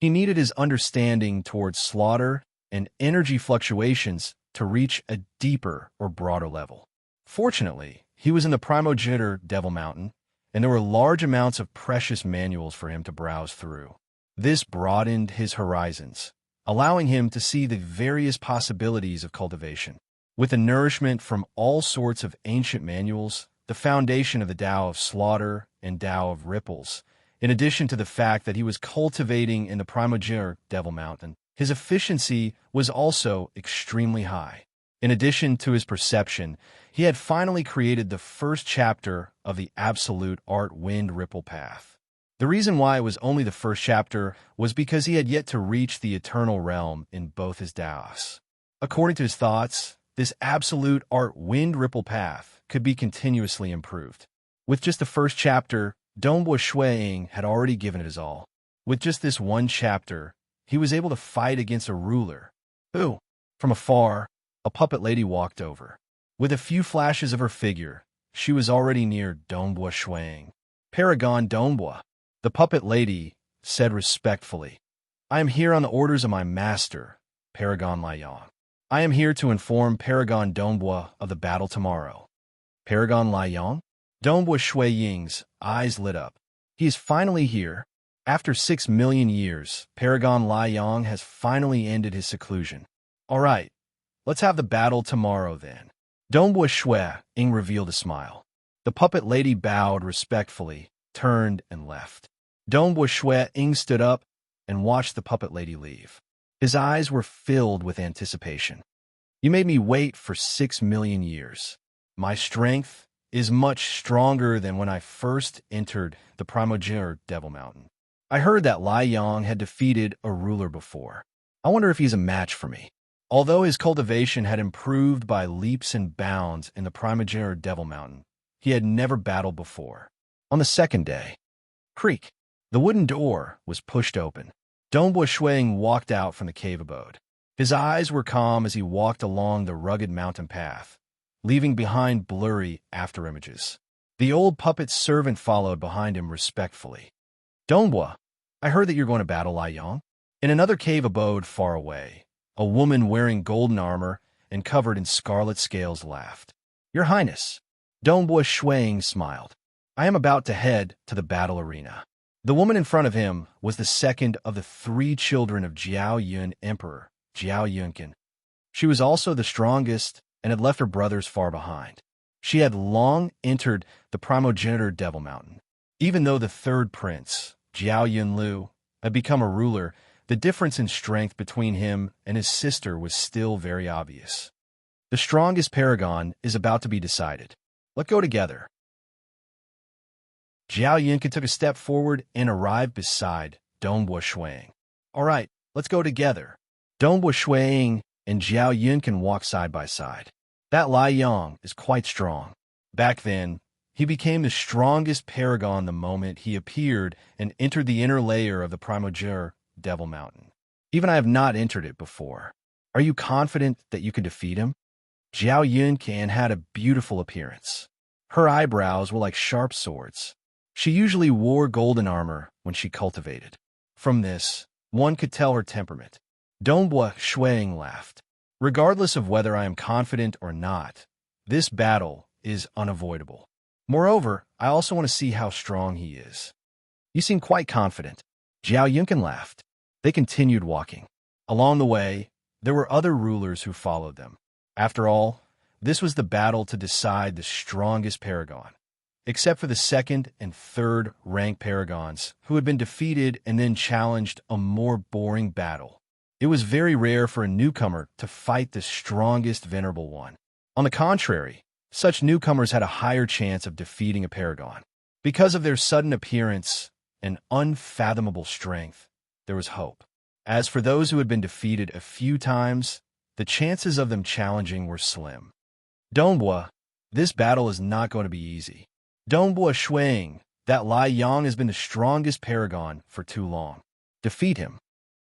He needed his understanding towards slaughter and energy fluctuations to reach a deeper or broader level. Fortunately, he was in the primogenitor Devil Mountain, and there were large amounts of precious manuals for him to browse through. This broadened his horizons, allowing him to see the various possibilities of cultivation. With the nourishment from all sorts of ancient manuals, the foundation of the Tao of Slaughter and Tao of Ripples, in addition to the fact that he was cultivating in the primogenitor Devil Mountain, his efficiency was also extremely high. In addition to his perception, he had finally created the first chapter of the Absolute Art Wind Ripple Path. The reason why it was only the first chapter was because he had yet to reach the eternal realm in both his Taos. According to his thoughts, this Absolute Art Wind Ripple Path could be continuously improved. With just the first chapter, Dongbua Shuiying had already given it his all. With just this one chapter, he was able to fight against a ruler who, from afar, a puppet lady walked over. With a few flashes of her figure, she was already near Dongbua Shuiying. "Paragon Dongbua," the puppet lady said respectfully. "I am here on the orders of my master, Paragon Laiyang. I am here to inform Paragon Dongbua of the battle tomorrow." "Paragon Laiyang?" Dongbua Shuiying's eyes lit up. "He is finally here. After 6 million years, Paragon Laiyang has finally ended his seclusion. All right, let's have the battle tomorrow then." Dongbua Shuiying revealed a smile. The puppet lady bowed respectfully, turned, and left. Dongbua Shuiying stood up and watched the puppet lady leave. His eyes were filled with anticipation. "You made me wait for 6 million years. My strength is much stronger than when I first entered the primogenitor Devil Mountain. I heard that Laiyang had defeated a ruler before. I wonder if he's a match for me." Although his cultivation had improved by leaps and bounds in the primogenitor Devil Mountain, he had never battled before. On the second day, creak, the wooden door was pushed open. Dongbua Shuiying walked out from the cave abode. His eyes were calm as he walked along the rugged mountain path, leaving behind blurry afterimages. The old puppet servant followed behind him respectfully. "Dongbua, I heard that you're going to battle Laiyang." In another cave abode far away, a woman wearing golden armor and covered in scarlet scales laughed. "Your Highness." Dongbua Shuiying smiled. "I am about to head to the battle arena." The woman in front of him was the second of the 3 children of Jiao Yun Emperor, Jiao Yunkin. She was also the strongest and had left her brothers far behind. She had long entered the primogenitor Devil Mountain. Even though the third prince, Jiao Yunlu, had become a ruler, the difference in strength between him and his sister was still very obvious. The strongest paragon is about to be decided. Let's go together. Jiao Yunkin took a step forward and arrived beside Dongbua Shuiying. "All right, let's go together." Dongbua Shuiying and Jiao Yunkin walked side by side. "That Laiyang is quite strong." Back then, he became the strongest paragon the moment he appeared and entered the inner layer of the primogenitor Devil Mountain. "Even I have not entered it before. Are you confident that you can defeat him?" Jiao Yunkin had a beautiful appearance. Her eyebrows were like sharp swords. She usually wore golden armor when she cultivated. From this, one could tell her temperament. Dongbua Shuiying laughed. "Regardless of whether I am confident or not, this battle is unavoidable. Moreover, I also want to see how strong he is." "You seem quite confident." Jiao Yunkin laughed. They continued walking. Along the way, there were other rulers who followed them. After all, this was the battle to decide the strongest paragon. Except for the second and third rank paragons, who had been defeated and then challenged a more boring battle. It was very rare for a newcomer to fight the strongest venerable one. On the contrary, such newcomers had a higher chance of defeating a paragon. Because of their sudden appearance and unfathomable strength, there was hope. As for those who had been defeated a few times, the chances of them challenging were slim. "Dongbua, this battle is not going to be easy." "Dongbua Shuiying, that Laiyang has been the strongest paragon for too long. Defeat him."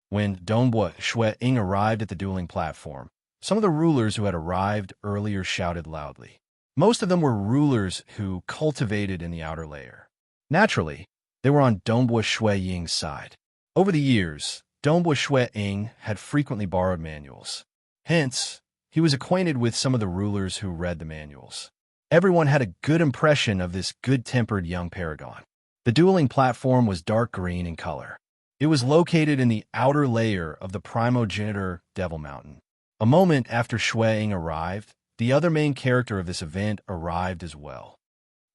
When Dongbua Shuiying arrived at the dueling platform, some of the rulers who had arrived earlier shouted loudly. Most of them were rulers who cultivated in the outer layer. Naturally, they were on Dongbua Shuiying's side. Over the years, Dongbua Shui Ying had frequently borrowed manuals. Hence, he was acquainted with some of the rulers who read the manuals. Everyone had a good impression of this good-tempered young paragon. The dueling platform was dark green in color. It was located in the outer layer of the primogenitor Devil Mountain. A moment after Shui Ying arrived, the other main character of this event arrived as well.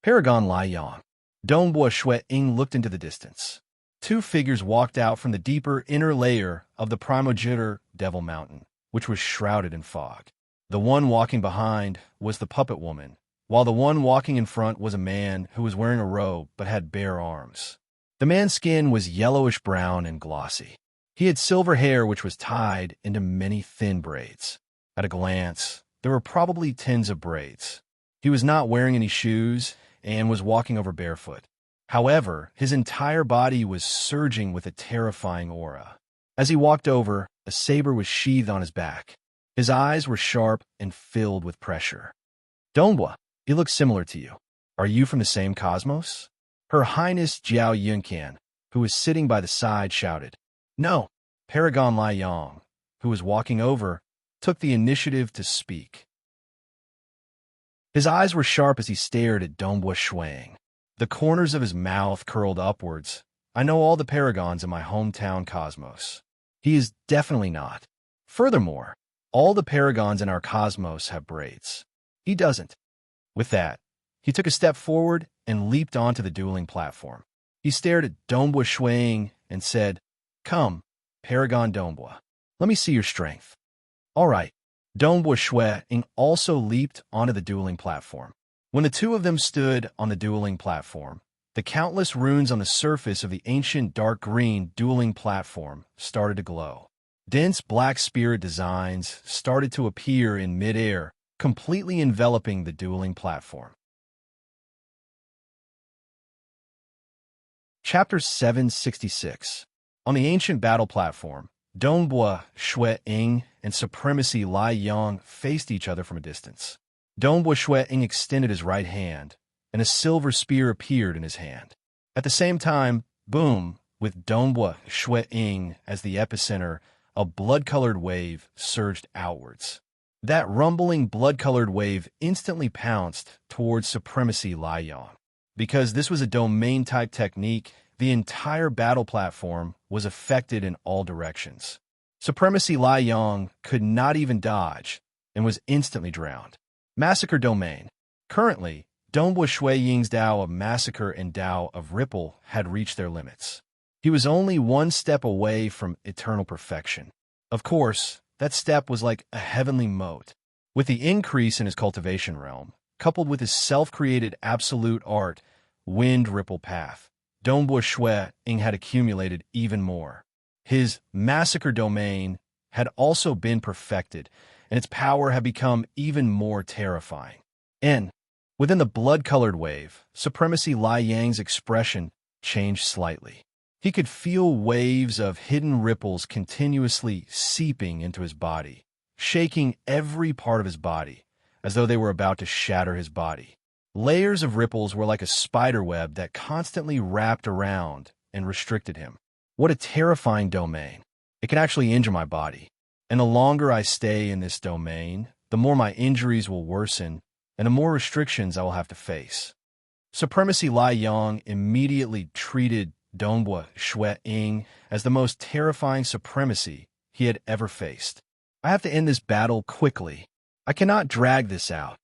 Paragon Lai Yang. Dongbua Shui Ying looked into the distance. Two figures walked out from the deeper inner layer of the primogenitor Devil Mountain, which was shrouded in fog. The one walking behind was the puppet woman, while the one walking in front was a man who was wearing a robe but had bare arms. The man's skin was yellowish-brown and glossy. He had silver hair which was tied into many thin braids. At a glance, there were probably tens of braids. He was not wearing any shoes and was walking over barefoot. However, his entire body was surging with a terrifying aura. As he walked over, a saber was sheathed on his back. His eyes were sharp and filled with pressure. Dongbua, he looks similar to you. Are you from the same cosmos? Her Highness Jiao Yuncan, who was sitting by the side, shouted. No. Paragon Lai Yang, who was walking over, took the initiative to speak. His eyes were sharp as he stared at Dongbua Shui Ying. The corners of his mouth curled upwards. I know all the paragons in my hometown cosmos. He is definitely not. Furthermore, all the paragons in our cosmos have braids. He doesn't. With that, he took a step forward and leaped onto the dueling platform. He stared at Dongbua Shui Ying and said, Come, Paragon Dongbua, let me see your strength. All right. Dongbua Shui Ying also leaped onto the dueling platform. When the two of them stood on the dueling platform, the countless runes on the surface of the ancient dark green dueling platform started to glow. Dense black spirit designs started to appear in midair, completely enveloping the dueling platform. Chapter 766. On the ancient battle platform, Dongbua Shui Ying and Supremacy Lai Yang faced each other from a distance. Dongbua Shui Ying extended his right hand, and a silver spear appeared in his hand. At the same time, boom, with Dongbua Shui Ying as the epicenter, a blood-colored wave surged outwards. That rumbling blood-colored wave instantly pounced towards Supremacy Lai Yang. Because this was a domain-type technique, the entire battle platform was affected in all directions. Supremacy Lai Yang could not even dodge and was instantly drowned. Massacre Domain. Currently, Dongbua Shui Ying's Tao of Massacre and Tao of Ripple had reached their limits. He was only one step away from eternal perfection. Of course, that step was like a heavenly moat. With the increase in his cultivation realm, coupled with his self-created absolute art, Wind Ripple Path, Dongbua Shui Ying had accumulated even more. His Massacre Domain had also been perfected, and its power had become even more terrifying. And, within the blood-colored wave, Supremacy Lai Yang's expression changed slightly. He could feel waves of hidden ripples continuously seeping into his body, shaking every part of his body, as though they were about to shatter his body. Layers of ripples were like a spider web that constantly wrapped around and restricted him. What a terrifying domain. It can actually injure my body. And the longer I stay in this domain, the more my injuries will worsen, and the more restrictions I will have to face. Supremacy Lai Yang immediately treated Dongbua Shui Ying as the most terrifying supremacy he had ever faced. I have to end this battle quickly. I cannot drag this out.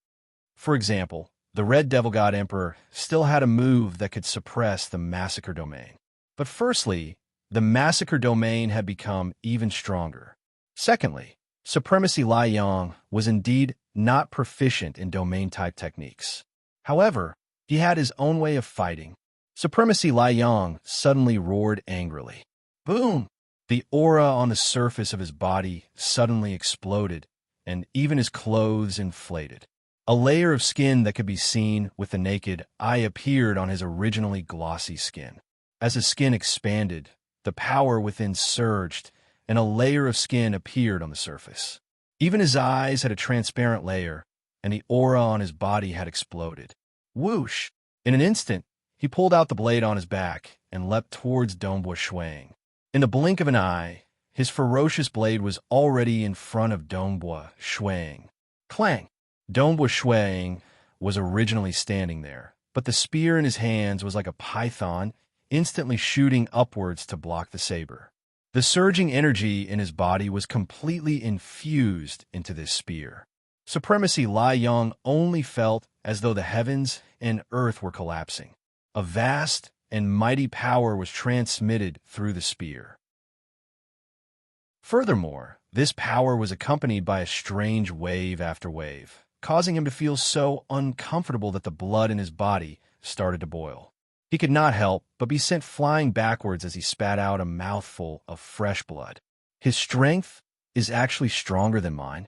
For example, the Red Devil God Emperor still had a move that could suppress the Massacre Domain. But firstly, the Massacre Domain had become even stronger. Secondly, Supremacy Lai Yang was indeed not proficient in domain-type techniques. However, he had his own way of fighting. Supremacy Lai Yang suddenly roared angrily. Boom! The aura on the surface of his body suddenly exploded, and even his clothes inflated. A layer of skin that could be seen with the naked eye appeared on his originally glossy skin. As his skin expanded, the power within surged, and a layer of skin appeared on the surface. Even his eyes had a transparent layer, and the aura on his body had exploded. Whoosh! In an instant, he pulled out the blade on his back and leapt towards Dongbua Shui Ying. In the blink of an eye, his ferocious blade was already in front of Dongbua Shuang. Clang! Dongbua Shuang was originally standing there, but the spear in his hands was like a python, instantly shooting upwards to block the saber. The surging energy in his body was completely infused into this spear. Supremacy Lai Yong only felt as though the heavens and earth were collapsing. A vast and mighty power was transmitted through the spear. Furthermore, this power was accompanied by a strange wave after wave, causing him to feel so uncomfortable that the blood in his body started to boil. He could not help but be sent flying backwards as he spat out a mouthful of fresh blood. His strength is actually stronger than mine.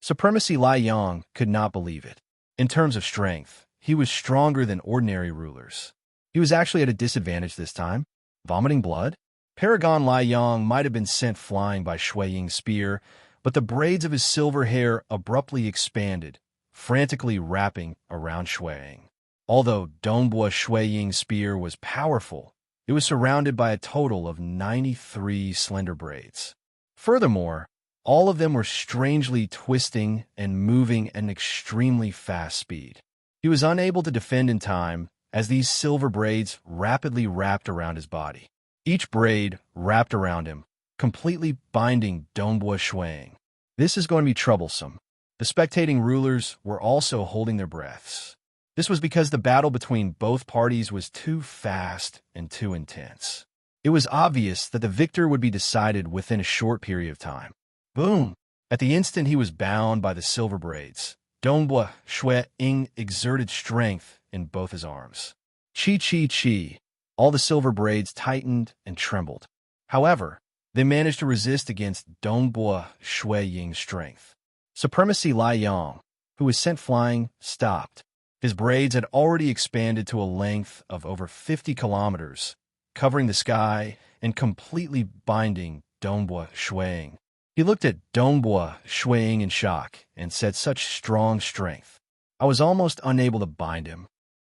Supremacy Lai Yong could not believe it. In terms of strength, he was stronger than ordinary rulers. He was actually at a disadvantage this time. Vomiting blood? Paragon Lai Yong might have been sent flying by Shui Ying's spear, but the braids of his silver hair abruptly expanded, frantically wrapping around Shui Ying. Although Dongbua Shui Ying's spear was powerful, it was surrounded by a total of 93 slender braids. Furthermore, all of them were strangely twisting and moving at an extremely fast speed. He was unable to defend in time as these silver braids rapidly wrapped around his body. Each braid wrapped around him, completely binding Dongbua Shuang. This is going to be troublesome. The spectating rulers were also holding their breaths. This was because the battle between both parties was too fast and too intense. It was obvious that the victor would be decided within a short period of time. Boom! At the instant he was bound by the silver braids, Dongbua Shuang exerted strength in both his arms. Chi chi chi! All the silver braids tightened and trembled. However, they managed to resist against Dongbua Shui Ying's strength. Supremacy Lai Yong, who was sent flying, stopped. His braids had already expanded to a length of over 50 kilometers, covering the sky and completely binding Dongbua Shuang. He looked at Dongbua Shuang in shock and said, "Such strong strength. I was almost unable to bind him.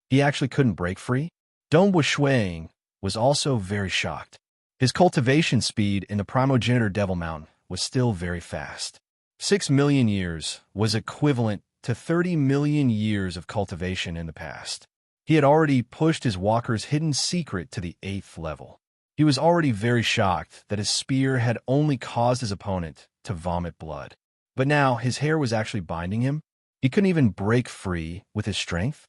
He actually couldn't break free?" Dongbua Shuang was also very shocked. His cultivation speed in the primogenitor Devil Mountain was still very fast. 6 million years was equivalent to 30 million years of cultivation in the past. He had already pushed his walker's hidden secret to the 8th level. He was already very shocked that his spear had only caused his opponent to vomit blood. But now his hair was actually binding him. He couldn't even break free with his strength.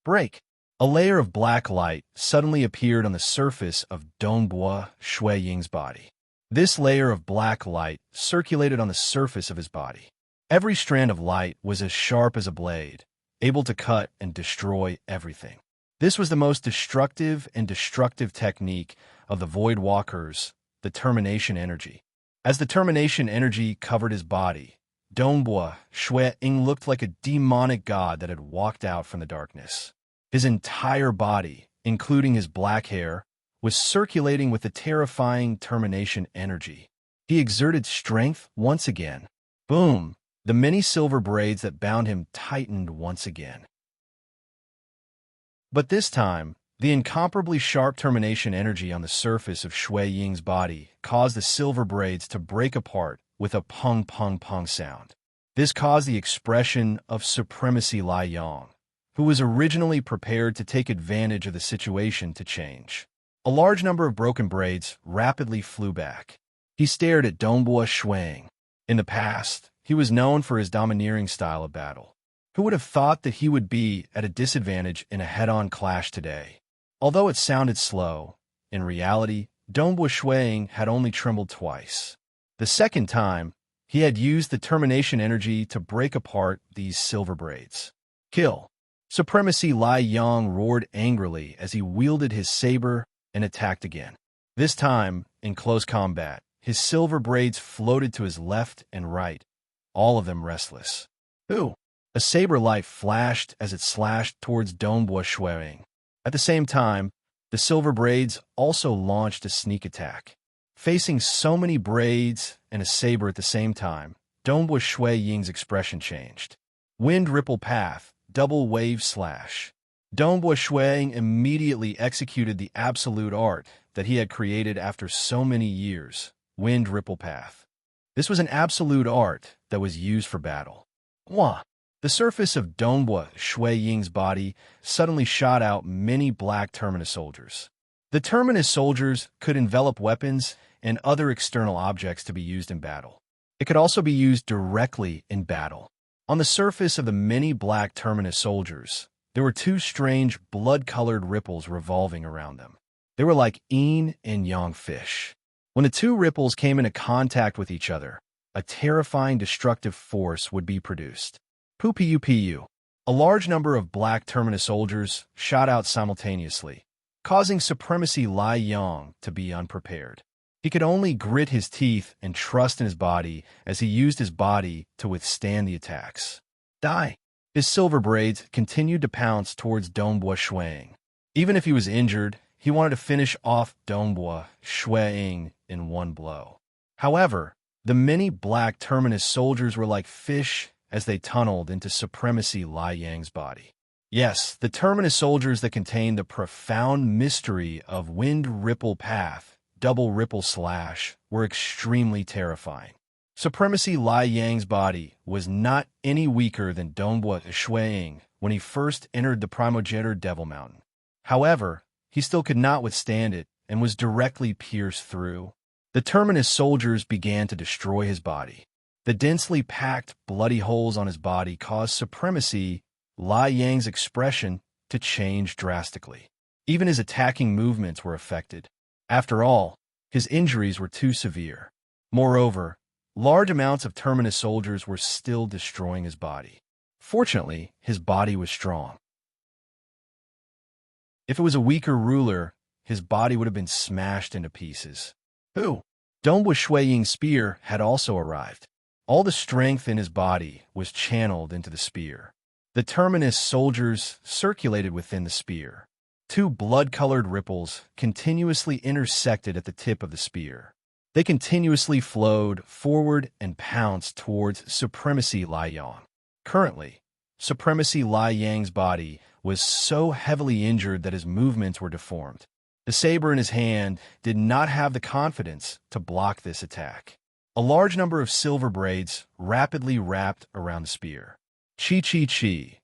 Break! A layer of black light suddenly appeared on the surface of Dongbua Shui Ying's body. This layer of black light circulated on the surface of his body. Every strand of light was as sharp as a blade, able to cut and destroy everything. This was the most destructive technique of the Void Walkers, the termination energy. As the termination energy covered his body, Dongbua Shui Ying looked like a demonic god that had walked out from the darkness. His entire body, including his black hair, was circulating with the terrifying termination energy. He exerted strength once again. Boom! The many silver braids that bound him tightened once again. But this time, the incomparably sharp termination energy on the surface of Shui Ying's body caused the silver braids to break apart with a pung-pung-pung sound. This caused the expression of Supremacy Lai Yong, who was originally prepared to take advantage of the situation, to change. A large number of broken braids rapidly flew back. He stared at Dongbua Shuang. In the past, he was known for his domineering style of battle. Who would have thought that he would be at a disadvantage in a head-on clash today? Although it sounded slow, in reality, Dongbua Shuang had only trembled twice. The second time, he had used the termination energy to break apart these silver braids. Kill! Supremacy Lai Yong roared angrily as he wielded his saber and attacked again. This time, in close combat, his silver braids floated to his left and right, all of them restless. Ooh! A saber light flashed as it slashed towards Dongbua Shuang. At the same time, the silver braids also launched a sneak attack. Facing so many braids and a saber at the same time, Dongbua Shui Ying's expression changed. Wind ripple path, double wave slash. Dongbua Shuang immediately executed the absolute art that he had created after so many years, Wind Ripple Path. This was an absolute art that was used for battle. Wah! The surface of Dongbua Shui Ying's body suddenly shot out many black Terminus soldiers. The Terminus soldiers could envelop weapons and other external objects to be used in battle. It could also be used directly in battle. On the surface of the many black Terminus soldiers, there were two strange blood-colored ripples revolving around them. They were like yin and yang fish. When the two ripples came into contact with each other, a terrifying destructive force would be produced. Pu. A large number of black Terminus soldiers shot out simultaneously, causing Supremacy Lai Yang to be unprepared. He could only grit his teeth and trust in his body as he used his body to withstand the attacks. Die! His silver braids continued to pounce towards Dongbua Shuang. Even if he was injured, he wanted to finish off Dongbua Shuang in one blow. However, the many black Terminus soldiers were like fish as they tunneled into Supremacy Lai Yang's body. Yes, the Terminus soldiers that contained the profound mystery of Wind Ripple Path, Double Ripple Slash, were extremely terrifying. Supremacy Lai Yang's body was not any weaker than Dongbua Shuang when he first entered the primogenitor Devil Mountain. However, he still could not withstand it and was directly pierced through. The Terminus soldiers began to destroy his body. The densely packed, bloody holes on his body caused Supremacy Lai Yang's expression to change drastically. Even his attacking movements were affected. After all, his injuries were too severe. Moreover, large amounts of Terminus soldiers were still destroying his body. Fortunately, his body was strong. If it was a weaker ruler, his body would have been smashed into pieces. Dongbua Shui Ying's spear had also arrived. All the strength in his body was channeled into the spear. The Terminus soldiers circulated within the spear. Two blood-colored ripples continuously intersected at the tip of the spear. They continuously flowed forward and pounced towards Supremacy Lai Yang. Currently, Supremacy Lai Yang's body was so heavily injured that his movements were deformed. The saber in his hand did not have the confidence to block this attack. A large number of silver braids rapidly wrapped around the spear. Chi.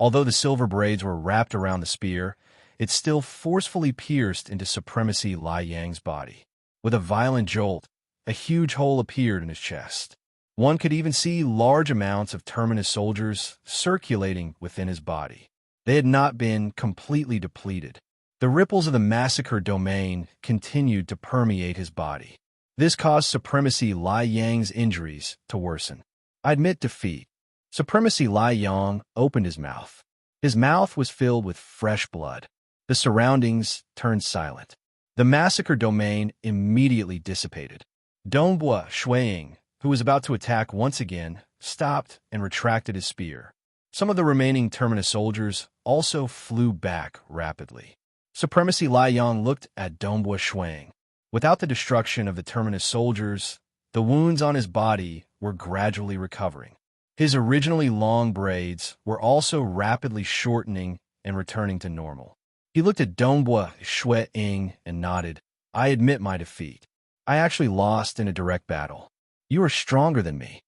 Although the silver braids were wrapped around the spear, it still forcefully pierced into Supremacy Lai Yang's body. With a violent jolt, a huge hole appeared in his chest. One could even see large amounts of Terminus soldiers circulating within his body. They had not been completely depleted. The ripples of the massacre domain continued to permeate his body. This caused Supremacy Lai Yang's injuries to worsen. I admit defeat. Supremacy Lai Yang opened his mouth. His mouth was filled with fresh blood. The surroundings turned silent. The massacre domain immediately dissipated. Dongbua Shuang, who was about to attack once again, stopped and retracted his spear. Some of the remaining Terminus soldiers also flew back rapidly. Supremacy Lai Yang looked at Dongbua Shuang. Without the destruction of the Terminus soldiers, the wounds on his body were gradually recovering. His originally long braids were also rapidly shortening and returning to normal. He looked at Dongbua Shuang and nodded. I admit my defeat. I actually lost in a direct battle. You are stronger than me.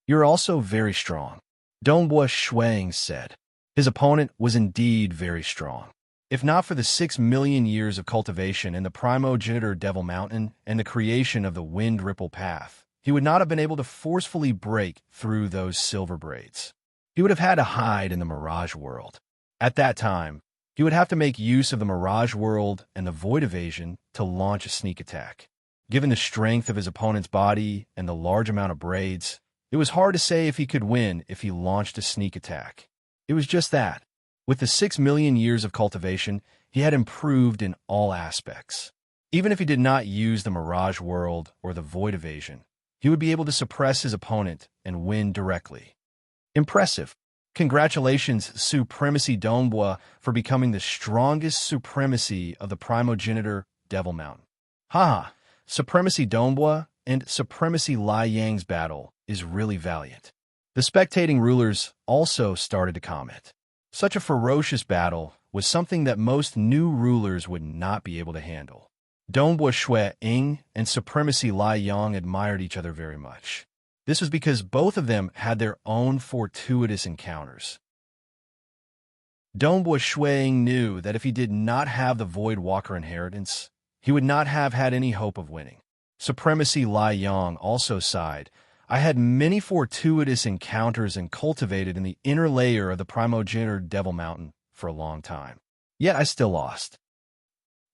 You're also very strong. Dongbua Shuang said. His opponent was indeed very strong. If not for the 6 million years of cultivation in the primogenitor Devil Mountain and the creation of the Wind Ripple Path, he would not have been able to forcefully break through those silver braids. He would have had to hide in the Mirage World. At that time, he would have to make use of the Mirage World and the Void Evasion to launch a sneak attack. Given the strength of his opponent's body and the large amount of braids, it was hard to say if he could win if he launched a sneak attack. It was just that. With the 6 million years of cultivation, he had improved in all aspects. Even if he did not use the Mirage World or the Void Evasion, he would be able to suppress his opponent and win directly. Impressive. Congratulations, Supremacy Dongbua, for becoming the strongest supremacy of the primogenitor Devil Mountain. Haha, Supremacy Dongbua and Supremacy Lai Yang's battle is really valiant. The spectating rulers also started to comment. Such a ferocious battle was something that most new rulers would not be able to handle. Dongbua Shui Ying and Supremacy Lai Yang admired each other very much. This was because both of them had their own fortuitous encounters. Dongbua Shui Ying knew that if he did not have the Void Walker inheritance, he would not have had any hope of winning. Supremacy Lai Yang also sighed. I had many fortuitous encounters and cultivated in the inner layer of the primogenitor Devil Mountain for a long time. Yet I still lost.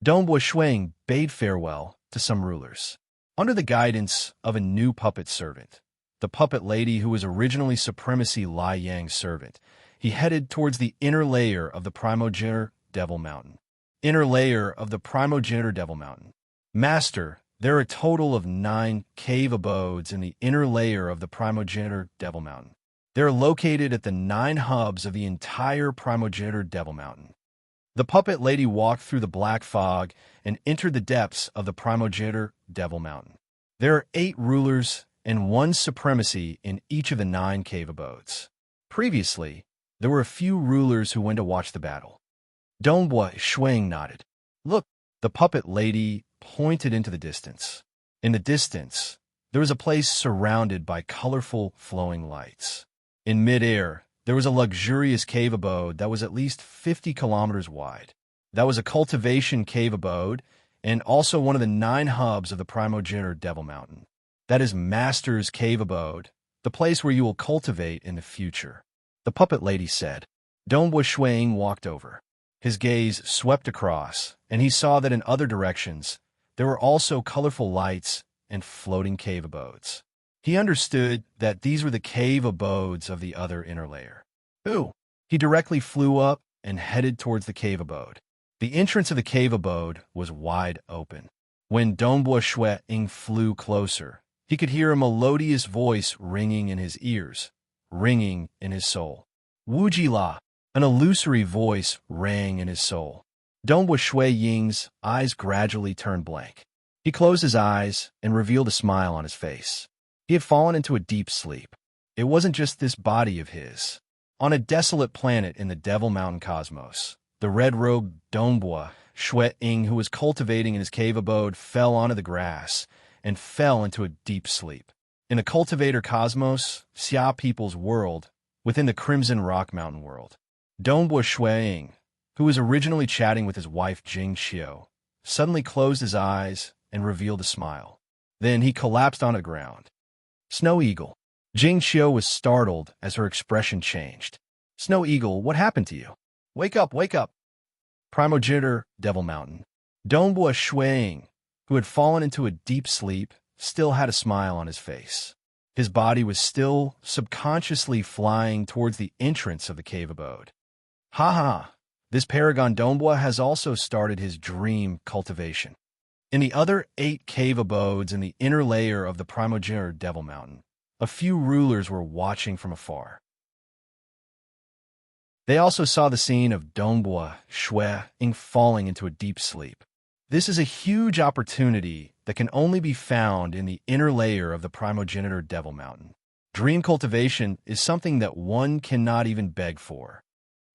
Dongbua Shui Ying bade farewell to some rulers. Under the guidance of a new puppet servant, the puppet lady who was originally Supremacy Lai Yang's servant, he headed towards the inner layer of the primogenitor Devil Mountain. Inner layer of the primogenitor Devil Mountain. Master, there are a total of 9 cave abodes in the inner layer of the primogenitor Devil Mountain. They are located at the 9 hubs of the entire primogenitor Devil Mountain. The puppet lady walked through the black fog and entered the depths of the primogenitor Devil Mountain. There are 8 rulers and 1 supremacy in each of the 9 cave abodes. Previously, there were a few rulers who went to watch the battle. Dongbua Shui Ying nodded. Look, the puppet lady pointed into the distance. In the distance, there was a place surrounded by colorful, flowing lights. In midair, there was a luxurious cave abode that was at least 50 kilometers wide. That was a cultivation cave abode and also one of the 9 hubs of the primogenitor Devil Mountain. That is Master's Cave Abode, the place where you will cultivate in the future. The puppet lady said. Dongbua Shui Ying walked over. His gaze swept across, and he saw that in other directions, there were also colorful lights and floating cave abodes. He understood that these were the cave abodes of the other inner layer. Ooh! He directly flew up and headed towards the cave abode. The entrance of the cave abode was wide open. When Dongbua Shui Ying flew closer, he could hear a melodious voice ringing in his ears, ringing in his soul. Wuji La! An illusory voice rang in his soul. Dongbua Shui Ying's eyes gradually turned blank. He closed his eyes and revealed a smile on his face. He had fallen into a deep sleep. It wasn't just this body of his. On a desolate planet in the Devil Mountain cosmos, the red-robed Dongbua Shui Ying, who was cultivating in his cave abode, fell onto the grass and fell into a deep sleep. In the cultivator cosmos, Xia people's world, within the Crimson Rock Mountain world, Dongbua Shui Ying, who was originally chatting with his wife Jing Xiu, suddenly closed his eyes and revealed a smile. Then he collapsed on the ground. Snow Eagle. Jing Xiu was startled as her expression changed. Snow Eagle, what happened to you? Wake up, wake up. Primogenitor Devil Mountain. Dongbua Shui Ying, who had fallen into a deep sleep, still had a smile on his face. His body was still subconsciously flying towards the entrance of the cave abode. Ha ha! This paragon Dongbua has also started his dream cultivation. In the other 8 cave abodes in the inner layer of the primogenitor Devil Mountain, a few rulers were watching from afar. They also saw the scene of Dongbua Shui Ying falling into a deep sleep. This is a huge opportunity that can only be found in the inner layer of the primogenitor Devil Mountain. Dream cultivation is something that one cannot even beg for.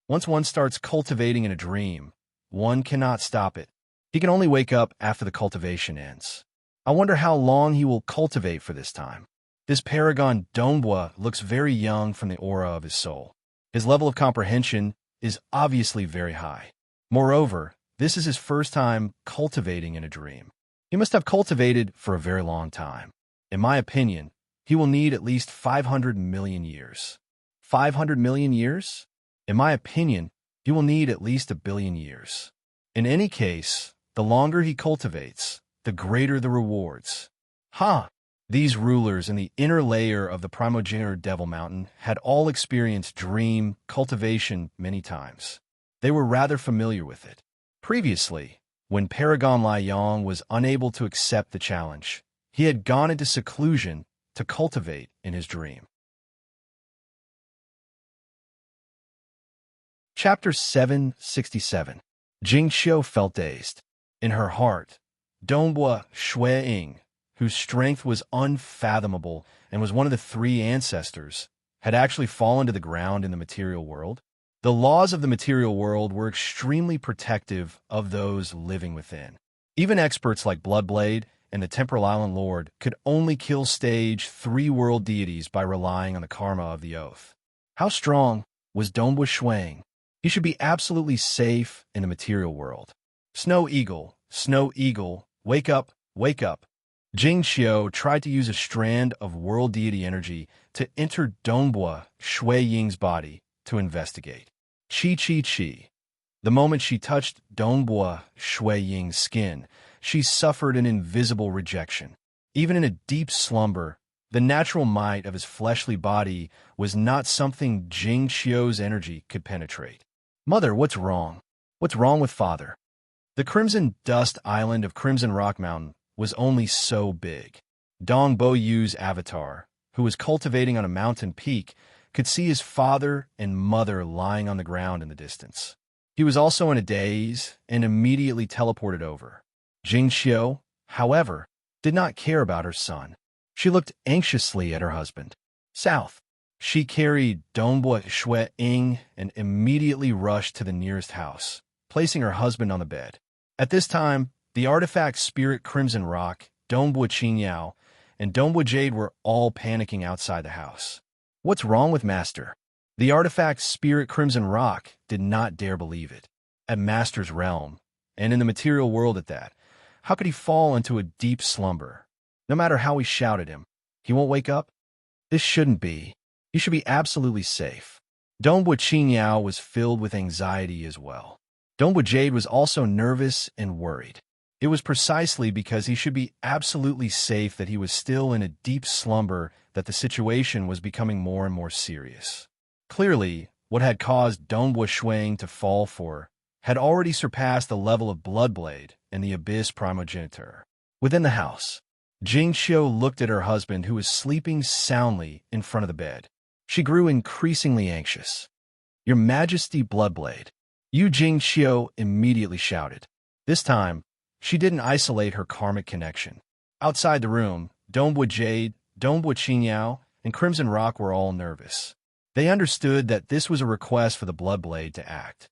Once one starts cultivating in a dream, one cannot stop it. He can only wake up after the cultivation ends. I wonder how long he will cultivate for this time. This paragon Dongbua looks very young from the aura of his soul. His level of comprehension is obviously very high. Moreover, this is his first time cultivating in a dream. He must have cultivated for a very long time. In my opinion, he will need at least 500 million years. 500 million years? In my opinion, he will need at least 1 billion years. In any case, the longer he cultivates, the greater the rewards. Ha! These rulers in the inner layer of the primogenitor Devil Mountain had all experienced dream cultivation many times. They were rather familiar with it. Previously, when Paragon Lai Yang was unable to accept the challenge, he had gone into seclusion to cultivate in his dream. Chapter 767. Jing Xiu felt dazed. In her heart, Dongbua Shui Ying, whose strength was unfathomable and was one of the 3 ancestors, had actually fallen to the ground in the material world. The laws of the material world were extremely protective of those living within. Even experts like Bloodblade and the Temporal Island Lord could only kill stage 3 world deities by relying on the karma of the oath. How strong was Dongbua Shuang? He should be absolutely safe in the material world. Snow Eagle, wake up, wake up. Jing Xiu tried to use a strand of world deity energy to enter Dongbua Shui Ying's body to investigate. Chi. The moment she touched Dongbua Shui Ying's skin, she suffered an invisible rejection. Even in a deep slumber, the natural might of his fleshly body was not something Jing Xiu's energy could penetrate. Mother, what's wrong? What's wrong with father? The crimson dust island of Crimson Rock Mountain was only so big. Dong Bo Yu's avatar, who was cultivating on a mountain peak, could see his father and mother lying on the ground in the distance. He was also in a daze and immediately teleported over. Jing Xiu, however, did not care about her son. She looked anxiously at her husband. South. She carried Dongbua Shui Ying and immediately rushed to the nearest house, placing her husband on the bed. At this time, the artifact spirit Crimson Rock, Dongbua Qingyao, and Dongbua Jade were all panicking outside the house. What's wrong with Master? The artifact spirit Crimson Rock did not dare believe it. At Master's realm, and in the material world at that, how could he fall into a deep slumber? No matter how we shouted him, he won't wake up? This shouldn't be. He should be absolutely safe. Dongbua Qingyao was filled with anxiety as well. Dongbua Jade was also nervous and worried. It was precisely because he should be absolutely safe that he was still in a deep slumber that the situation was becoming more and more serious. Clearly, what had caused Dongbua Shuang to fall for had already surpassed the level of Bloodblade and the Abyss Primogenitor. Within the house, Jing Xiu looked at her husband who was sleeping soundly in front of the bed. She grew increasingly anxious. Your Majesty, Bloodblade. Yu Jing Xiu immediately shouted. This time, she didn't isolate her karmic connection. Outside the room, Dongbua Jade, Dongbua Qingyao, and Crimson Rock were all nervous. They understood that this was a request for the Bloodblade to act.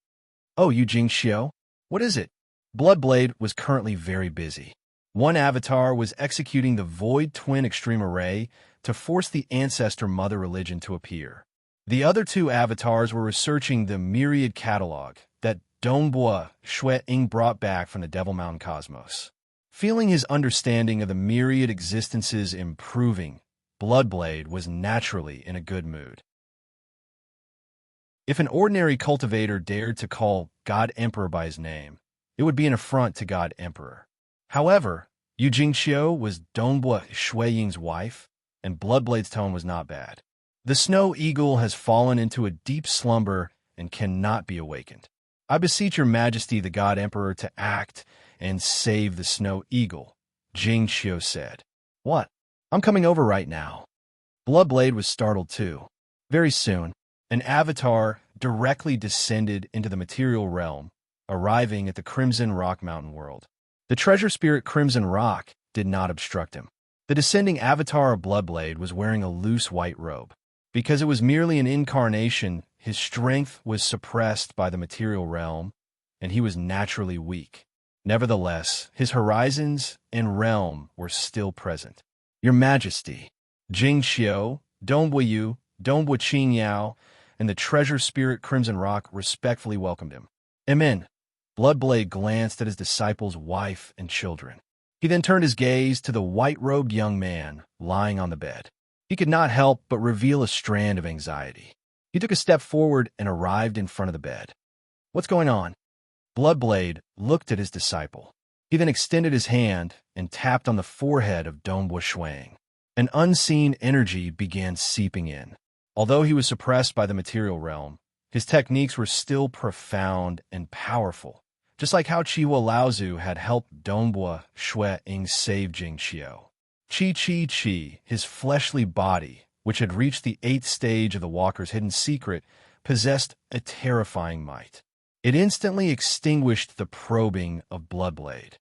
Oh, Yu Jing Xiu? What is it? Bloodblade was currently very busy. One avatar was executing the Void Twin Extreme Array to force the Ancestor Mother religion to appear. The other two avatars were researching the myriad catalog that Dongbua Shui Ying brought back from the Devil Mountain cosmos. Feeling his understanding of the myriad existences improving, Bloodblade was naturally in a good mood. If an ordinary cultivator dared to call God Emperor by his name, it would be an affront to God Emperor. However, Yu Jing Xiu was Dongbua Shui Ying's wife, and Bloodblade's tone was not bad. The Snow Eagle has fallen into a deep slumber and cannot be awakened. I beseech your Majesty the God Emperor to act and save the Snow Eagle, Jing Xiu said. What? I'm coming over right now. Bloodblade was startled too. Very soon, an avatar directly descended into the material realm, arriving at the Crimson Rock Mountain world. The treasure spirit Crimson Rock did not obstruct him. The descending avatar of Bloodblade was wearing a loose white robe. Because it was merely an incarnation, his strength was suppressed by the material realm, and he was naturally weak. Nevertheless, his horizons and realm were still present. Your Majesty, Jing Xiu, Dongbua Yu, Dongbua Qingyao, and the treasure spirit Crimson Rock respectfully welcomed him. Amen. Bloodblade glanced at his disciple's wife and children. He then turned his gaze to the white-robed young man lying on the bed. He could not help but reveal a strand of anxiety. He took a step forward and arrived in front of the bed. What's going on? Bloodblade looked at his disciple. He then extended his hand and tapped on the forehead of Dongbua Shuang. An unseen energy began seeping in. Although he was suppressed by the material realm, his techniques were still profound and powerful, just like how Chihuo Laozu had helped Dongbua Shui Ying save Jing Xiu. Chi, his fleshly body, which had reached the 8th stage of the Walker's hidden secret, possessed a terrifying might. It instantly extinguished the probing of Bloodblade.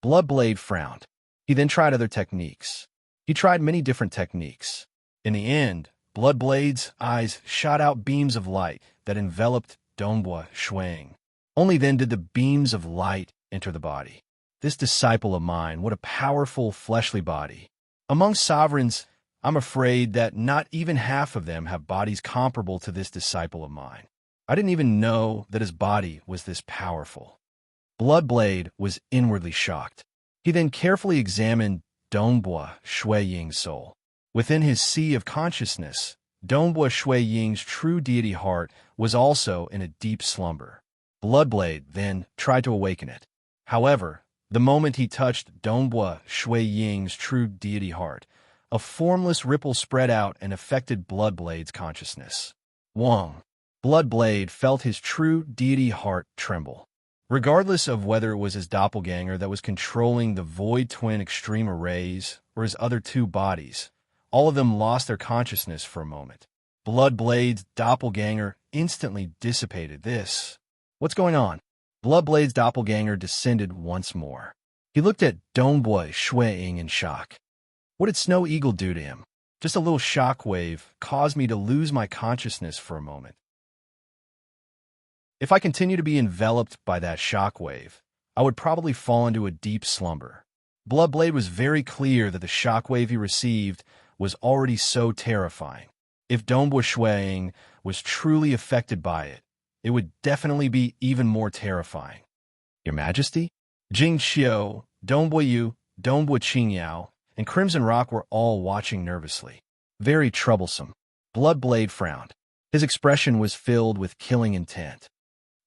Bloodblade frowned. He then tried other techniques. He tried many different techniques. In the end, Bloodblade's eyes shot out beams of light that enveloped Dongbua Shuang. Only then did the beams of light enter the body. this disciple of mine, what a powerful fleshly body. Among sovereigns, I'm afraid that not even half of them have bodies comparable to this disciple of mine. I didn't even know that his body was this powerful. Bloodblade was inwardly shocked. He then carefully examined Dongbua Shui Ying's soul. Within his sea of consciousness, Dongbua Shui Ying's true deity heart was also in a deep slumber. Bloodblade then tried to awaken it. However, the moment he touched Dongbua Shui Ying's true deity heart, a formless ripple spread out and affected Bloodblade's consciousness. Wong. Bloodblade felt his true deity heart tremble. Regardless of whether it was his doppelganger that was controlling the Void Twin Extreme Arrays or his other two bodies, all of them lost their consciousness for a moment. Bloodblade's doppelganger instantly dissipated this. What's going on? Bloodblade's doppelganger descended once more. He looked at Dongbua Shui Ying in shock. What did Snow Eagle do to him? Just a little shockwave caused me to lose my consciousness for a moment. If I continue to be enveloped by that shockwave, I would probably fall into a deep slumber. Bloodblade was very clear that the shockwave he received was already so terrifying. If Dongbua Shui Ying was truly affected by it, it would definitely be even more terrifying. Your Majesty? Jing Xiu, Dongbua Yu, Dongbua Qingyao, and Crimson Rock were all watching nervously. Very troublesome. Bloodblade frowned. His expression was filled with killing intent.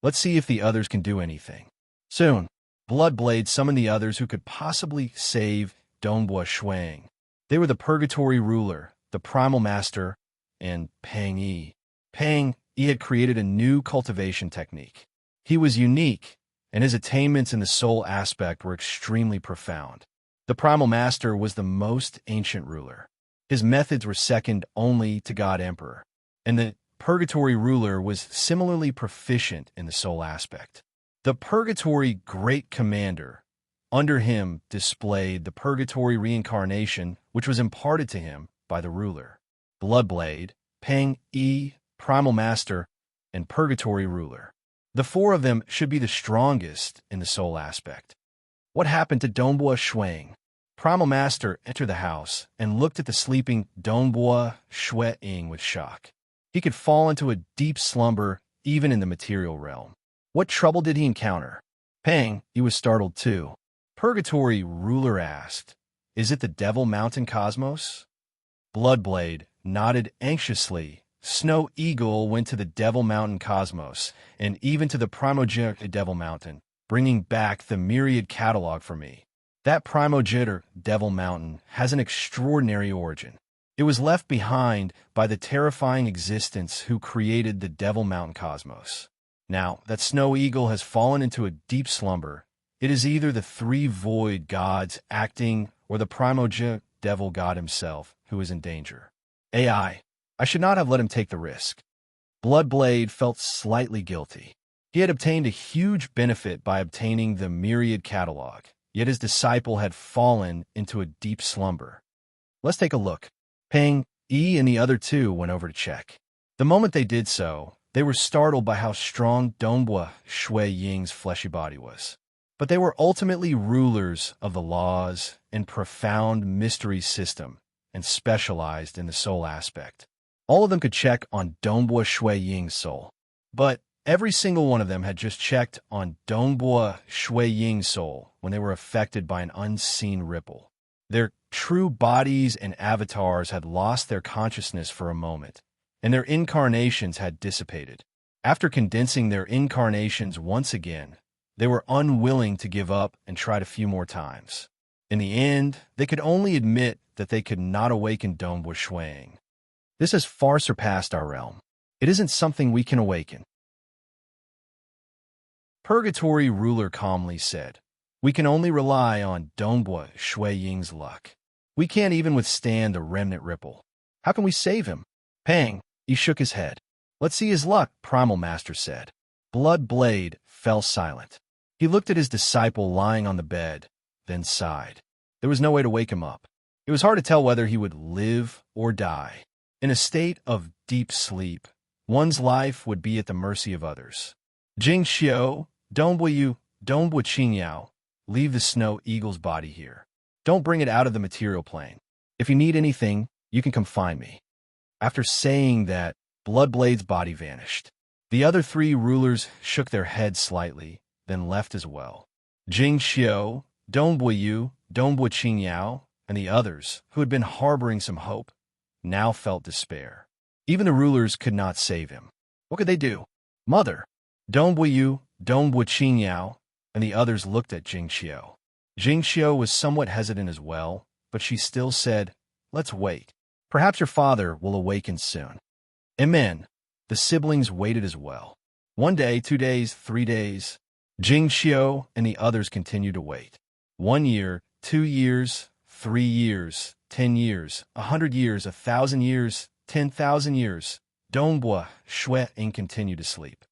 Let's see if the others can do anything. Soon, Bloodblade summoned the others who could possibly save Dongbua Shui Ying. They were the Purgatory Ruler, the Primal Master, and Pang Yi. Pang Yi had created a new cultivation technique. He was unique, and his attainments in the soul aspect were extremely profound. The Primal Master was the most ancient ruler. His methods were second only to God Emperor, and the Purgatory Ruler was similarly proficient in the soul aspect. The Purgatory Great Commander, under him, displayed the Purgatory Reincarnation, which was imparted to him by the ruler. Bloodblade, Pang Yi, Primal Master, and Purgatory Ruler. The four of them should be the strongest in the soul aspect. What happened to Dongbua Shui Ying? Primal Master entered the house and looked at the sleeping Dongbua Shui Ying with shock. He could fall into a deep slumber even in the material realm. What trouble did he encounter? Pang, he was startled too. Purgatory Ruler asked, "Is it the Devil Mountain Cosmos?" Bloodblade nodded anxiously. Snow Eagle went to the Devil Mountain Cosmos and even to the Primogenitor Devil Mountain, bringing back the Myriad catalog for me. That Primogenitor Devil Mountain has an extraordinary origin. It was left behind by the terrifying existence who created the Devil Mountain Cosmos. Now that Snow Eagle has fallen into a deep slumber, it is either the three void gods acting or the primogenitor devil god himself who is in danger. I should not have let him take the risk. Bloodblade felt slightly guilty. He had obtained a huge benefit by obtaining the Myriad catalog, yet his disciple had fallen into a deep slumber. Let's take a look. Pang Yi and the other two went over to check. The moment they did so, they were startled by how strong Dongbua Shui Ying's fleshy body was. But they were ultimately rulers of the laws and profound mystery system and specialized in the soul aspect. All of them could check on Dongbua Shui Ying's soul. But every single one of them had just checked on Dongbua Shui Ying's soul when they were affected by an unseen ripple. Their true bodies and avatars had lost their consciousness for a moment, and their incarnations had dissipated. After condensing their incarnations once again, they were unwilling to give up and tried a few more times. In the end, they could only admit that they could not awaken Dongbua Shui Ying. This has far surpassed our realm. It isn't something we can awaken. Purgatory Ruler calmly said, "We can only rely on Dongbua Shui Ying's luck. We can't even withstand the remnant ripple. How can we save him?" Pang, he shook his head. "Let's see his luck," Primal Master said. Bloodblade fell silent. He looked at his disciple lying on the bed, then sighed. There was no way to wake him up. It was hard to tell whether he would live or die. In a state of deep sleep, one's life would be at the mercy of others. Jing Xiu, Dongbua Yu, Dongbua Qingyao, leave the snow eagle's body here. Don't bring it out of the material plane. If you need anything, you can come find me." After saying that, Bloodblade's body vanished. The other three rulers shook their heads slightly, then left as well. Jing Xiu, Dongbo Yu, Dongbo Qingyao, and the others, who had been harboring some hope, now felt despair. Even the rulers could not save him. What could they do? "Mother!" Dongbo Yu, Dongbo Qingyao, and the others looked at Jing Xiu. Jing Xiu was somewhat hesitant as well, but she still said, "Let's wait. Perhaps your father will awaken soon." Amen. The siblings waited as well. 1 day, 2 days, 3 days. Jing Xiu and the others continued to wait. 1 year, 2 years, 3 years, 10 years, 100 years, 1,000 years, 10,000 years. Dongbo Shui Ying continued to sleep.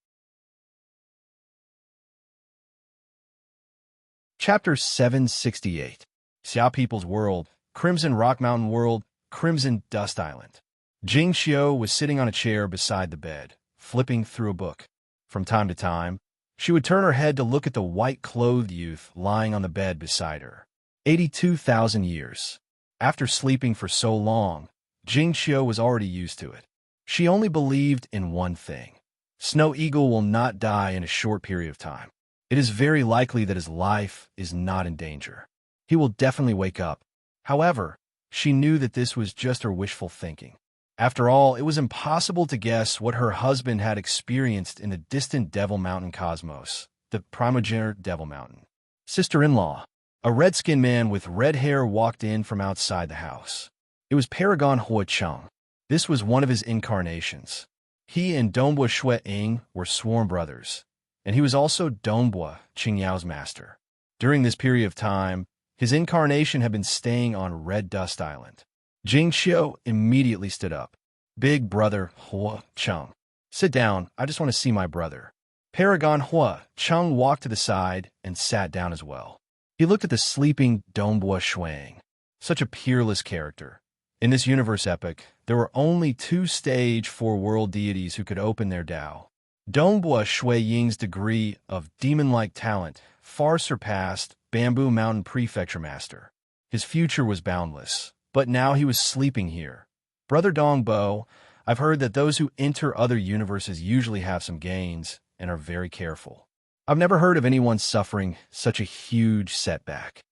Chapter 768. Xia People's World, Crimson Rock Mountain World, Crimson Dust Island. Jing Xiu was sitting on a chair beside the bed, flipping through a book. From time to time, she would turn her head to look at the white-clothed youth lying on the bed beside her. 82,000 years. After sleeping for so long, Jing Xiu was already used to it. She only believed in one thing. Snow Eagle will not die in a short period of time. It is very likely that his life is not in danger. He will definitely wake up. However, she knew that this was just her wishful thinking. After all, it was impossible to guess what her husband had experienced in the distant Devil Mountain cosmos, the primogeniture Devil Mountain. Sister-in-law. A red-skinned man with red hair walked in from outside the house. It was Paragon Hua Cheng. This was one of his incarnations. He and Dongbo Shui Ying were sworn brothers, and he was also Dongbo Qingyao's master. During this period of time, his incarnation had been staying on Red Dust Island. Jing Xiu immediately stood up. "Big brother Hua Cheng, sit down. I just want to see my brother." Paragon Hua Cheng walked to the side and sat down as well. He looked at the sleeping Dongbo Shui Ying. Such a peerless character. In this universe epic, there were only 2 stage 4 world deities who could open their Tao. Dongbo Shui Ying's degree of demon-like talent far surpassed Bamboo Mountain Prefecture Master. His future was boundless, but now he was sleeping here. "Brother Dongbo, I've heard that those who enter other universes usually have some gains and are very careful. I've never heard of anyone suffering such a huge setback."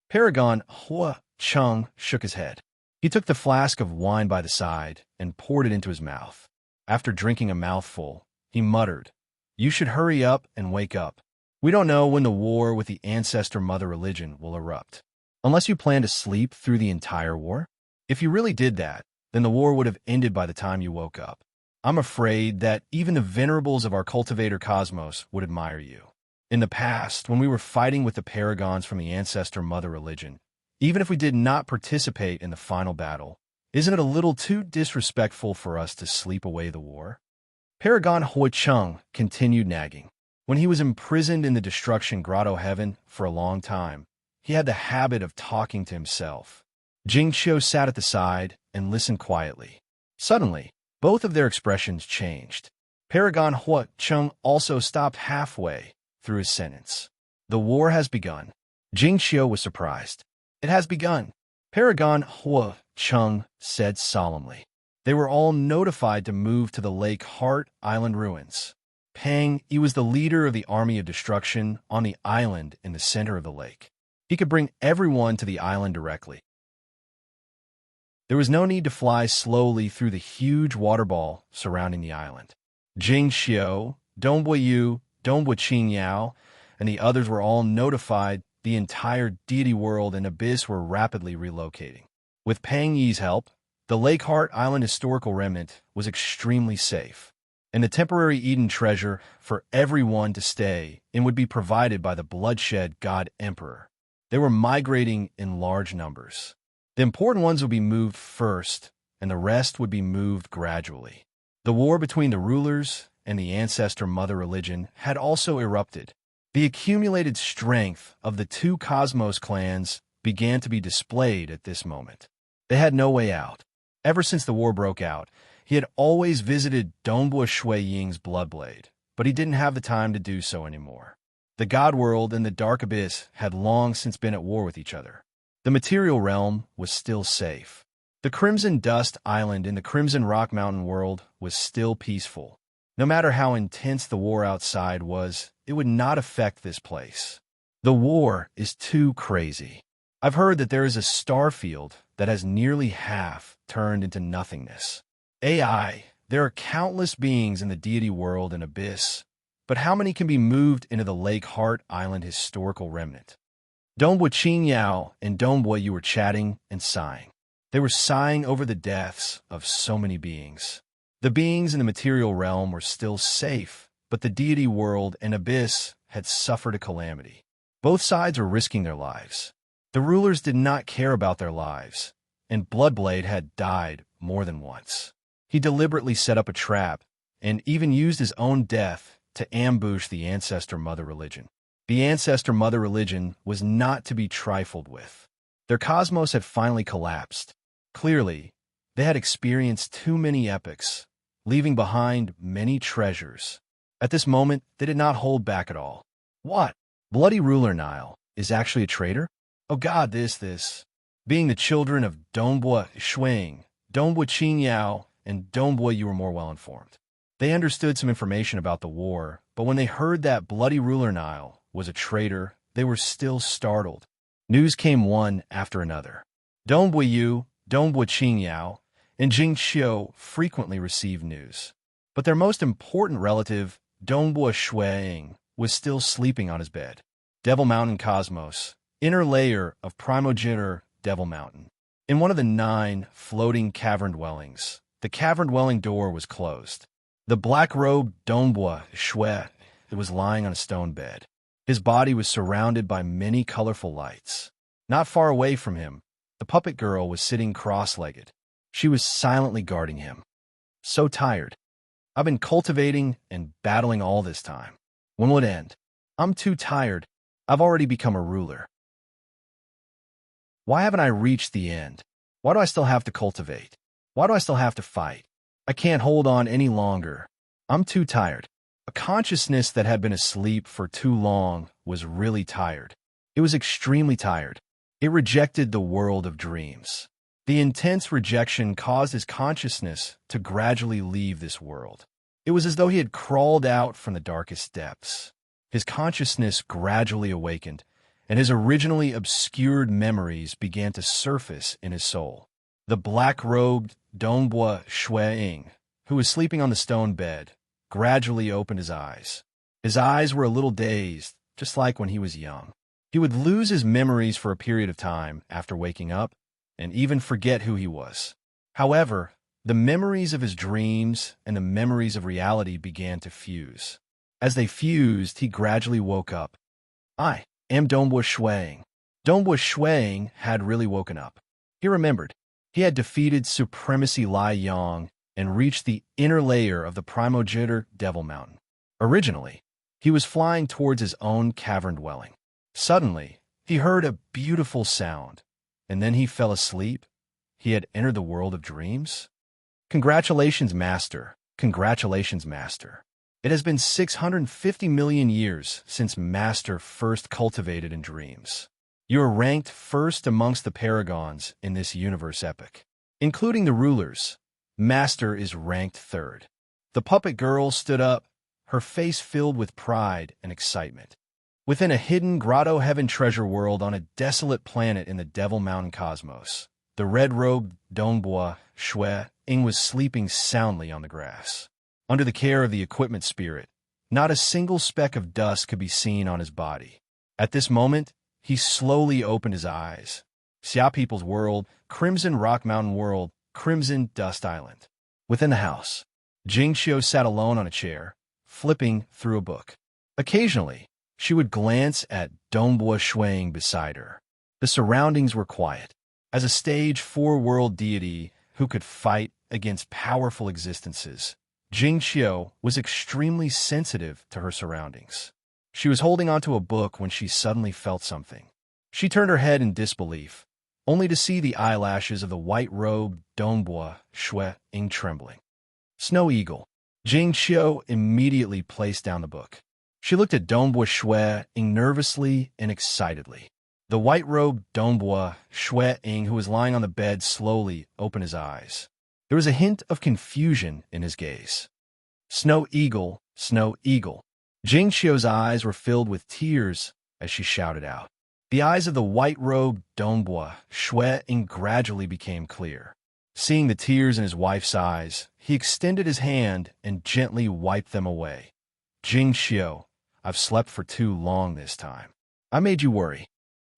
Paragon Hua Cheng shook his head. He took the flask of wine by the side and poured it into his mouth. After drinking a mouthful, he muttered, "You should hurry up and wake up. We don't know when the war with the ancestor mother religion will erupt. Unless you plan to sleep through the entire war? If you really did that, then the war would have ended by the time you woke up. I'm afraid that even the venerables of our cultivator cosmos would admire you. In the past, when we were fighting with the paragons from the ancestor mother religion, even if we did not participate in the final battle, isn't it a little too disrespectful for us to sleep away the war?" Paragon Hua Cheng continued nagging. When he was imprisoned in the Destruction Grotto Heaven for a long time, he had the habit of talking to himself. Jing Xiu sat at the side and listened quietly. Suddenly, both of their expressions changed. Paragon Hua Cheng also stopped halfway through his sentence. "The war has begun." Jing Xiu was surprised. "It has begun," Paragon Hua Cheng said solemnly. They were all notified to move to the Lake Heart Island ruins. Pang Yi was the leader of the Army of Destruction on the island in the center of the lake. He could bring everyone to the island directly. There was no need to fly slowly through the huge water ball surrounding the island. Jing Xiu, Dongbo Yu, Dongbo Qingyao, and the others were all notified the entire deity world and abyss were rapidly relocating. With Pang Yi's help, the Lake Heart Island historical remnant was extremely safe, and the temporary Eden treasure for everyone to stay in would be provided by the bloodshed god emperor. They were migrating in large numbers. The important ones would be moved first, and the rest would be moved gradually. The war between the rulers and the ancestor mother religion had also erupted. The accumulated strength of the 2 cosmos clans began to be displayed at this moment. They had no way out. Ever since the war broke out, he had always visited Dongbo Shui Ying's Bloodblade, but he didn't have the time to do so anymore. The God world and the dark abyss had long since been at war with each other. The material realm was still safe. The Crimson Dust Island in the Crimson Rock Mountain world was still peaceful. No matter how intense the war outside was, it would not affect this place. The war is too crazy. I've heard that there is a star field that has nearly half turned into nothingness. AI, there are countless beings in the deity world and abyss, but how many can be moved into the Lake Heart Island historical remnant? Dongbua Qing Yao and Dongbua you were chatting and sighing. They were sighing over the deaths of so many beings. The beings in the material realm were still safe, but the deity world and abyss had suffered a calamity. Both sides were risking their lives. The rulers did not care about their lives, and Bloodblade had died more than once. He deliberately set up a trap, and even used his own death to ambush the Ancestor Mother religion. The Ancestor Mother religion was not to be trifled with. Their cosmos had finally collapsed. Clearly, they had experienced too many epochs, leaving behind many treasures. At this moment, they did not hold back at all. What? Bloody Ruler Nile is actually a traitor? Oh God, this. Being the children of Dongbua Shuang, Dongbua Qing Yao, and Dongbua you were more well-informed. They understood some information about the war, but when they heard that Bloody Ruler Nile was a traitor, they were still startled. News came one after another. Dongbua Yu, Dongbua Qing Yao, and Jing Xiu frequently received news. But their most important relative, Dongbua Shuang, was still sleeping on his bed. Devil Mountain Cosmos, inner layer of primogenitor Devil Mountain. In one of the 9 floating cavern dwellings, the cavern dwelling door was closed. The black-robed Dongbua Shui was lying on a stone bed. His body was surrounded by many colorful lights. Not far away from him, the puppet girl was sitting cross-legged. She was silently guarding him. So tired. I've been cultivating and battling all this time. When will it end? I'm too tired. I've already become a ruler. Why haven't I reached the end? Why do I still have to cultivate? Why do I still have to fight? I can't hold on any longer. I'm too tired. A consciousness that had been asleep for too long was really tired. It was extremely tired. It rejected the world of dreams. The intense rejection caused his consciousness to gradually leave this world. It was as though he had crawled out from the darkest depths. His consciousness gradually awakened, and his originally obscured memories began to surface in his soul. The black-robed Dongbua Shuang, who was sleeping on the stone bed, gradually opened his eyes. His eyes were a little dazed, just like when he was young. He would lose his memories for a period of time after waking up, and even forget who he was. However, the memories of his dreams and the memories of reality began to fuse. As they fused, he gradually woke up. I am Dongbua Shuang. Dongbua Shuang had really woken up. He remembered. He had defeated Supremacy Lai Yang and reached the inner layer of the primogenitor Devil Mountain. Originally, he was flying towards his own cavern dwelling. Suddenly, he heard a beautiful sound, and then he fell asleep. He had entered the world of dreams. Congratulations, Master. Congratulations, Master. It has been 650 million years since Master first cultivated in dreams. You are ranked first amongst the paragons in this universe epic. Including the rulers, Master is ranked third. The puppet girl stood up, her face filled with pride and excitement. Within a hidden grotto heaven treasure world on a desolate planet in the Devil Mountain cosmos, the red-robed Dongbua Shui Ying was sleeping soundly on the grass. Under the care of the equipment spirit, not a single speck of dust could be seen on his body. At this moment, he slowly opened his eyes. Xia People's World, Crimson Rock Mountain World, Crimson Dust Island. Within the house, Jing Xiu sat alone on a chair, flipping through a book. Occasionally, she would glance at Dongbua Shuang beside her. The surroundings were quiet. As a stage 4 world deity who could fight against powerful existences, Jing Xiu was extremely sensitive to her surroundings. She was holding onto a book when she suddenly felt something. She turned her head in disbelief, only to see the eyelashes of the white-robed Dongbua Shui Ying trembling. Snow Eagle. Jing Xiu immediately placed down the book. She looked at Dongbua Shui Ying nervously and excitedly. The white-robed Dongbua Shui Ying, who was lying on the bed, slowly opened his eyes. There was a hint of confusion in his gaze. Snow Eagle, Snow Eagle. Jing Xiu's eyes were filled with tears as she shouted out. The eyes of the white-robed Dongbua Shui Ying gradually became clear. Seeing the tears in his wife's eyes, he extended his hand and gently wiped them away. Jing Xiu, I've slept for too long this time. I made you worry.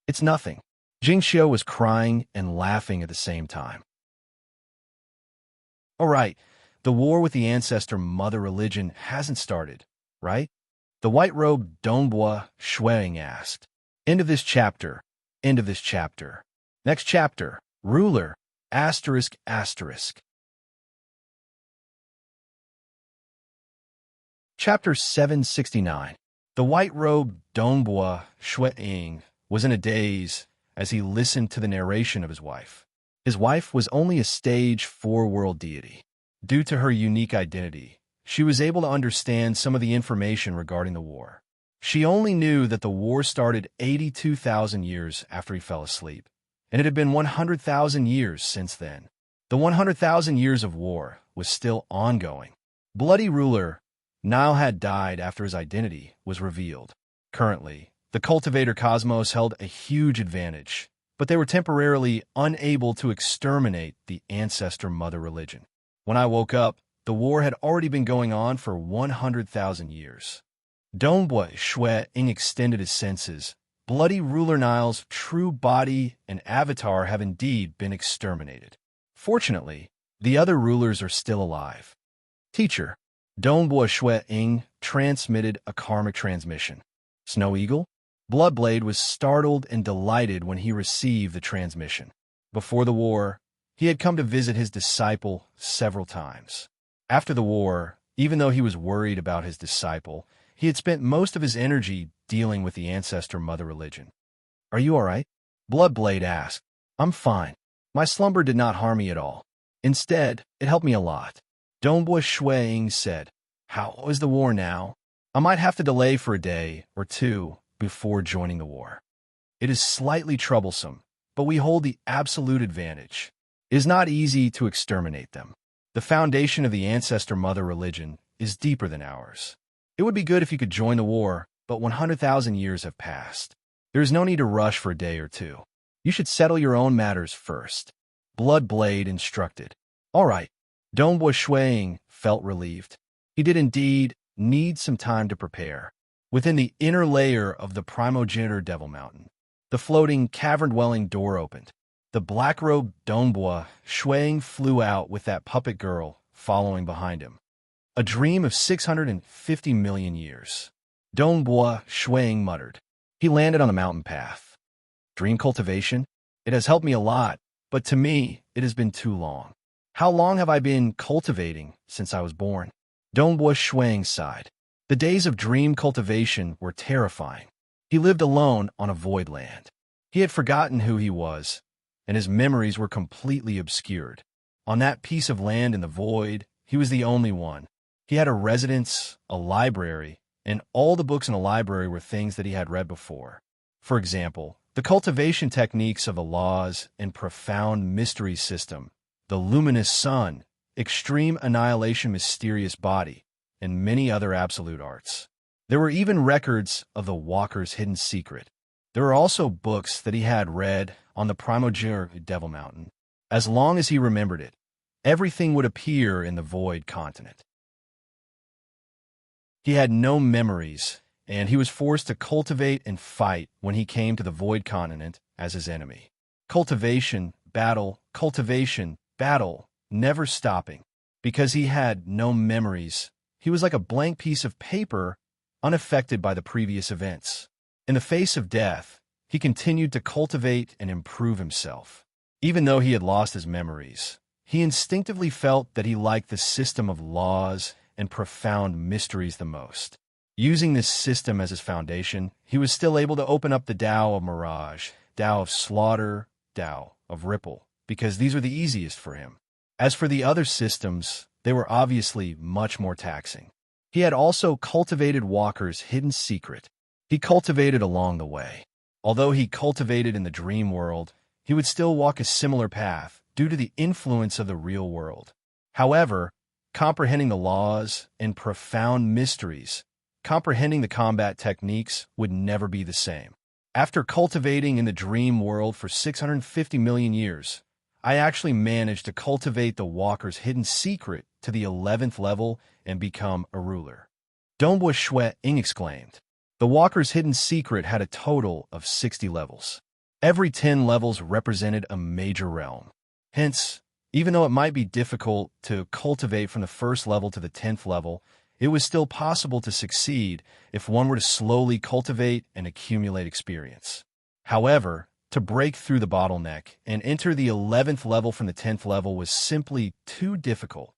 It's nothing. Jing Xiu was crying and laughing at the same time. All right, the war with the ancestor mother religion hasn't started, right? The white-robed Dongbua Shui Ying asked. End of this chapter. End of this chapter. Next chapter. Ruler. Asterisk, asterisk. Chapter 769. The white-robed Dongbua Shui Ying was in a daze as he listened to the narration of his wife. His wife was only a stage 4 world deity. Due to her unique identity, she was able to understand some of the information regarding the war. She only knew that the war started 82,000 years after he fell asleep, and it had been 100,000 years since then. The 100,000 years of war was still ongoing. Bloody ruler Nile had died after his identity was revealed. Currently, the cultivator cosmos held a huge advantage, but they were temporarily unable to exterminate the ancestor mother religion. When I woke up, the war had already been going on for 100,000 years. Dongbua Shui Ying extended his senses. Bloody ruler Nile's true body and avatar have indeed been exterminated. Fortunately, the other rulers are still alive. Teacher, Dongbua Shui Ying transmitted a karmic transmission. Snow Eagle? Bloodblade was startled and delighted when he received the transmission. Before the war, he had come to visit his disciple several times. After the war, even though he was worried about his disciple, he had spent most of his energy dealing with the ancestor mother religion. Are you all right? Bloodblade asked. I'm fine. My slumber did not harm me at all. Instead, it helped me a lot. Dongbua Shui Ying said, How is the war now? I might have to delay for a day or two before joining the war. It is slightly troublesome, but we hold the absolute advantage. It is not easy to exterminate them. The foundation of the ancestor mother religion is deeper than ours. It would be good if you could join the war, but 100,000 years have passed. There is no need to rush for a day or two. You should settle your own matters first. Bloodblade instructed. All right. Dongbua Shui Ying felt relieved. He did indeed need some time to prepare. Within the inner layer of the primogenitor Devil Mountain, the floating cavern-dwelling door opened. The black-robed Dongbua Shui Ying flew out with that puppet girl following behind him. A dream of 650 million years. Dongbua Shui Ying muttered. He landed on the mountain path. Dream cultivation? It has helped me a lot, but to me, it has been too long. How long have I been cultivating since I was born? Dongbua Shui Ying sighed. The days of dream cultivation were terrifying. He lived alone on a void land. He had forgotten who he was, and his memories were completely obscured. On that piece of land in the void, he was the only one. He had a residence, a library, and all the books in the library were things that he had read before. For example, the cultivation techniques of the laws and profound mystery system, the luminous sun, extreme annihilation mysterious body, and many other absolute arts. There were even records of the Walker's hidden secret. There were also books that he had read on the primogenitor Devil Mountain. As long as he remembered it, everything would appear in the void continent. He had no memories, and he was forced to cultivate and fight when he came to the void continent as his enemy. Cultivation, battle, never stopping. Because he had no memories, he was like a blank piece of paper, unaffected by the previous events. In the face of death, he continued to cultivate and improve himself. Even though he had lost his memories, he instinctively felt that he liked the system of laws and profound mysteries the most. Using this system as his foundation, he was still able to open up the Tao of Mirage, Tao of Slaughter, Tao of Ripple, because these were the easiest for him. As for the other systems, they were obviously much more taxing. He had also cultivated Walker's hidden secret. He cultivated along the way. Although he cultivated in the dream world, he would still walk a similar path due to the influence of the real world. However, comprehending the laws and profound mysteries, comprehending the combat techniques would never be the same. After cultivating in the dream world for 650 million years, I actually managed to cultivate the Walker's hidden secret to the 11th level and become a ruler. Dongbua Shui Ying exclaimed. The Walker's hidden secret had a total of 60 levels. Every 10 levels represented a major realm. Hence, even though it might be difficult to cultivate from the first level to the 10th level, it was still possible to succeed if one were to slowly cultivate and accumulate experience. However, to break through the bottleneck and enter the 11th level from the 10th level was simply too difficult.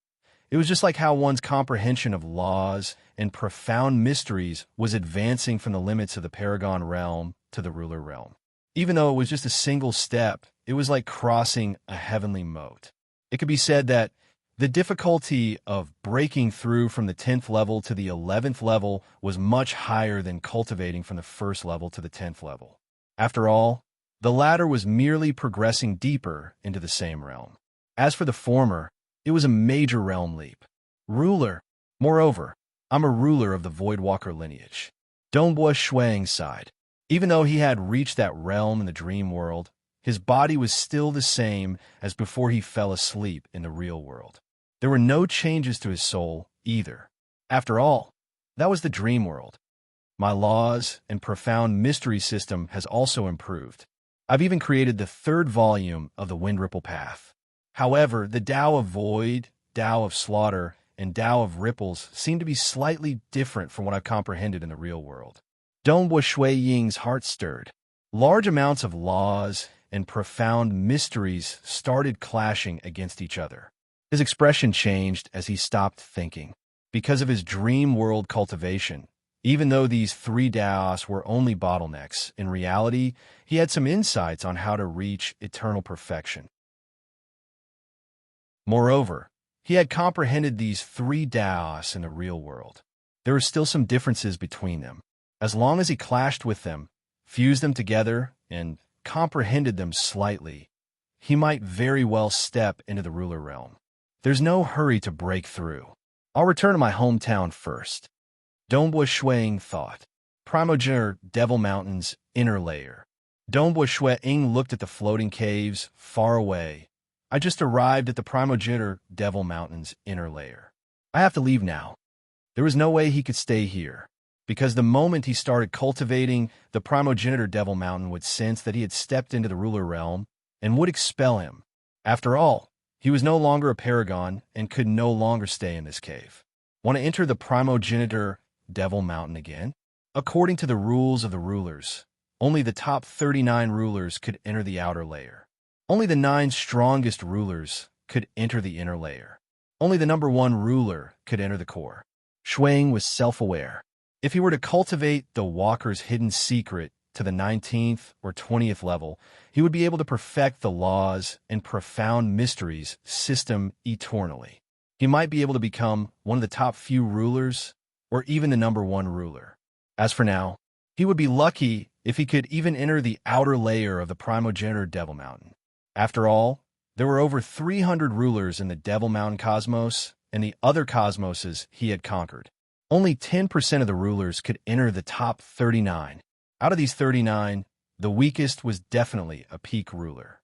It was just like how one's comprehension of laws and profound mysteries was advancing from the limits of the Paragon realm to the ruler realm. Even though it was just a single step, it was like crossing a heavenly moat. It could be said that the difficulty of breaking through from the 10th level to the 11th level was much higher than cultivating from the first level to the 10th level. After all, the latter was merely progressing deeper into the same realm. As for the former, it was a major realm leap. Ruler. Moreover, I'm a ruler of the Voidwalker lineage. Dongbua Shuang sighed. Even though he had reached that realm in the dream world, his body was still the same as before he fell asleep in the real world. There were no changes to his soul either. After all, that was the dream world. My laws and profound mystery system has also improved. I've even created the 3rd volume of the Wind Ripple Path. However, the Tao of Void, Tao of Slaughter, and Tao of Ripples seem to be slightly different from what I've comprehended in the real world. Dongbua Shui Ying's heart stirred. Large amounts of laws and profound mysteries started clashing against each other. His expression changed as he stopped thinking. Because of his dream world cultivation, even though these 3 Taos were only bottlenecks, in reality, he had some insights on how to reach eternal perfection. Moreover, he had comprehended these 3 Taos in the real world. There were still some differences between them. As long as he clashed with them, fused them together, and comprehended them slightly, he might very well step into the ruler realm. There's no hurry to break through. I'll return to my hometown first. Dongbua Shuang thought. Primogenitor Devil Mountain's inner layer. Dongbua Shui Ying looked at the floating caves far away. I just arrived at the Primogenitor Devil Mountain's inner layer. I have to leave now. There was no way he could stay here, because the moment he started cultivating, the Primogenitor Devil Mountain would sense that he had stepped into the ruler realm and would expel him. After all, he was no longer a paragon and could no longer stay in this cave. Want to enter the Primogenitor Devil Mountain again? According to the rules of the rulers, only the top 39 rulers could enter the outer layer. Only the 9 strongest rulers could enter the inner layer. Only the number 1 ruler could enter the core. Shuang was self-aware. If he were to cultivate the Walker's hidden secret to the 19th or 20th level, he would be able to perfect the laws and profound mysteries system eternally. He might be able to become one of the top few rulers or even the number 1 ruler. As for now, he would be lucky if he could even enter the outer layer of the Primogenitor Devil Mountain. After all, there were over 300 rulers in the Devil Mountain cosmos and the other cosmoses he had conquered. Only 10% of the rulers could enter the top 39. Out of these 39, the weakest was definitely a peak ruler.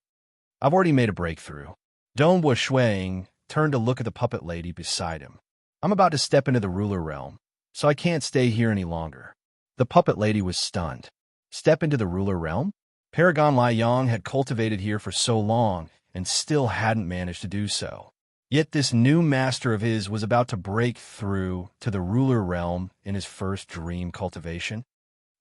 I've already made a breakthrough. Dongbua Shuang turned to look at the puppet lady beside him. I'm about to step into the ruler realm, so I can't stay here any longer. The puppet lady was stunned. Step into the ruler realm? Paragon Lai Yang had cultivated here for so long and still hadn't managed to do so. Yet this new master of his was about to break through to the ruler realm in his first dream cultivation.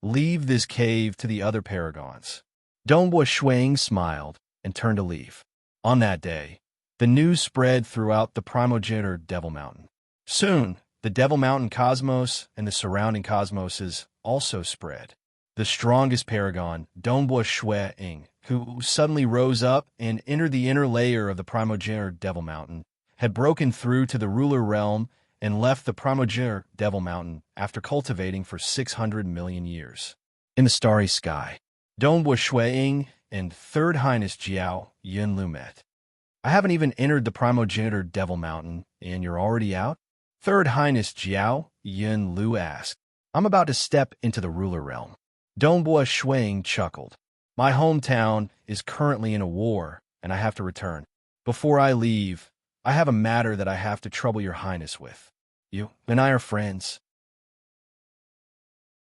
Leave this cave to the other paragons. Dongbua Shuang smiled and turned to leave. On that day, the news spread throughout the Primogenitor Devil Mountain. Soon, the Devil Mountain cosmos and the surrounding cosmoses also spread. The strongest paragon, Dongbua Shui Ying, who suddenly rose up and entered the inner layer of the Primogenitor Devil Mountain, had broken through to the ruler realm and left the primogenitor Devil Mountain after cultivating for 600 million years. In the starry sky, Dongbua Shuiying and Third Highness Jiao Yunlu met. I haven't even entered the primogenitor Devil Mountain, and you're already out? Third Highness Jiao Yunlu asked. I'm about to step into the ruler realm. Dongbua Shuiying chuckled. My hometown is currently in a war, and I have to return. Before I leave, I have a matter that I have to trouble your highness with. You and I are friends.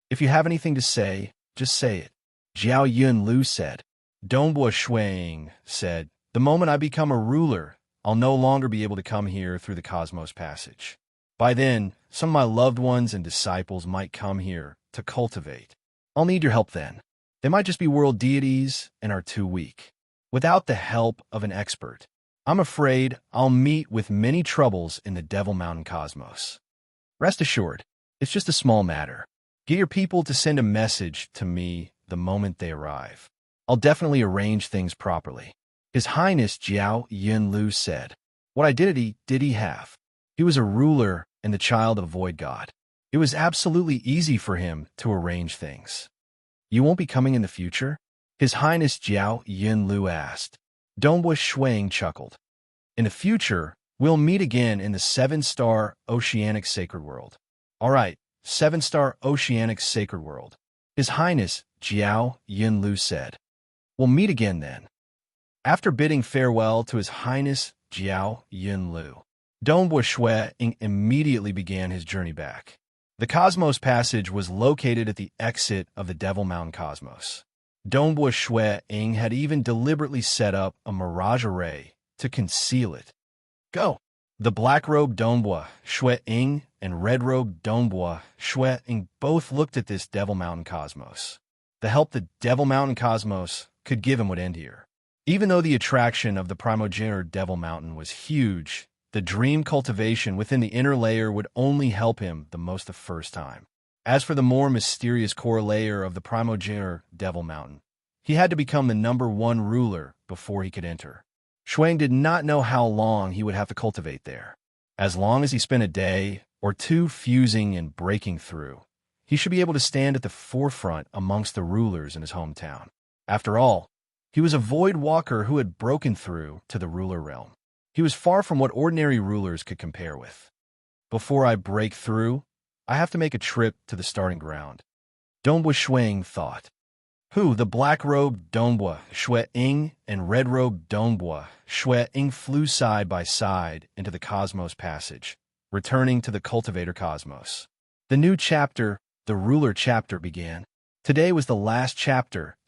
If you have anything to say, just say it, Jiao Yunlu said. Dongbua Shuiying said, the moment I become a ruler, I'll no longer be able to come here through the Cosmos Passage. By then, some of my loved ones and disciples might come here to cultivate. I'll need your help then. They might just be world deities and are too weak. Without the help of an expert, I'm afraid I'll meet with many troubles in the Devil Mountain cosmos. Rest assured, it's just a small matter. Get your people to send a message to me the moment they arrive. I'll definitely arrange things properly. His Highness Jiao Yunlu said. What identity did he have? He was a ruler and the child of a void god. It was absolutely easy for him to arrange things. You won't be coming in the future? His Highness Jiao Yunlu asked. Dongbua Shuiying chuckled. In the future, we'll meet again in the 7-star Oceanic Sacred World. All right, 7-star Oceanic Sacred World. His Highness Jiao Yunlu said. We'll meet again then. After bidding farewell to His Highness Jiao Yunlu, Dongbua Shuiying immediately began his journey back. The Cosmos Passage was located at the exit of the Devil Mountain Cosmos. Dongbua Shuiying had even deliberately set up a mirage array to conceal it. Go! The black-robed Dongbua Shuiying and red-robed Dongbua Shuiying both looked at this Devil Mountain Cosmos. The help the Devil Mountain Cosmos could give him would end here. Even though the attraction of the primogenitor Devil Mountain was huge, the dream cultivation within the inner layer would only help him the most the first time. As for the more mysterious core layer of the primogenitor Devil Mountain, he had to become the #1 ruler before he could enter. Shuiying did not know how long he would have to cultivate there. As long as he spent a day or two fusing and breaking through, he should be able to stand at the forefront amongst the rulers in his hometown. After all, he was a void walker who had broken through to the ruler realm. He was far from what ordinary rulers could compare with. Before I break through, I have to make a trip to the starting ground. Dongbua Shuiying thought. The black-robed Dongbua Shuiying and red-robed Dongbua Shuiying flew side by side into the Cosmos Passage, returning to the Cultivator Cosmos. The new chapter, the Ruler chapter, began. Today was the last chapter, ****.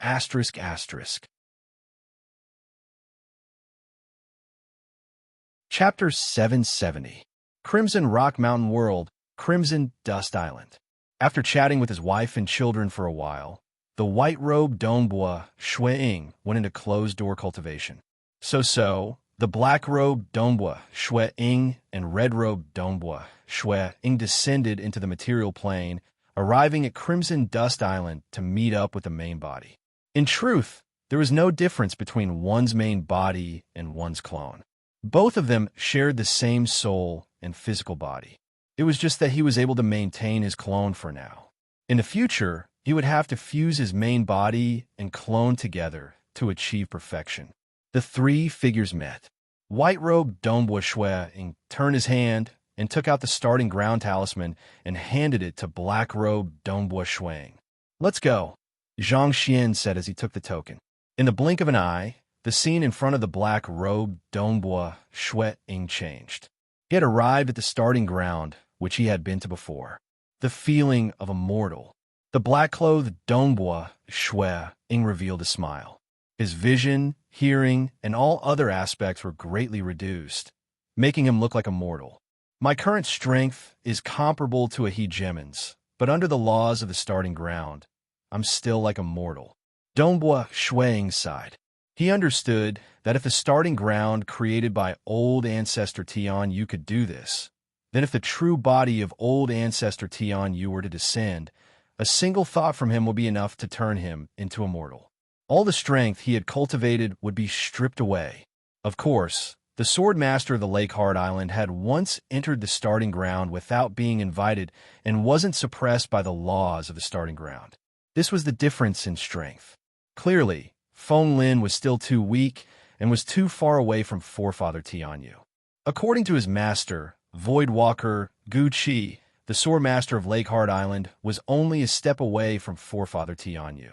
Chapter 770. Crimson Rock Mountain World, Crimson Dust Island. After chatting with his wife and children for a while, the white-robed Dongbua Shuiying went into closed-door cultivation. The black-robed Dongbua Shuiying and red-robed Dongbua Shuiying descended into the material plane, arriving at Crimson Dust Island to meet up with the main body. In truth, there was no difference between one's main body and one's clone. Both of them shared the same soul and physical body. It was just that he was able to maintain his clone for now. In the future, he would have to fuse his main body and clone together to achieve perfection. The three figures met. White-robed Dongbua Shuiying turned his hand and took out the starting ground talisman and handed it to black-robed Dongbua Shuiying. Let's go, Zhang Xian said as he took the token. In the blink of an eye, the scene in front of the black-robed Dongbua Shuiying changed. He had arrived at the starting ground, which he had been to before. The feeling of a mortal. The black-clothed Dongbua Shuiying revealed a smile. His vision, hearing, and all other aspects were greatly reduced, making him look like a mortal. My current strength is comparable to a hegemon's, but under the laws of the starting ground, I'm still like a mortal. Dongbua Shuiying sighed. He understood that if the starting ground created by old ancestor Tian Yu could do this, then if the true body of old ancestor Tian Yu were to descend, a single thought from him would be enough to turn him into a mortal. All the strength he had cultivated would be stripped away. Of course, The sword master of the Lake Heart Island had once entered the starting ground without being invited and wasn't suppressed by the laws of the starting ground. This was the difference in strength. Clearly, Feng Lin was still too weak and was too far away from Forefather Tianyu. According to his master, Void Walker Gu Qi, the sword master of Lake Heart Island was only a step away from Forefather Tianyu.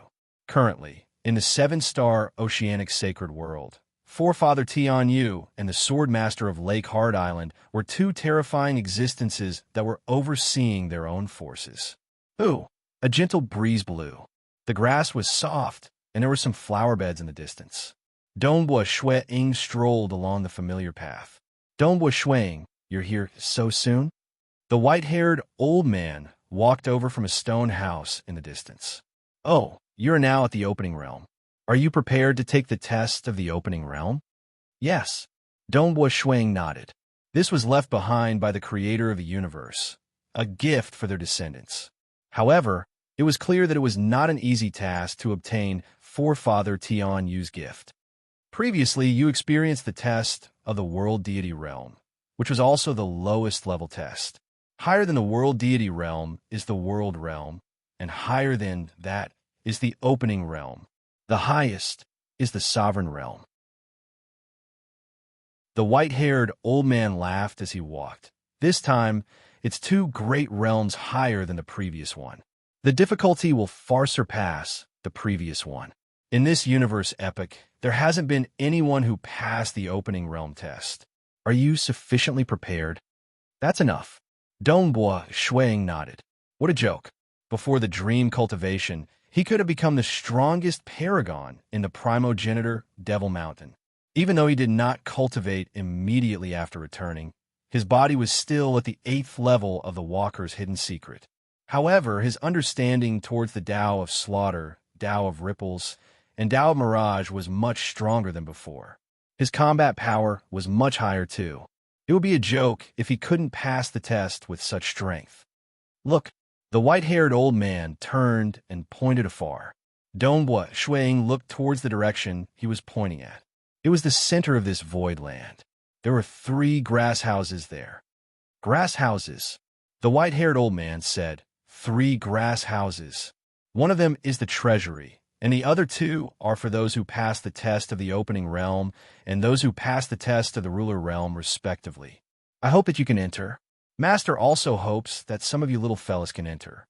Currently, in the 7-star oceanic sacred world, Forefather Tianyu and the sword master of Lake Heart Island were two terrifying existences that were overseeing their own forces. Ooh, a gentle breeze blew. The grass was soft, and there were some flower beds in the distance. Dongbua Shui Ying strolled along the familiar path. Dongbua Shuiying, you're here so soon? The white-haired old man walked over from a stone house in the distance. Oh, you're now at the opening realm. Are you prepared to take the test of the opening realm? Yes. Dongbua Shuiying nodded. This was left behind by the creator of the universe, a gift for their descendants. However, it was clear that it was not an easy task to obtain Forefather Tianyu's gift. Previously, you experienced the test of the World Deity Realm, which was also the lowest level test. Higher than the World Deity Realm is the World Realm, and higher than that is the Opening Realm. The highest is the Sovereign Realm. The white-haired old man laughed as he walked. This time, it's two great realms higher than the previous one. The difficulty will far surpass the previous one. In this universe epic, there hasn't been anyone who passed the opening realm test. Are you sufficiently prepared? That's enough. Dongbua Shuiying nodded. What a joke. Before the dream cultivation, he could have become the strongest paragon in the primogenitor Devil Mountain. Even though he did not cultivate immediately after returning, his body was still at the 8th level of the Walker's hidden secret. However, his understanding towards the Tao of Slaughter, Tao of Ripples, and Tao of Mirage was much stronger than before. His combat power was much higher too. It would be a joke if he couldn't pass the test with such strength. Look, the white-haired old man turned and pointed afar. Dongbua Shuiying looked towards the direction he was pointing at. It was the center of this void land. There were 3 grass houses there. Grass houses, the white-haired old man said. 3 grass houses. One of them is the treasury, and the other 2 are for those who pass the test of the opening realm and those who pass the test of the ruler realm, respectively. I hope that you can enter. Master also hopes that some of you little fellas can enter.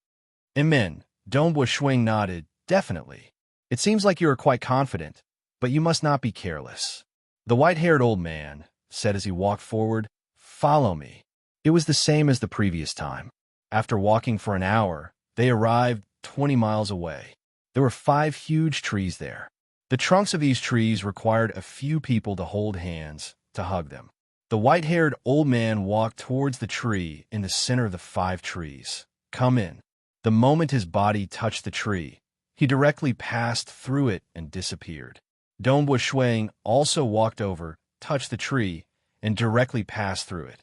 Amen. Dongbua Shuiying nodded. Definitely. It seems like you are quite confident, but you must not be careless. The white-haired old man said as he walked forward, "Follow me." It was the same as the previous time. After walking for an hour, they arrived 20 miles away. There were 5 huge trees there. The trunks of these trees required a few people to hold hands, to hug them. The white-haired old man walked towards the tree in the center of the 5 trees. Come in. The moment his body touched the tree, he directly passed through it and disappeared. Dongbua Shuiying also walked over, touched the tree, and directly passed through it.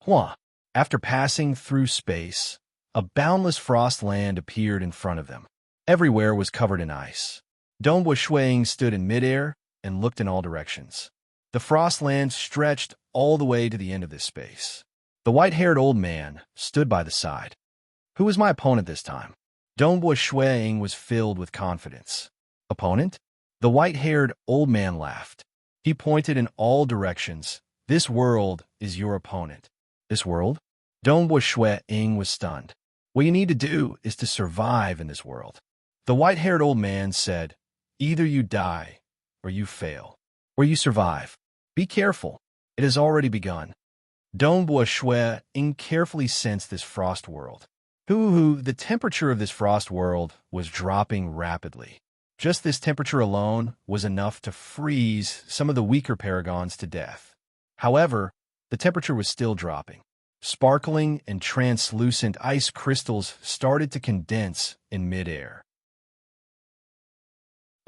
Hua! After passing through space, a boundless frost land appeared in front of them. Everywhere was covered in ice. Dongbua Shuiying stood in midair and looked in all directions. The frost land stretched all the way to the end of this space. The white-haired old man stood by the side. Who was my opponent this time? Dongbua Shuiying was filled with confidence. Opponent? The white-haired old man laughed. He pointed in all directions. This world is your opponent. This world? Dongbua Shuiying was stunned. What you need to do is to survive in this world. The white-haired old man said, either you die, or you fail, or you survive. Be careful. It has already begun. Dongbua Shuiying carefully sensed this frost world. The temperature of this frost world was dropping rapidly. Just this temperature alone was enough to freeze some of the weaker paragons to death. However, the temperature was still dropping. Sparkling and translucent ice crystals started to condense in midair.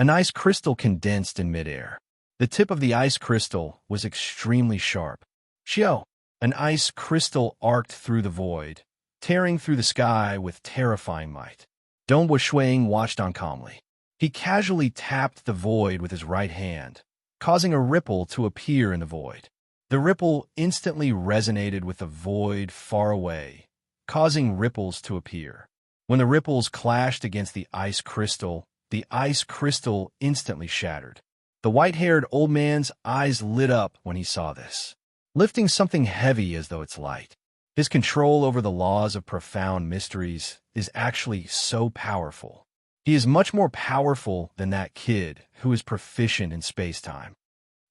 An ice crystal condensed in midair. The tip of the ice crystal was extremely sharp. Xiao! An ice crystal arced through the void, tearing through the sky with terrifying might. Dongbua Shuiying watched on calmly. He casually tapped the void with his right hand, causing a ripple to appear in the void. The ripple instantly resonated with the void far away, causing ripples to appear. When the ripples clashed against the ice crystal instantly shattered. The white-haired old man's eyes lit up when he saw this, lifting something heavy as though it's light. His control over the laws of profound mysteries is actually so powerful. He is much more powerful than that kid who is proficient in space-time.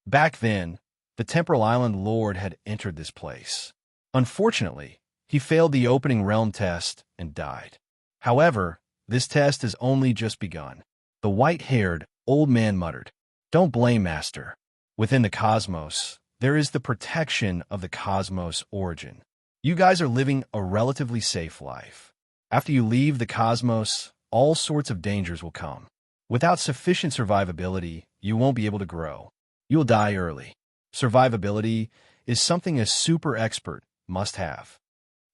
Back then, the Temporal Island Lord had entered this place. Unfortunately, he failed the opening realm test and died. However, this test has only just begun. The white-haired old man muttered, "Don't blame Master. Within the cosmos, there is the protection of the cosmos origin. You guys are living a relatively safe life. After you leave the cosmos, all sorts of dangers will come. Without sufficient survivability, you won't be able to grow. You'll die early. Survivability is something a super expert must have."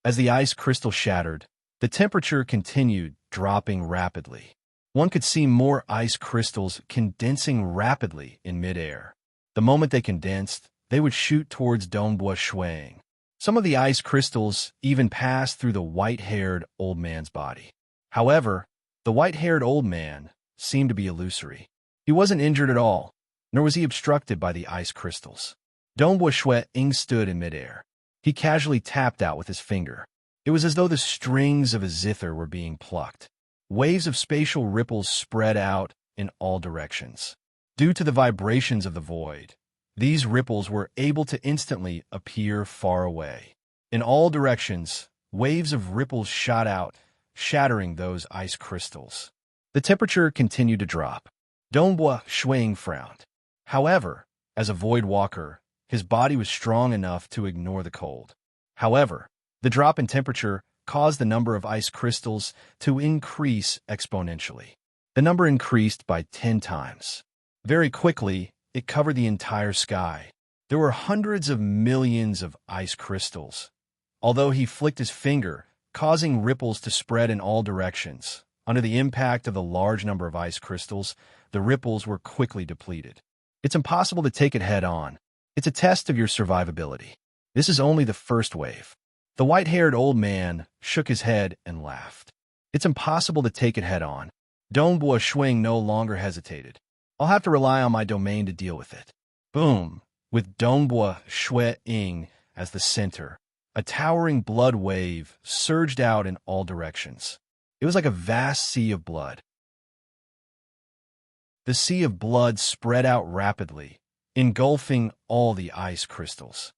As the ice crystal shattered, the temperature continued dropping rapidly. One could see more ice crystals condensing rapidly in midair. The moment they condensed, they would shoot towards Dongbua Shuang. Some of the ice crystals even passed through the white-haired old man's body. However, the white-haired old man seemed to be illusory. He wasn't injured at all, nor was he obstructed by the ice crystals. Dongbua Shuang stood in midair. He casually tapped out with his finger. It was as though the strings of a zither were being plucked. Waves of spatial ripples spread out in all directions. Due to the vibrations of the void, these ripples were able to instantly appear far away. In all directions, waves of ripples shot out, shattering those ice crystals. The temperature continued to drop. Dongbua Shuang frowned. However, as a void walker, his body was strong enough to ignore the cold. However, the drop in temperature caused the number of ice crystals to increase exponentially. The number increased by 10 times. Very quickly, it covered the entire sky. There were hundreds of millions of ice crystals. Although he flicked his finger, causing ripples to spread in all directions, under the impact of the large number of ice crystals, the ripples were quickly depleted. It's impossible to take it head-on. It's a test of your survivability. This is only the first wave. The white-haired old man shook his head and laughed. It's impossible to take it head-on. Dongbua Shuang no longer hesitated. I'll have to rely on my domain to deal with it. Boom! With Dongbua Shuang as the center, a towering blood wave surged out in all directions. It was like a vast sea of blood. The sea of blood spread out rapidly, engulfing all the ice crystals.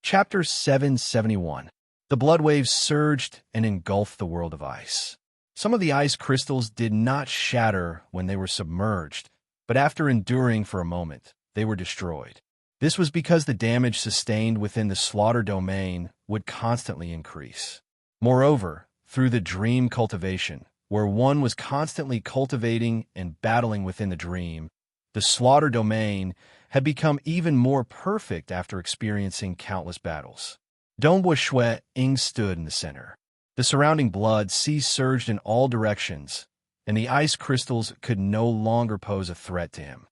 Chapter 771. The blood waves surged and engulfed the world of ice. Some of the ice crystals did not shatter when they were submerged, but after enduring for a moment, they were destroyed. This was because the damage sustained within the slaughter domain would constantly increase. Moreover, through the dream cultivation, where one was constantly cultivating and battling within the dream, the slaughter domain had become even more perfect after experiencing countless battles. Dongbua Shuang stood in the center. The surrounding blood sea surged in all directions, and the ice crystals could no longer pose a threat to him.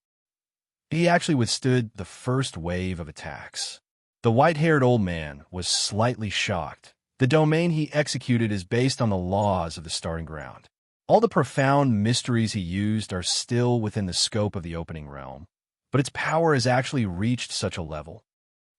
He actually withstood the first wave of attacks. The white-haired old man was slightly shocked. The domain he executed is based on the laws of the starting ground. All the profound mysteries he used are still within the scope of the opening realm, but its power has actually reached such a level.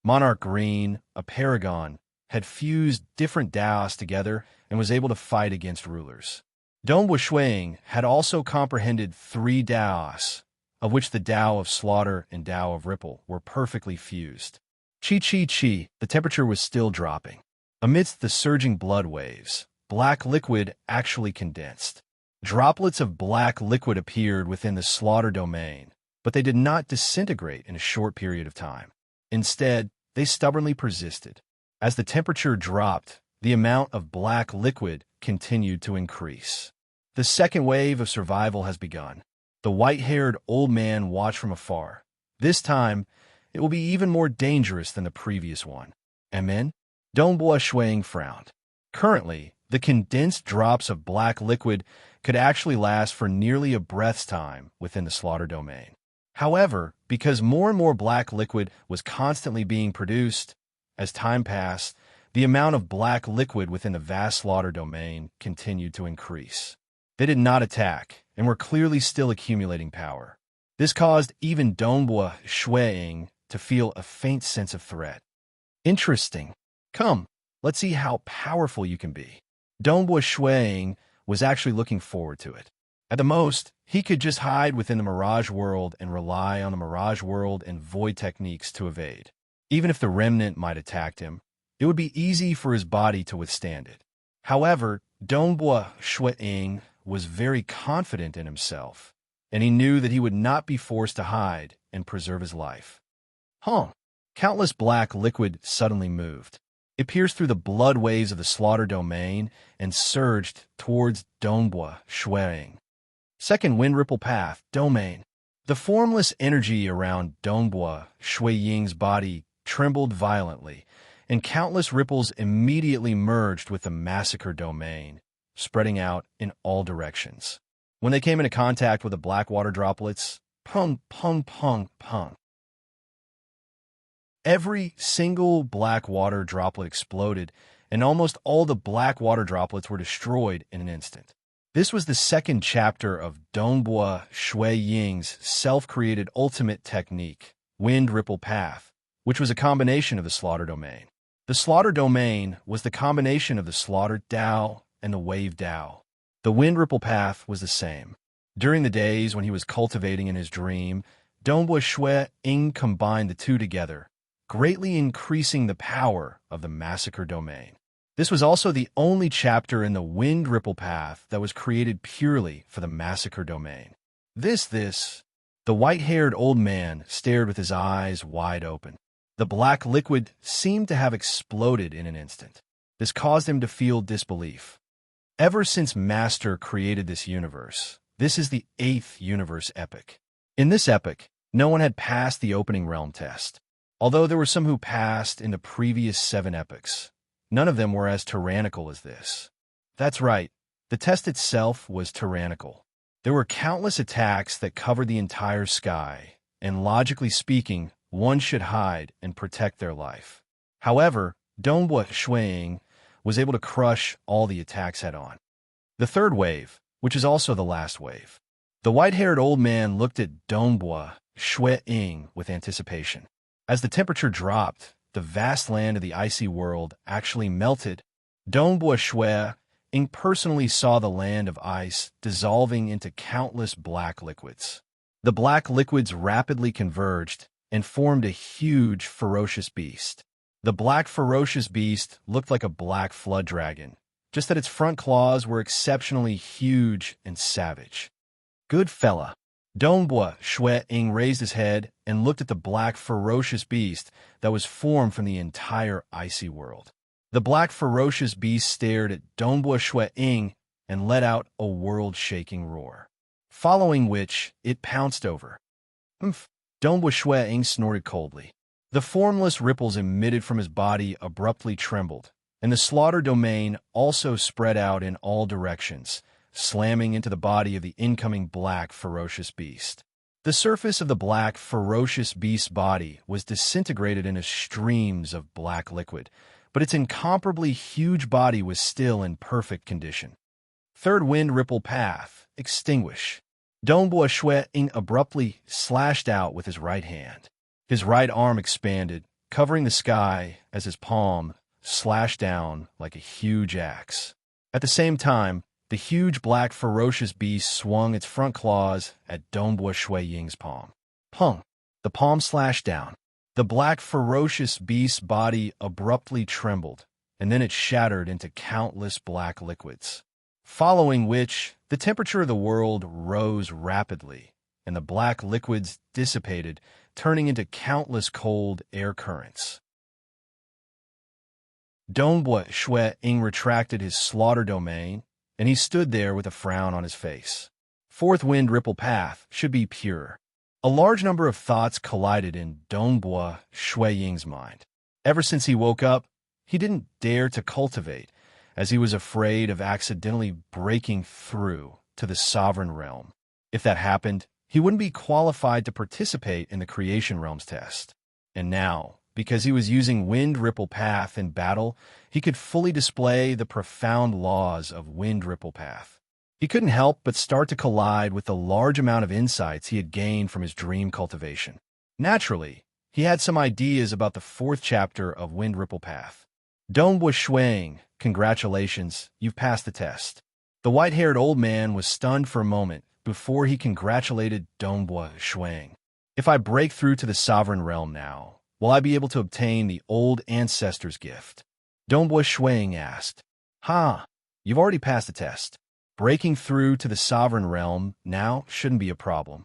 Monarch Green, a paragon, had fused different Daos together and was able to fight against rulers. Dongbua Shuang had also comprehended 3 Daos, of which the Tao of Slaughter and Tao of Ripple were perfectly fused. Chi, the temperature was still dropping. Amidst the surging blood waves, black liquid actually condensed. Droplets of black liquid appeared within the slaughter domain, but they did not disintegrate in a short period of time. Instead, they stubbornly persisted. As the temperature dropped, the amount of black liquid continued to increase. The second wave of survival has begun. The white-haired old man watched from afar. This time, it will be even more dangerous than the previous one. Amen? Dongbua Shuang frowned. Currently, the condensed drops of black liquid could actually last for nearly a breath's time within the slaughter domain. However, because more and more black liquid was constantly being produced, as time passed, the amount of black liquid within the vast slaughter domain continued to increase. They did not attack, and were clearly still accumulating power. This caused even Dongbua Shuiying to feel a faint sense of threat. Interesting. Come, let's see how powerful you can be. Dongbua Shuiying was actually looking forward to it. At the most, he could just hide within the Mirage World and rely on the Mirage World and Void techniques to evade. Even if the Remnant might attack him, it would be easy for his body to withstand it. However, Dongbua Shuiying was very confident in himself, and he knew that he would not be forced to hide and preserve his life. Countless black liquid suddenly moved. It pierced through the blood waves of the slaughter domain and surged towards Dongbua Shuiying. Second wind ripple path, domain. The formless energy around Dongbua Shuiying's body trembled violently, and countless ripples immediately merged with the massacre domain, spreading out in all directions. When they came into contact with the black water droplets, pung, pung, pung, pung. Every single black water droplet exploded, and almost all the black water droplets were destroyed in an instant. This was the second chapter of Dongbua Shuiying's self-created ultimate technique, Wind Ripple Path, which was a combination of the slaughter domain. The slaughter domain was the combination of the slaughter Dao and the wave Dao. The Wind Ripple Path was the same. During the days when he was cultivating in his dream, Dongbua Shuiying combined the two together, greatly increasing the power of the massacre domain. This was also the only chapter in the Wind Ripple Path that was created purely for the massacre domain. The white-haired old man stared with his eyes wide open. The black liquid seemed to have exploded in an instant. This caused him to feel disbelief. Ever since Master created this universe, this is the 8th universe epic. In this epic, no one had passed the opening realm test. Although there were some who passed in the previous 7 epics, none of them were as tyrannical as this. That's right, the test itself was tyrannical. There were countless attacks that covered the entire sky, and logically speaking, one should hide and protect their life. However, Dongbua Shuiying was able to crush all the attacks head-on. The third wave, which is also the last wave. The white-haired old man looked at Dongbua Shuiying with anticipation. As the temperature dropped, the vast land of the icy world actually melted. Dongbua Shuiying personally saw the land of ice dissolving into countless black liquids. The black liquids rapidly converged and formed a huge, ferocious beast. The black, ferocious beast looked like a black flood dragon, just that its front claws were exceptionally huge and savage. Good fella. Dongbua Shuiying raised his head and looked at the black, ferocious beast that was formed from the entire icy world. The black, ferocious beast stared at Dongbua Shuiying and let out a world-shaking roar, following which it pounced over. Dongbua Shuiying snorted coldly. The formless ripples emitted from his body abruptly trembled, and the slaughter domain also spread out in all directions, slamming into the body of the incoming black, ferocious beast. The surface of the black, ferocious beast's body was disintegrated into streams of black liquid, but its incomparably huge body was still in perfect condition. Third wind ripple path, extinguish. Dongbua Shuiying abruptly slashed out with his right hand. His right arm expanded, covering the sky as his palm slashed down like a huge axe. At the same time, the huge black ferocious beast swung its front claws at Dongbua Shuiying's palm. Pung! The palm slashed down. The black ferocious beast's body abruptly trembled, and then it shattered into countless black liquids. Following which, the temperature of the world rose rapidly, and the black liquids dissipated, turning into countless cold air currents. Dongbua Shuiying retracted his slaughter domain, and he stood there with a frown on his face. Fourth wind ripple path should be pure. A large number of thoughts collided in Dongbua Shuiying's mind. Ever since he woke up, he didn't dare to cultivate, as he was afraid of accidentally breaking through to the sovereign realm. If that happened, he wouldn't be qualified to participate in the Creation Realms test. And now, because he was using Wind Ripple Path in battle, he could fully display the profound laws of Wind Ripple Path. He couldn't help but start to collide with the large amount of insights he had gained from his dream cultivation. Naturally, he had some ideas about the fourth chapter of Wind Ripple Path. Dongbua Shuang, congratulations, you've passed the test. The white-haired old man was stunned for a moment before he congratulated Dongbua Shuang. If I break through to the sovereign realm now, will I be able to obtain the old ancestor's gift? Dongbua Shuang asked. You've already passed the test. Breaking through to the sovereign realm now shouldn't be a problem.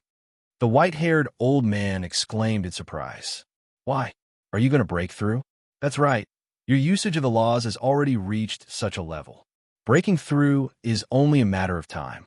The white-haired old man exclaimed in surprise. Why? Are you going to break through? That's right. Your usage of the laws has already reached such a level. Breaking through is only a matter of time.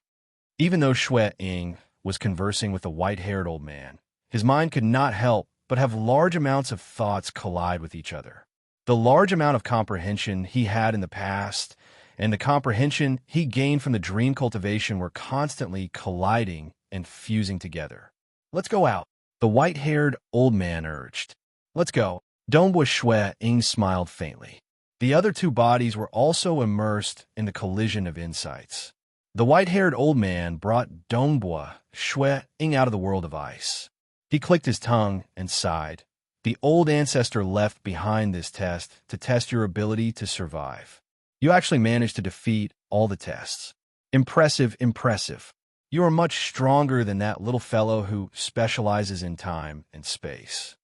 Even though Ying was conversing with the white-haired old man, his mind could not help but have large amounts of thoughts collide with each other. The large amount of comprehension he had in the past and the comprehension he gained from the dream cultivation were constantly colliding and fusing together. Let's go out, the white-haired old man urged. Let's go. Dongbua Ying smiled faintly. The other two bodies were also immersed in the collision of insights. The white-haired old man brought Dongbua Ying out of the world of ice. He clicked his tongue and sighed. The old ancestor left behind this test to test your ability to survive. You actually managed to defeat all the tests. Impressive, impressive. You are much stronger than that little fellow who specializes in time and space.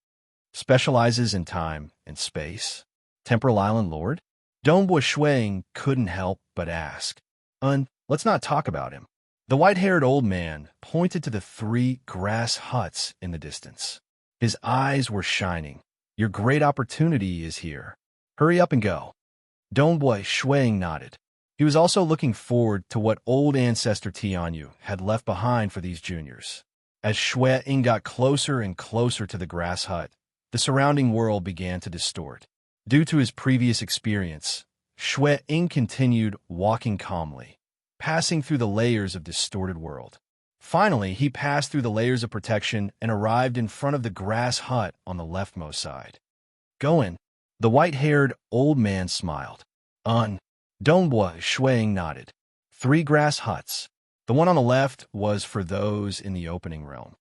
Specializes in time and space? Temporal Island Lord? Dongbua Shuang couldn't help but ask. Let's not talk about him. The white-haired old man pointed to the 3 grass huts in the distance. His eyes were shining. Your great opportunity is here. Hurry up and go. Dongbua Shuang nodded. He was also looking forward to what old ancestor Tianyu had left behind for these juniors. As Ying got closer and closer to the grass hut, the surrounding world began to distort. Due to his previous experience, Ying continued walking calmly, passing through the layers of distorted world. Finally, he passed through the layers of protection and arrived in front of the grass hut on the leftmost side. Go in. The white-haired old man smiled. Dongbua Shuang nodded. 3 grass huts. The one on the left was for those in the opening realm.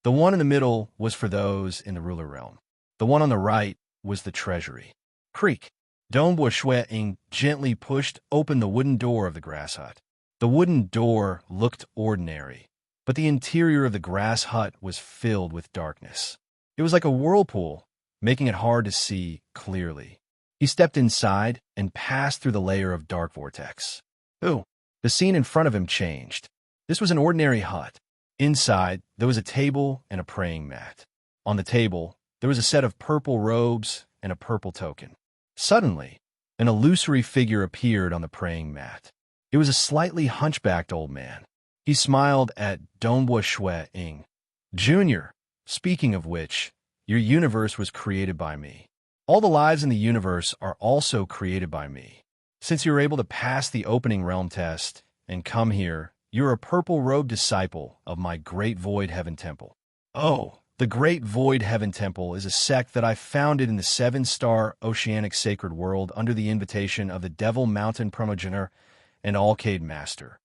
The one in the middle was for those in the ruler realm. The one on the right was the treasury. Creak. Dongbua Shuang gently pushed open the wooden door of the grass hut. The wooden door looked ordinary, but the interior of the grass hut was filled with darkness. It was like a whirlpool, making it hard to see clearly. He stepped inside and passed through the layer of dark vortex. Ooh, the scene in front of him changed. This was an ordinary hut. Inside, there was a table and a praying mat. On the table, there was a set of purple robes and a purple token. Suddenly, an illusory figure appeared on the praying mat. It was a slightly hunchbacked old man. He smiled at Dongbua Shuang. Junior, speaking of which, your universe was created by me. All the lives in the universe are also created by me. Since you were able to pass the opening realm test and come here, you're a purple-robed disciple of my Great Void Heaven Temple. Oh, the Great Void Heaven Temple is a sect that I founded in the 7-star oceanic sacred world under the invitation of the Devil Mountain Primogenitor and Alcade Master.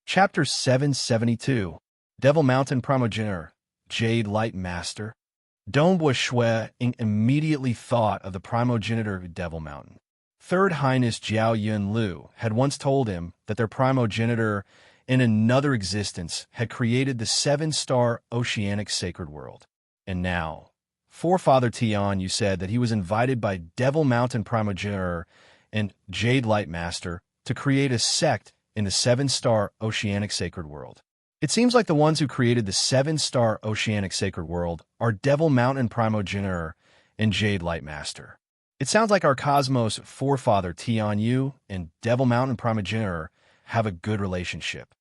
Chapter 772. Devil Mountain Primogenitor, Jade Light Master. Dongbua Shuang immediately thought of the primogenitor of Devil Mountain. Third Highness Jiao Yun Lu had once told him that their primogenitor in another existence had created the 7-star oceanic sacred world. And now, Forefather Tianyu said that he was invited by Devil Mountain Primogenitor and Jade Light Master to create a sect in the 7-star oceanic sacred world. It seems like the ones who created the 7-star oceanic sacred world are Devil Mountain Primogenitor and Jade Light Master. It sounds like our Cosmos forefather Tianyu and Devil Mountain Primogenitor have a good relationship.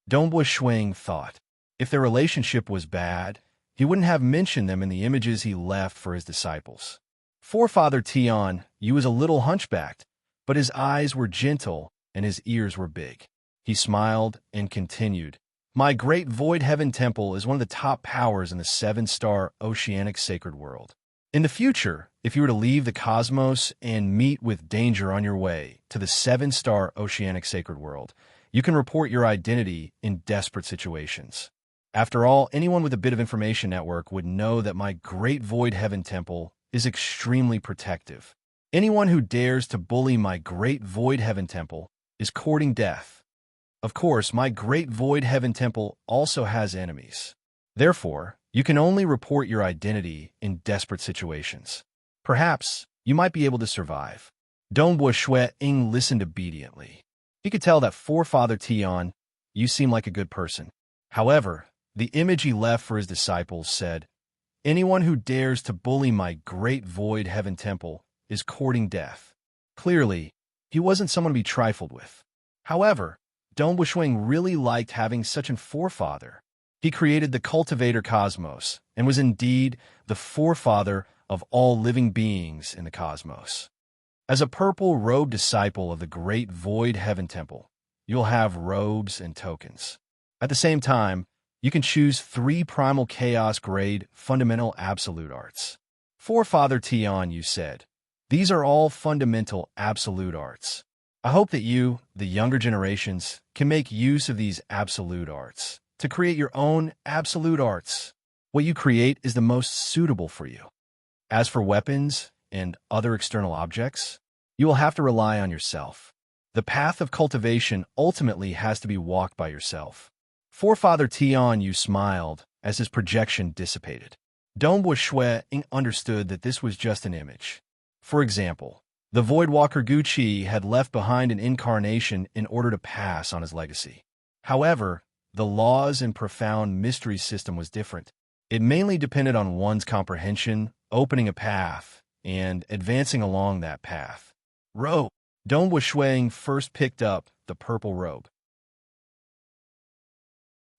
Dongbua Shuang thought. If their relationship was bad, he wouldn't have mentioned them in the images he left for his disciples. Forefather Tianyu was a little hunchbacked, but his eyes were gentle and his ears were big. He smiled and continued, "My great Void Heaven Temple is one of the top powers in the seven-star oceanic sacred world. In the future, if you were to leave the cosmos and meet with danger on your way to the seven-star oceanic sacred world, you can report your identity in desperate situations. After all, anyone with a bit of information network would know that my great Void Heaven Temple is extremely protective. Anyone who dares to bully my great Void Heaven Temple is courting death. Of course, my great Void Heaven Temple also has enemies. Therefore, you can only report your identity in desperate situations. Perhaps you might be able to survive." Dongbua Shui Ying listened obediently. He could tell that Forefather Tian, "You seem like a good person." However, the image he left for his disciples said, "Anyone who dares to bully my great Void Heaven Temple is courting death." Clearly, he wasn't someone to be trifled with. However, Dong Wuxuang really liked having such an forefather. He created the cultivator cosmos and was indeed the forefather of all living beings in the cosmos. As a purple-robed disciple of the great Void Heaven Temple, you'll have robes and tokens. At the same time, you can choose 3 primal chaos-grade fundamental absolute arts. Forefather Tian, you said, these are all fundamental absolute arts. I hope that you, the younger generations, can make use of these absolute arts to create your own absolute arts. What you create is the most suitable for you. As for weapons and other external objects, you will have to rely on yourself. The path of cultivation ultimately has to be walked by yourself. Forefather Tian Yu smiled as his projection dissipated. Dongbua Shui Ying understood that this was just an image. For example, the Voidwalker Guqi had left behind an incarnation in order to pass on his legacy. However, the laws and profound mystery system was different. It mainly depended on one's comprehension, opening a path, and advancing along that path. Robe. Dongbua Shui Ying first picked up the purple robe.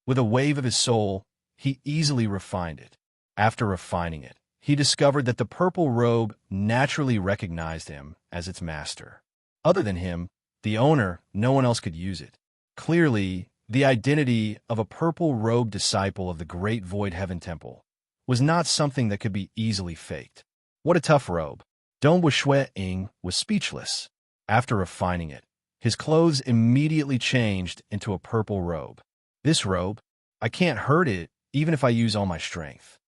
With a wave of his soul, he easily refined it. After refining it, he discovered that the purple robe naturally recognized him as its master. Other than him, the owner, no one else could use it. Clearly, the identity of a purple-robed disciple of the Great Void Heaven Temple was not something that could be easily faked. What a tough robe. Dongbua Shui Ying was speechless. After refining it, his clothes immediately changed into a purple robe. This robe, I can't hurt it even if I use all my strength.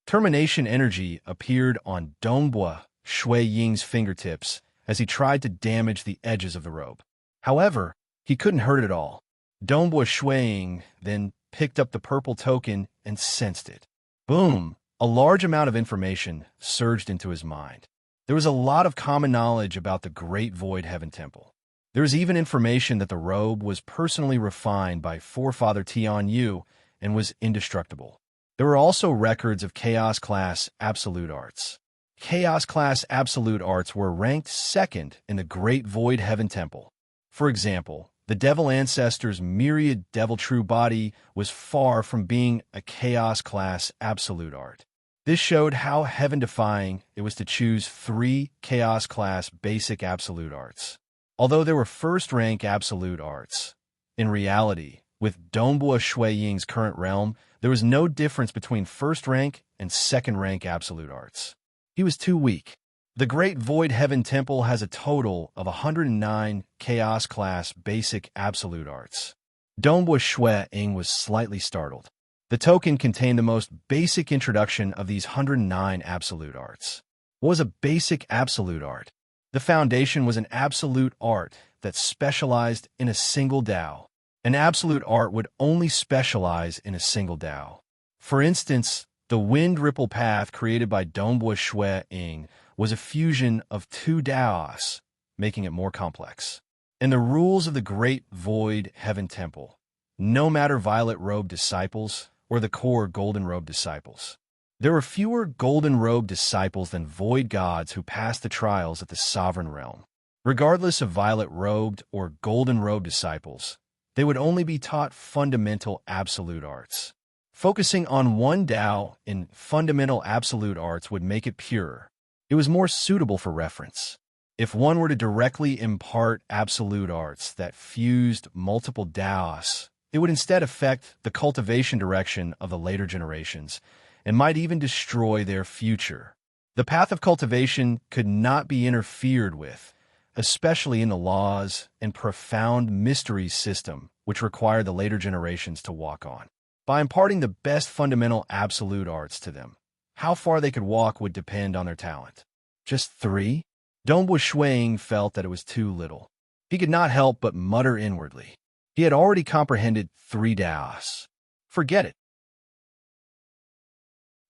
Termination energy appeared on Dongbua Shui Ying's fingertips as he tried to damage the edges of the robe. However, he couldn't hurt it at all. Dongbua Shui Ying then picked up the purple token and sensed it. Boom! A large amount of information surged into his mind. There was a lot of common knowledge about the Great Void Heaven Temple. There was even information that the robe was personally refined by Forefather Tian Yu and was indestructible. There were also records of Chaos-class Absolute Arts. Chaos-class Absolute Arts were ranked second in the Great Void Heaven Temple. For example, the Devil Ancestor's myriad Devil True Body was far from being a Chaos-class Absolute Art. This showed how heaven-defying it was to choose 3 Chaos-class Basic Absolute Arts. Although there were first-rank Absolute Arts, in reality, with Dongbua Shui Ying's current realm, there was no difference between first-rank and second-rank Absolute Arts. He was too weak. The Great Void Heaven Temple has a total of 109 Chaos-class Basic Absolute Arts. Dongbua Shui Ying was slightly startled. The token contained the most basic introduction of these 109 Absolute Arts. What was a Basic Absolute Art? The foundation was an Absolute Art that specialized in a single Dao. An Absolute Art would only specialize in a single Dao. For instance, the Wind Ripple Path created by Dongbua Shui Ying was a fusion of 2 Daos, making it more complex. In the rules of the Great Void Heaven Temple, no matter Violet Robe disciples or the core Golden Robe disciples, there were fewer Golden Robe disciples than Void Gods who passed the trials at the Sovereign Realm. Regardless of Violet Robed or Golden Robe disciples, they would only be taught fundamental Absolute Arts. Focusing on one Dao in fundamental Absolute Arts would make it purer. It was more suitable for reference. If one were to directly impart absolute arts that fused multiple Taoists, it would instead affect the cultivation direction of the later generations and might even destroy their future. The path of cultivation could not be interfered with, especially in the laws and profound mystery system which require the later generations to walk on. By imparting the best fundamental absolute arts to them, how far they could walk would depend on their talent. Just 3? Dongbua Shuang felt that it was too little. He could not help but mutter inwardly. He had already comprehended 3 Taoists. Forget it.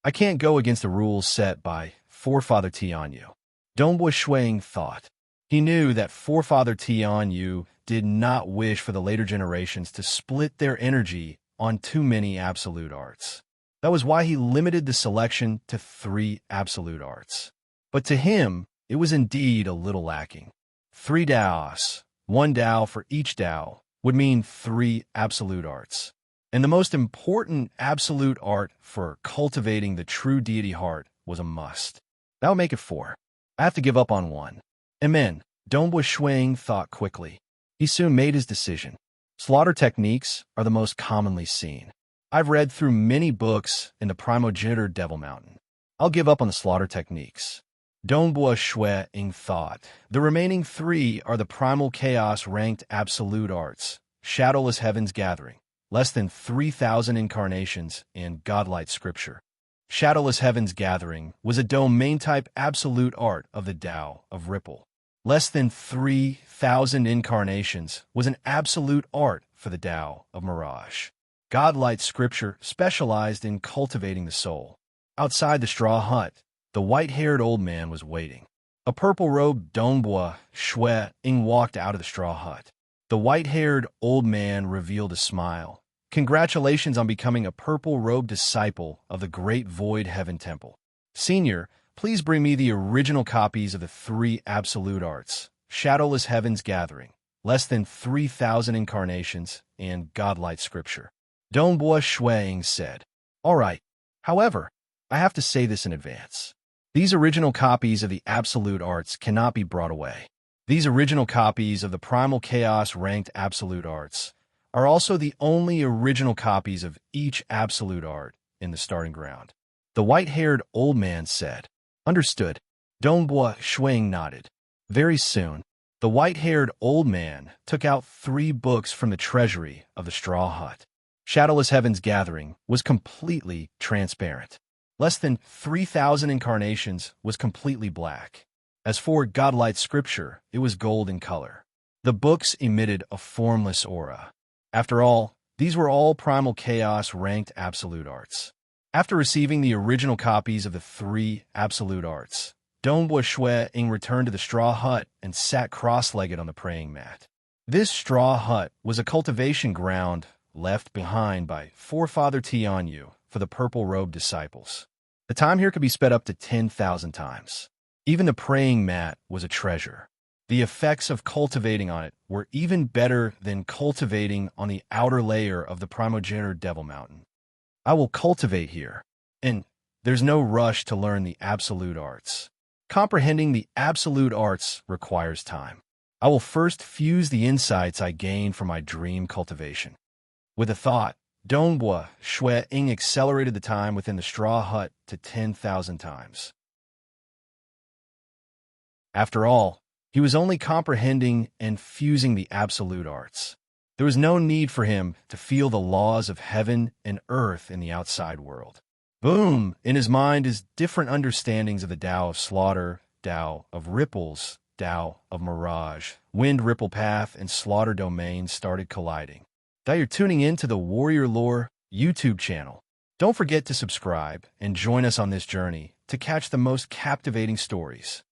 I can't go against the rules set by Forefather Tianyu. Dongbua Shuang thought. He knew that Forefather Tianyu did not wish for the later generations to split their energy on too many absolute arts. That was why he limited the selection to 3 absolute arts. But to him, it was indeed a little lacking. 3 Taoists, 1 Tao for each Tao, would mean 3 absolute arts. And the most important absolute art for cultivating the true deity heart was a must. That would make it 4. I have to give up on 1. Amen. Dongbua Shuang thought quickly. He soon made his decision. Slaughter techniques are the most commonly seen. I've read through many books in the primogenitor Devil Mountain. I'll give up on the slaughter techniques. Dongbua Shuang thought. The remaining 3 are the primal chaos ranked absolute arts, shadowless heaven's gathering, less than 3,000 incarnations, and godlight scripture. Shadowless heaven's gathering was a domain-type absolute art of the Tao of Ripple. Less than 3,000 incarnations was an absolute art for the Tao of Mirage. Godlight scripture specialized in cultivating the soul. Outside the straw hut, the white-haired old man was waiting. A purple-robed Dongbua Shuang walked out of the straw hut. The white-haired old man revealed a smile. Congratulations on becoming a purple-robed disciple of the Great Void Heaven Temple. Senior, please bring me the original copies of the 3 absolute arts, Shadowless Heaven's Gathering, less than 3,000 incarnations, and Godlight Scripture. Dongbua Shuang said. All right. However, I have to say this in advance. These original copies of the absolute arts cannot be brought away. These original copies of the primal chaos ranked absolute arts are also the only original copies of each absolute art in the starting ground. The white-haired old man said. Understood. Dongbua Shuang nodded. Very soon, the white-haired old man took out 3 books from the treasury of the straw hut. Shadowless Heaven's Gathering was completely transparent. Less than 3,000 incarnations was completely black. As for Godlight Scripture, it was gold in color. The books emitted a formless aura. After all, these were all primal chaos ranked absolute arts. After receiving the original copies of the 3 absolute arts, Dongbua Shuang returned to the straw hut and sat cross-legged on the praying mat. This straw hut was a cultivation ground left behind by Forefather Tianyu for the purple-robed disciples. The time here could be sped up to 10,000 times. Even the praying mat was a treasure. The effects of cultivating on it were even better than cultivating on the outer layer of the primogenitor Devil Mountain. I will cultivate here, and there's no rush to learn the absolute arts. Comprehending the absolute arts requires time. I will first fuse the insights I gained from my dream cultivation. With a thought, Dongbua Shuang accelerated the time within the straw hut to 10,000 times. After all, he was only comprehending and fusing the absolute arts. There was no need for him to feel the laws of heaven and earth in the outside world. Boom! In his mind, his different understandings of the Tao of Slaughter, Tao of Ripples, Tao of Mirage, Wind Ripple Path, and Slaughter Domain started colliding. Now you're tuning in to the Warrior Lore YouTube channel. Don't forget to subscribe and join us on this journey to catch the most captivating stories.